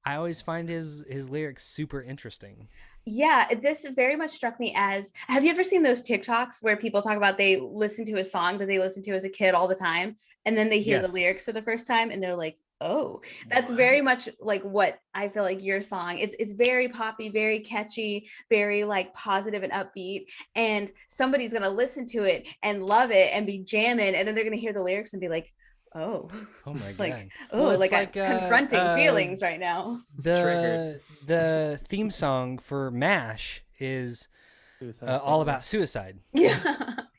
[SPEAKER 3] I I always find his lyrics super interesting.
[SPEAKER 1] Yeah, this very much struck me as, have you ever seen those TikToks where people talk about they listen to a song that they listened to as a kid all the time, and then they hear the
[SPEAKER 3] Yes.
[SPEAKER 1] lyrics for the first time and they're like, oh, that's very much like what I feel like your song. It's very poppy, very catchy, very like positive and upbeat. And somebody's gonna listen to it and love it and be jamming, and then they're gonna hear the lyrics and be like, oh
[SPEAKER 3] my
[SPEAKER 1] like,
[SPEAKER 3] God.
[SPEAKER 1] oh,
[SPEAKER 3] Well,
[SPEAKER 1] like,
[SPEAKER 3] it's like,
[SPEAKER 1] I'm confronting feelings right now.
[SPEAKER 3] The theme song for MASH is all about suicide.
[SPEAKER 1] Yeah.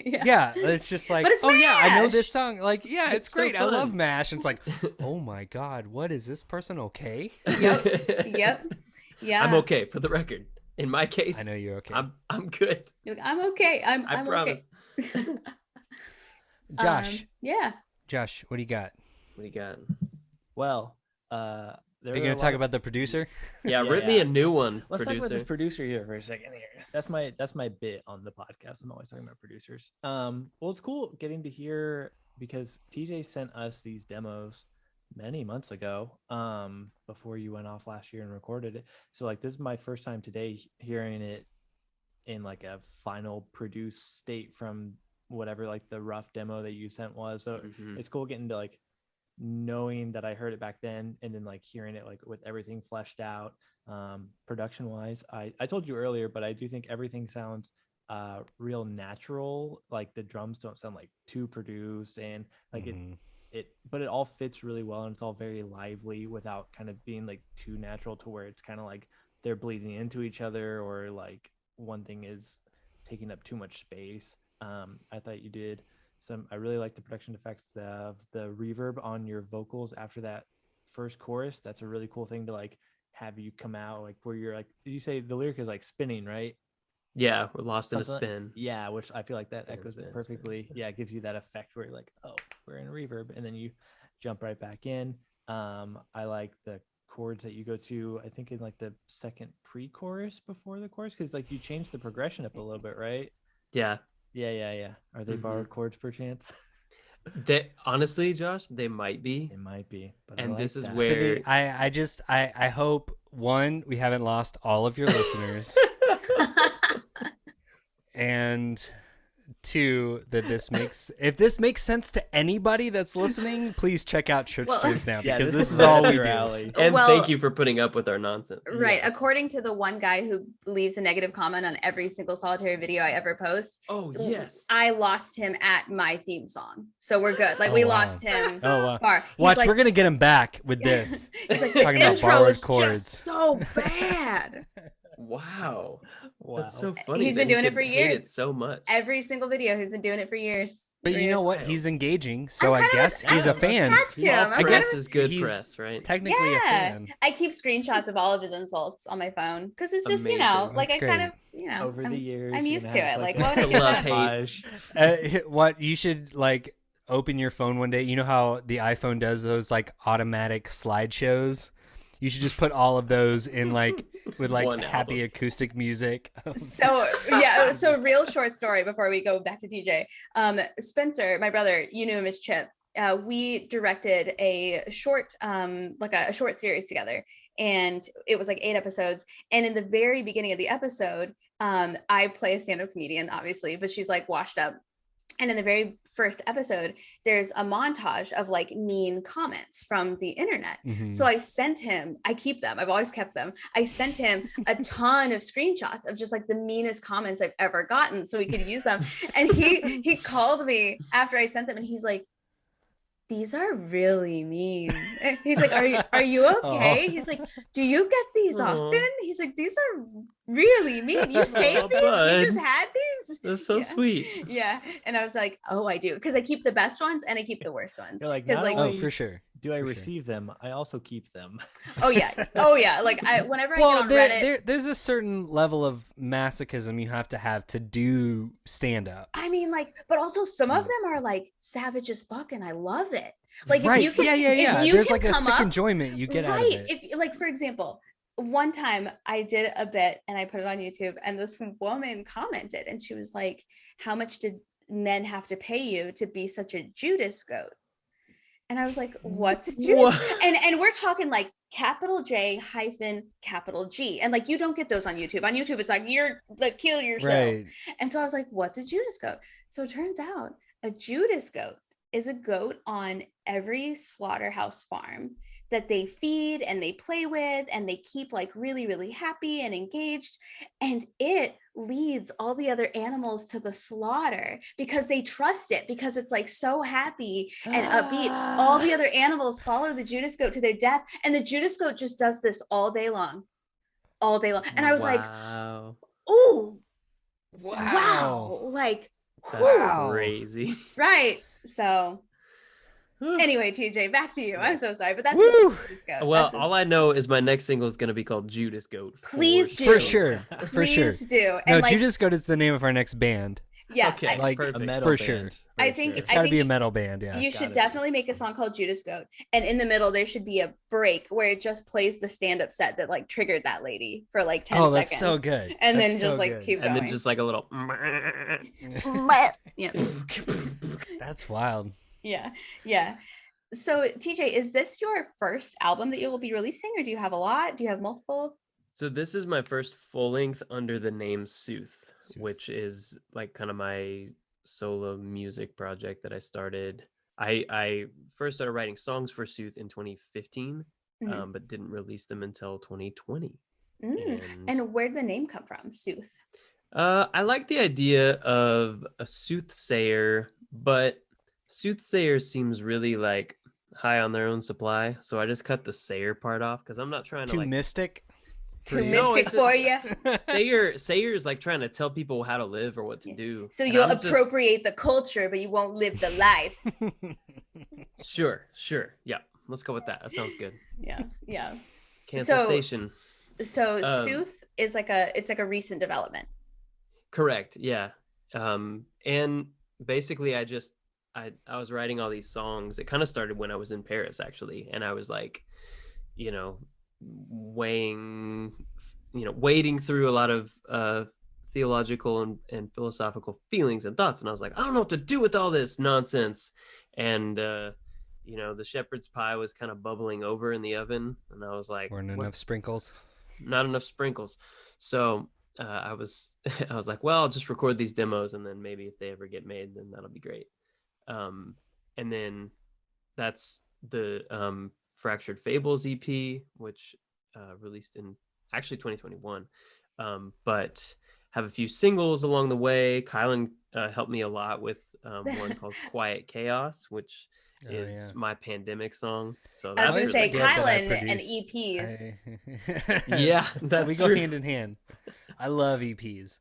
[SPEAKER 3] Yeah, it's just like,
[SPEAKER 1] But it's
[SPEAKER 3] oh yeah, I know
[SPEAKER 1] MASH.
[SPEAKER 3] this song. Like, yeah, it's
[SPEAKER 2] so
[SPEAKER 3] great. I
[SPEAKER 2] fun.
[SPEAKER 3] love MASH. And it's like, oh my God, what is this person okay?
[SPEAKER 1] Yep. Yeah.
[SPEAKER 2] I'm okay, for the record. In my case,
[SPEAKER 3] I know you're okay.
[SPEAKER 2] I'm good.
[SPEAKER 1] You're like, I'm okay.
[SPEAKER 2] I
[SPEAKER 1] I'm
[SPEAKER 2] promise.
[SPEAKER 1] okay.
[SPEAKER 3] Josh,
[SPEAKER 1] Yeah.
[SPEAKER 3] Josh, what do you got?
[SPEAKER 2] What do you got?
[SPEAKER 4] Well,
[SPEAKER 3] Are you going to talk about the producer?
[SPEAKER 2] Yeah,
[SPEAKER 4] Yeah,
[SPEAKER 2] rip me
[SPEAKER 4] yeah.
[SPEAKER 2] a new one,
[SPEAKER 4] Let's talk about this
[SPEAKER 2] producer.
[SPEAKER 4] producer here for a second here. That's my bit on the podcast. I'm always talking about producers. Well, it's cool getting to hear, because TJ sent us these demos many months ago, before you went off last year and recorded it. So like, this is my first time today hearing it in like a final produced state from whatever like the rough demo that you sent was. So it's cool getting to like knowing that I heard it back then, and then like hearing it like with everything fleshed out. Production wise, I told you earlier, but I do think everything sounds real natural. Like the drums don't sound like too produced, and like but it all fits really well, and it's all very lively without kind of being like too natural to where it's kind of like they're bleeding into each other, or like one thing is taking up too much space. I thought you did I really like the production effects of the reverb on your vocals after that first chorus. That's a really cool thing to like have you come out like where you're like, did you say the lyric is like spinning, right?
[SPEAKER 2] Yeah, we're lost in a
[SPEAKER 4] Something
[SPEAKER 2] spin.
[SPEAKER 4] Yeah, which I feel like that echoes
[SPEAKER 2] spin,
[SPEAKER 4] it perfectly.
[SPEAKER 2] spin.
[SPEAKER 4] Yeah, it gives you that effect where you're like, oh, we're in a reverb, and then you jump right back in. I like the chords that you go to, I think in like the second pre-chorus before the chorus, because like you changed the progression up a little bit, right?
[SPEAKER 2] Yeah.
[SPEAKER 4] Yeah. Are they borrowed chords perchance?
[SPEAKER 2] They honestly, Josh, they might be.
[SPEAKER 4] It might be, but
[SPEAKER 2] And
[SPEAKER 4] I like
[SPEAKER 2] this is
[SPEAKER 4] that.
[SPEAKER 2] where
[SPEAKER 3] Sydney, I hope, one, we haven't lost all of your listeners, and two, that if this makes sense to anybody that's listening, please check out Church Tunes now, because this is all we do.
[SPEAKER 2] And
[SPEAKER 1] Well,
[SPEAKER 2] thank you for putting up with our nonsense.
[SPEAKER 1] Right.
[SPEAKER 4] Yes.
[SPEAKER 1] According to the one guy who leaves a negative comment on every single solitary video I ever post,
[SPEAKER 2] Oh yes.
[SPEAKER 1] I lost him at my theme song. So we're good. Like, we lost him far. He's
[SPEAKER 3] Watch,
[SPEAKER 1] like,
[SPEAKER 3] we're gonna get him back with this.
[SPEAKER 1] he's like,
[SPEAKER 3] talking
[SPEAKER 1] the
[SPEAKER 3] about
[SPEAKER 1] intro
[SPEAKER 3] borrowed
[SPEAKER 1] is
[SPEAKER 3] chords.
[SPEAKER 1] just so bad.
[SPEAKER 2] Wow.
[SPEAKER 4] Wow.
[SPEAKER 2] That's so funny.
[SPEAKER 1] He's
[SPEAKER 2] that
[SPEAKER 1] been
[SPEAKER 2] he
[SPEAKER 1] doing it
[SPEAKER 2] could
[SPEAKER 1] for
[SPEAKER 2] hate
[SPEAKER 1] years.
[SPEAKER 2] it so much.
[SPEAKER 1] Every single video, he's been doing it for years.
[SPEAKER 3] But you know what?
[SPEAKER 2] wild.
[SPEAKER 3] He's engaging, so
[SPEAKER 1] I'm
[SPEAKER 3] I
[SPEAKER 1] kind of
[SPEAKER 3] guess he's a fan.
[SPEAKER 1] attached to him.
[SPEAKER 2] All
[SPEAKER 1] I'm
[SPEAKER 2] press
[SPEAKER 1] kind of
[SPEAKER 2] is good
[SPEAKER 3] he's
[SPEAKER 2] press, right?
[SPEAKER 3] Technically a
[SPEAKER 1] yeah.
[SPEAKER 3] fan.
[SPEAKER 1] I keep screenshots of all of his insults on my phone because it's just, you know,
[SPEAKER 2] Amazing.
[SPEAKER 1] like
[SPEAKER 3] That's
[SPEAKER 1] I kind
[SPEAKER 3] great.
[SPEAKER 1] of, you know,
[SPEAKER 4] Over the years,
[SPEAKER 1] I'm
[SPEAKER 4] you're
[SPEAKER 1] used
[SPEAKER 4] gonna
[SPEAKER 1] to
[SPEAKER 4] have,
[SPEAKER 1] it. Like,
[SPEAKER 4] a
[SPEAKER 1] why would I get
[SPEAKER 2] love
[SPEAKER 1] that?
[SPEAKER 2] hate.
[SPEAKER 3] What you should like open your phone one day. You know how the iPhone does those like automatic slideshows? You should just put all of those in like with like
[SPEAKER 2] One
[SPEAKER 3] happy
[SPEAKER 2] album.
[SPEAKER 3] acoustic music.
[SPEAKER 1] So yeah, so real short story before we go back to TJ. Spencer, my brother, you knew him as Chip. We directed a short, like a short series together, and it was like 8 episodes. And in the very beginning of the episode, I play a stand-up comedian, obviously, but she's like washed up. And in the very first episode, there's a montage of like mean comments from the internet. So I sent him, I keep them, I've always kept them. I sent him a ton of screenshots of just like the meanest comments I've ever gotten so we could use them. And he called me after I sent them, and he's like, these are really mean. And he's like, are you okay? He's like, do you get these often? He's like, these are really mean. You saved these?
[SPEAKER 2] bud.
[SPEAKER 1] You just had these?
[SPEAKER 2] That's so
[SPEAKER 1] Yeah.
[SPEAKER 2] sweet.
[SPEAKER 1] Yeah. And I was like, oh, I do. Because I keep the best ones and I keep the worst ones.
[SPEAKER 4] You're like,
[SPEAKER 1] Because
[SPEAKER 4] not
[SPEAKER 1] like,
[SPEAKER 4] only
[SPEAKER 3] Oh, for sure.
[SPEAKER 4] do I
[SPEAKER 3] For sure.
[SPEAKER 4] receive them, I also keep them.
[SPEAKER 1] oh yeah. Like whenever I
[SPEAKER 3] Well,
[SPEAKER 1] get on Reddit,
[SPEAKER 3] there's a certain level of masochism you have to do stand up.
[SPEAKER 1] I mean, like, but also some of them are like savage as fuck, and I love it. Like,
[SPEAKER 3] Right.
[SPEAKER 1] if you can,
[SPEAKER 3] Yeah.
[SPEAKER 1] if you
[SPEAKER 3] There's
[SPEAKER 1] can
[SPEAKER 3] like a
[SPEAKER 1] come
[SPEAKER 3] sick
[SPEAKER 1] up,
[SPEAKER 3] enjoyment you get out of
[SPEAKER 1] right?
[SPEAKER 3] it.
[SPEAKER 1] If, like, for example, one time I did a bit and I put it on YouTube, and this woman commented, and she was like, "How much did men have to pay you to be such a Judas goat?" And I was like, "What's Judas?" And we're talking like capital J hyphen capital G. And like, you don't get those on YouTube. On YouTube, it's like, you're like, kill yourself.
[SPEAKER 3] Right.
[SPEAKER 1] And so I was like, what's a Judas goat? So it turns out a Judas goat is a goat on every slaughterhouse farm that they feed and they play with and they keep like really, really happy and engaged. And it leads all the other animals to the slaughter because they trust it, because it's like so happy and upbeat. All the other animals follow the Judas goat to their death. And the Judas goat just does this all day long. And I was like, oh, wow. Like,
[SPEAKER 2] that's crazy.
[SPEAKER 1] Right. So anyway, TJ, back to you. I'm so sorry, but that's Judas goat.
[SPEAKER 2] Well, all I know is my next single is going to be called Judas Goat.
[SPEAKER 1] Please do.
[SPEAKER 3] For sure.
[SPEAKER 1] Please do.
[SPEAKER 3] No,
[SPEAKER 1] And like,
[SPEAKER 3] Judas Goat is the name of our next band.
[SPEAKER 1] yeah,
[SPEAKER 2] Okay.
[SPEAKER 3] Like,
[SPEAKER 2] Perfect.
[SPEAKER 4] A metal
[SPEAKER 3] for
[SPEAKER 4] band,
[SPEAKER 3] sure.
[SPEAKER 1] I think
[SPEAKER 3] It's got to be a metal band, yeah.
[SPEAKER 1] you should
[SPEAKER 4] gotta be.
[SPEAKER 1] definitely make a song called Judas Goat, and in the middle there should be a break where it just plays the stand-up set that like triggered that lady for like 10 seconds.
[SPEAKER 3] Oh, that's so good.
[SPEAKER 1] And
[SPEAKER 3] That's
[SPEAKER 1] then just
[SPEAKER 3] so
[SPEAKER 1] like
[SPEAKER 3] good.
[SPEAKER 1] keep
[SPEAKER 2] And
[SPEAKER 1] going.
[SPEAKER 2] then just like a little.
[SPEAKER 1] Yeah.
[SPEAKER 3] That's wild.
[SPEAKER 1] Yeah. So TJ, is this your first album that you will be releasing, or do you have a lot? Do you have multiple?
[SPEAKER 2] So this is my first full length under the name SOOTH, which is like kind of my solo music project that I started. I first started writing songs for SOOTH in 2015, but didn't release them until 2020.
[SPEAKER 1] And where did the name come from, SOOTH?
[SPEAKER 2] I like the idea of a soothsayer, but soothsayer seems really like high on their own supply. So I just cut the sayer part off because I'm not trying to
[SPEAKER 3] Too
[SPEAKER 2] like
[SPEAKER 3] mystic.
[SPEAKER 1] Too
[SPEAKER 2] No,
[SPEAKER 1] mystic
[SPEAKER 2] it's
[SPEAKER 1] for you.
[SPEAKER 2] sayer is like trying to tell people how to live or what to do.
[SPEAKER 1] So
[SPEAKER 2] And
[SPEAKER 1] you'll
[SPEAKER 2] I'm just-
[SPEAKER 1] appropriate the culture, but you won't live the life.
[SPEAKER 2] Sure. Yeah, let's go with that. That sounds good.
[SPEAKER 1] Yeah.
[SPEAKER 2] Cancel
[SPEAKER 1] So-
[SPEAKER 2] station.
[SPEAKER 1] So SOOTH is like a recent development.
[SPEAKER 2] Correct. Yeah. And basically I was writing all these songs. It kind of started when I was in Paris actually. And I was like, wading through a lot of theological and philosophical feelings and thoughts. And I was like, I don't know what to do with all this nonsense. And, the shepherd's pie was kind of bubbling over in the oven. And I was like,
[SPEAKER 3] Weren't enough sprinkles.
[SPEAKER 2] not enough sprinkles. So I was like, well, I'll just record these demos, and then maybe if they ever get made, then that'll be great. And then that's the Fractured Fables EP, which released in actually 2021, but have a few singles along the way. Kylan helped me a lot with one called Quiet Chaos, which is my pandemic song. So
[SPEAKER 1] I was
[SPEAKER 2] that's
[SPEAKER 1] gonna say
[SPEAKER 2] really good.
[SPEAKER 1] Kylan and EPs.
[SPEAKER 2] Yeah, that's
[SPEAKER 3] we go
[SPEAKER 2] true.
[SPEAKER 3] hand in hand. I love EPs.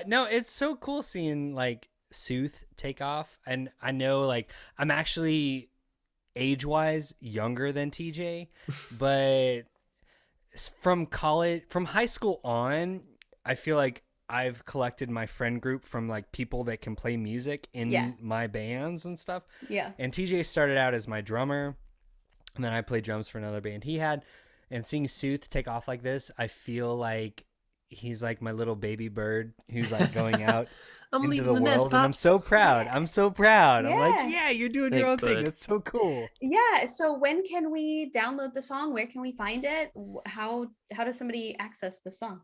[SPEAKER 3] No, it's so cool seeing like SOOTH take off, and I know like I'm actually age-wise younger than TJ, but from high school on, I feel like I've collected my friend group from like people that can play music in my bands and stuff.
[SPEAKER 1] Yeah.
[SPEAKER 3] And TJ started out as my drummer, and then I played drums for another band he had. And seeing SOOTH take off like this, I feel like he's like my little baby bird who's like going out into the world, and I'm so proud. I'm so proud. I'm like, yeah, you're doing your own
[SPEAKER 2] Thanks,
[SPEAKER 3] thing.
[SPEAKER 2] bud.
[SPEAKER 3] That's so cool.
[SPEAKER 1] Yeah. So when can we download the song? Where can we find it? How does somebody access the song?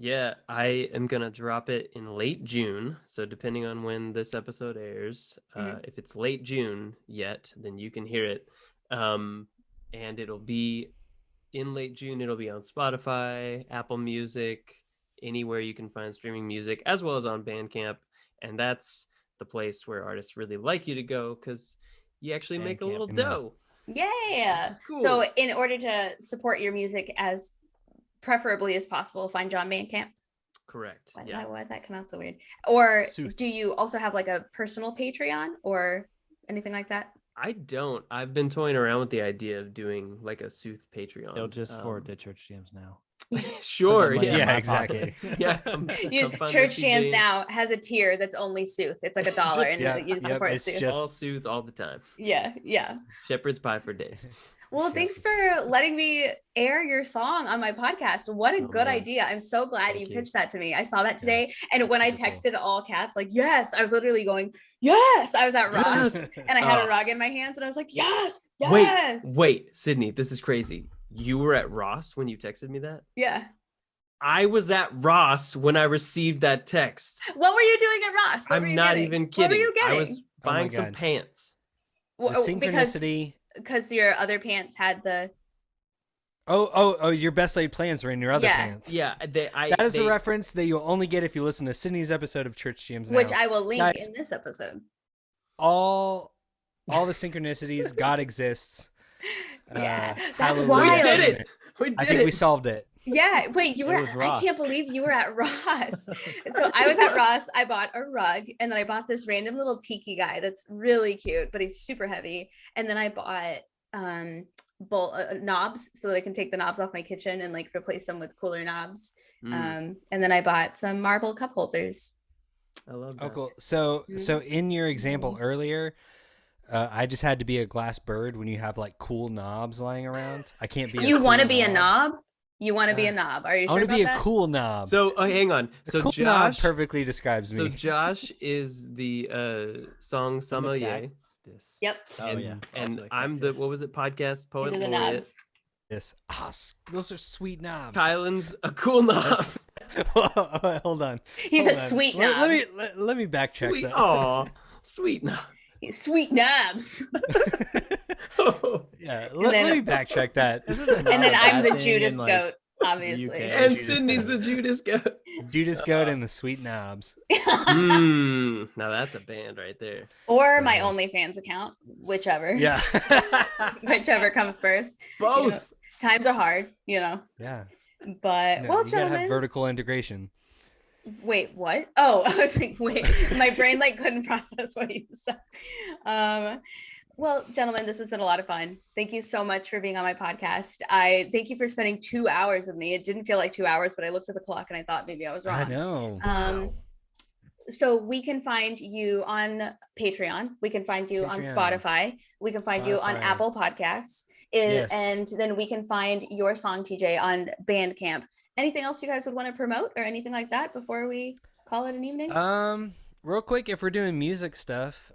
[SPEAKER 2] Yeah, I am going to drop it in late June. So depending on when this episode airs, if it's late June yet, then you can hear it. And it'll be in late June. It'll be on Spotify, Apple Music, anywhere you can find streaming music, as well as on Bandcamp. And that's the place where artists really like you to go, because you actually make a little dough.
[SPEAKER 1] Yeah.
[SPEAKER 2] Cool.
[SPEAKER 1] So in order to support your music as preferably as possible, find John Bandcamp.
[SPEAKER 2] Correct.
[SPEAKER 1] Why that come out so weird? Or
[SPEAKER 3] SOOTH.
[SPEAKER 1] do you also have like a personal Patreon or anything like that?
[SPEAKER 2] I don't. I've been toying around with the idea of doing like a SOOTH Patreon.
[SPEAKER 4] It'll just for the church jams now.
[SPEAKER 2] Sure.
[SPEAKER 4] Put the money in
[SPEAKER 2] Yeah.
[SPEAKER 4] my
[SPEAKER 3] exactly.
[SPEAKER 4] pocket.
[SPEAKER 2] Yeah.
[SPEAKER 1] Church Jams now has a tier that's only SOOTH. It's like $1 and you support
[SPEAKER 3] it's
[SPEAKER 1] SOOTH.
[SPEAKER 3] just-
[SPEAKER 2] All SOOTH all the time.
[SPEAKER 1] Yeah.
[SPEAKER 2] Shepherd's pie for days.
[SPEAKER 1] Well, thanks for letting me air your song on my podcast. What a good idea. I'm so glad you pitched that to me. I saw that today. And when I texted all caps, like, yes, I was literally going, yes. I was at Ross and I had a rug in my hands and I was like, yes, yes.
[SPEAKER 2] Wait, Sydney, this is crazy. You were at Ross when you texted me that?
[SPEAKER 1] Yeah.
[SPEAKER 2] I was at Ross when I received that text.
[SPEAKER 1] What were you doing at Ross?
[SPEAKER 2] I'm not even kidding.
[SPEAKER 1] What were you getting?
[SPEAKER 2] I was buying some pants.
[SPEAKER 3] The synchronicity.
[SPEAKER 1] Because your other pants had the...
[SPEAKER 3] Oh, your best laid plans were in your other pants.
[SPEAKER 2] Yeah.
[SPEAKER 3] That is a reference that you'll only get if you listen to Sydney's episode of Church Jams Now.
[SPEAKER 1] Which I will link in this episode.
[SPEAKER 3] All the synchronicities, God exists.
[SPEAKER 1] Yeah, that's wild.
[SPEAKER 2] We did it.
[SPEAKER 3] I think we solved it.
[SPEAKER 1] Yeah, wait, you were, I can't believe you were at Ross. So I was at Ross, I bought a rug, and then I bought this random little tiki guy that's really cute, but he's super heavy. And then I bought knobs so that I can take the knobs off my kitchen and like replace them with cooler knobs. And then I bought some marble cup holders.
[SPEAKER 2] I love that.
[SPEAKER 3] Oh, cool. So in your example earlier, I just had to be a glass bird when you have like cool knobs lying around. I can't be.
[SPEAKER 1] You want to be a knob? You want to be a knob? Are you sure?
[SPEAKER 3] I want to be
[SPEAKER 1] that?
[SPEAKER 3] a cool knob.
[SPEAKER 2] So hang on. So
[SPEAKER 3] cool
[SPEAKER 2] Josh
[SPEAKER 3] knob perfectly describes me.
[SPEAKER 2] So Josh is the song sommelier.
[SPEAKER 1] Yep.
[SPEAKER 2] And I'm the what was it? Podcast poet
[SPEAKER 1] These are the
[SPEAKER 2] laureate.
[SPEAKER 1] knobs.
[SPEAKER 3] Yes. Those are sweet knobs.
[SPEAKER 2] Kylan's a cool knob.
[SPEAKER 3] Hold on.
[SPEAKER 1] He's a sweet knob.
[SPEAKER 3] Let me backtrack that.
[SPEAKER 2] Aw, sweet knob.
[SPEAKER 1] Sweet knobs.
[SPEAKER 3] Yeah, let me backtrack that.
[SPEAKER 1] And then I'm the Judas goat, obviously.
[SPEAKER 2] And Sydney's the Judas goat.
[SPEAKER 3] Judas goat and the sweet knobs.
[SPEAKER 2] Now that's a band right there.
[SPEAKER 1] Or my OnlyFans account, whichever.
[SPEAKER 3] Yeah.
[SPEAKER 1] Whichever comes first.
[SPEAKER 2] Both.
[SPEAKER 1] You know, times are hard, you know.
[SPEAKER 3] Yeah.
[SPEAKER 1] But
[SPEAKER 3] you
[SPEAKER 1] gentlemen,
[SPEAKER 3] gotta have vertical integration.
[SPEAKER 1] Wait, what? Oh, I was like, wait, my brain like couldn't process what you said. Well, gentlemen, this has been a lot of fun. Thank you so much for being on my podcast. I thank you for spending 2 hours with me. It didn't feel like 2 hours, but I looked at the clock and I thought maybe I was wrong.
[SPEAKER 3] I know.
[SPEAKER 1] So we can find you on Patreon. We can find you on Spotify. We can find you on Apple Podcasts.
[SPEAKER 3] Yes.
[SPEAKER 1] And then we can find your song, TJ, on Bandcamp. Anything else you guys would want to promote or anything like that before we call it an evening?
[SPEAKER 3] Real quick, if we're doing music stuff,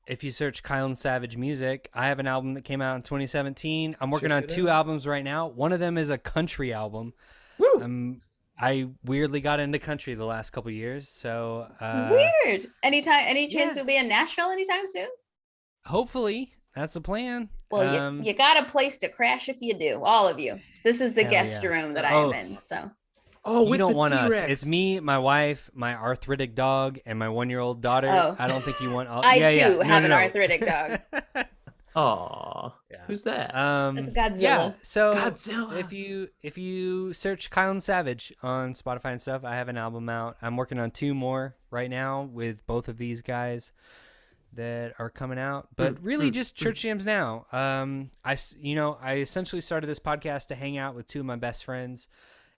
[SPEAKER 3] if you search Kylan Savage Music, I have an album that came out in 2017. I'm working on 2 albums right now. One of them is a country album.
[SPEAKER 2] Woo!
[SPEAKER 3] I weirdly got into country the last couple years, so
[SPEAKER 1] weird. Any chance you'll be in Nashville anytime soon?
[SPEAKER 3] Hopefully, that's the plan.
[SPEAKER 1] Well, you got a place to crash if you do, all of you. This is the guest room that I am in, so.
[SPEAKER 3] Oh, you don't want us. It's me, my wife, my arthritic dog, and my 1-year-old daughter.
[SPEAKER 1] Oh.
[SPEAKER 3] I don't think you want.
[SPEAKER 1] I too have an arthritic dog.
[SPEAKER 2] Aw, who's that?
[SPEAKER 1] It's Godzilla.
[SPEAKER 3] Yeah, so
[SPEAKER 2] Godzilla.
[SPEAKER 3] if you search Kylan Savage on Spotify and stuff, I have an album out. I'm working on 2 more right now with both of these guys that are coming out, but really just Church Jams Now. I essentially started this podcast to hang out with 2 of my best friends.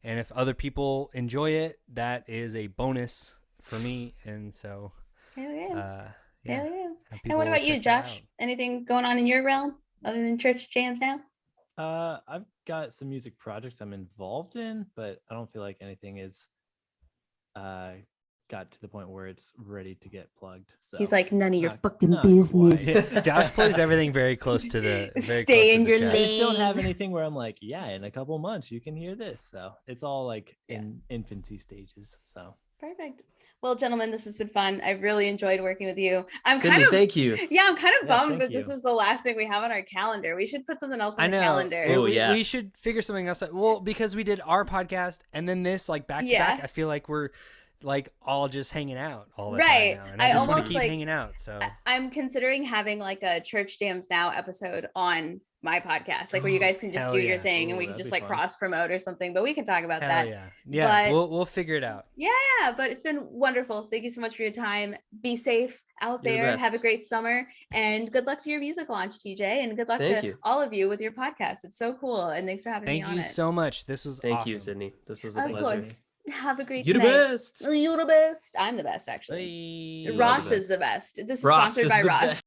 [SPEAKER 3] And if other people enjoy it, that is a bonus for me. And so,
[SPEAKER 1] Hell yeah.
[SPEAKER 3] yeah.
[SPEAKER 1] Hell yeah. And what about you, Josh? Anything going on in your realm other than Church Jams Now?
[SPEAKER 4] I've got some music projects I'm involved in, but I don't feel like anything is got to the point where it's ready to get plugged. So
[SPEAKER 1] he's like, none of your fucking business.
[SPEAKER 3] Josh plays everything very close to the.
[SPEAKER 1] Stay in your lane.
[SPEAKER 4] I just don't have anything where I'm like, yeah, in a couple months you can hear this. So it's all like in infancy stages. So
[SPEAKER 1] perfect. Well, gentlemen, this has been fun. I've really enjoyed working with you.
[SPEAKER 2] Sydney, thank you.
[SPEAKER 1] Yeah, I'm kind of bummed that this is the last thing we have on our calendar. We should put something else on the calendar.
[SPEAKER 3] Oh, yeah. We should figure something else out. Well, because we did our podcast and then this like back to back, I feel like we're like all just hanging out all the time now. And I just want to keep hanging out. So
[SPEAKER 1] I'm considering having like a Church Jams Now episode on my podcast, like where you guys can just do your thing and we can just like cross promote or something, but we can talk about that.
[SPEAKER 3] Yeah, but we'll figure it out.
[SPEAKER 1] Yeah, but it's been wonderful. Thank you so much for your time. Be safe out there. Have a great summer and good luck to your music launch, TJ, and good luck to all of you with your podcast. It's so cool. And thanks for having me on it.
[SPEAKER 3] Thank you so much. This was awesome.
[SPEAKER 2] Thank you, Sydney. This was a pleasure.
[SPEAKER 1] Of course. Have a great
[SPEAKER 2] night.
[SPEAKER 1] You're the best. You're the best. I'm the best, actually.
[SPEAKER 3] Hey,
[SPEAKER 1] Ross is the best. This is sponsored by Ross.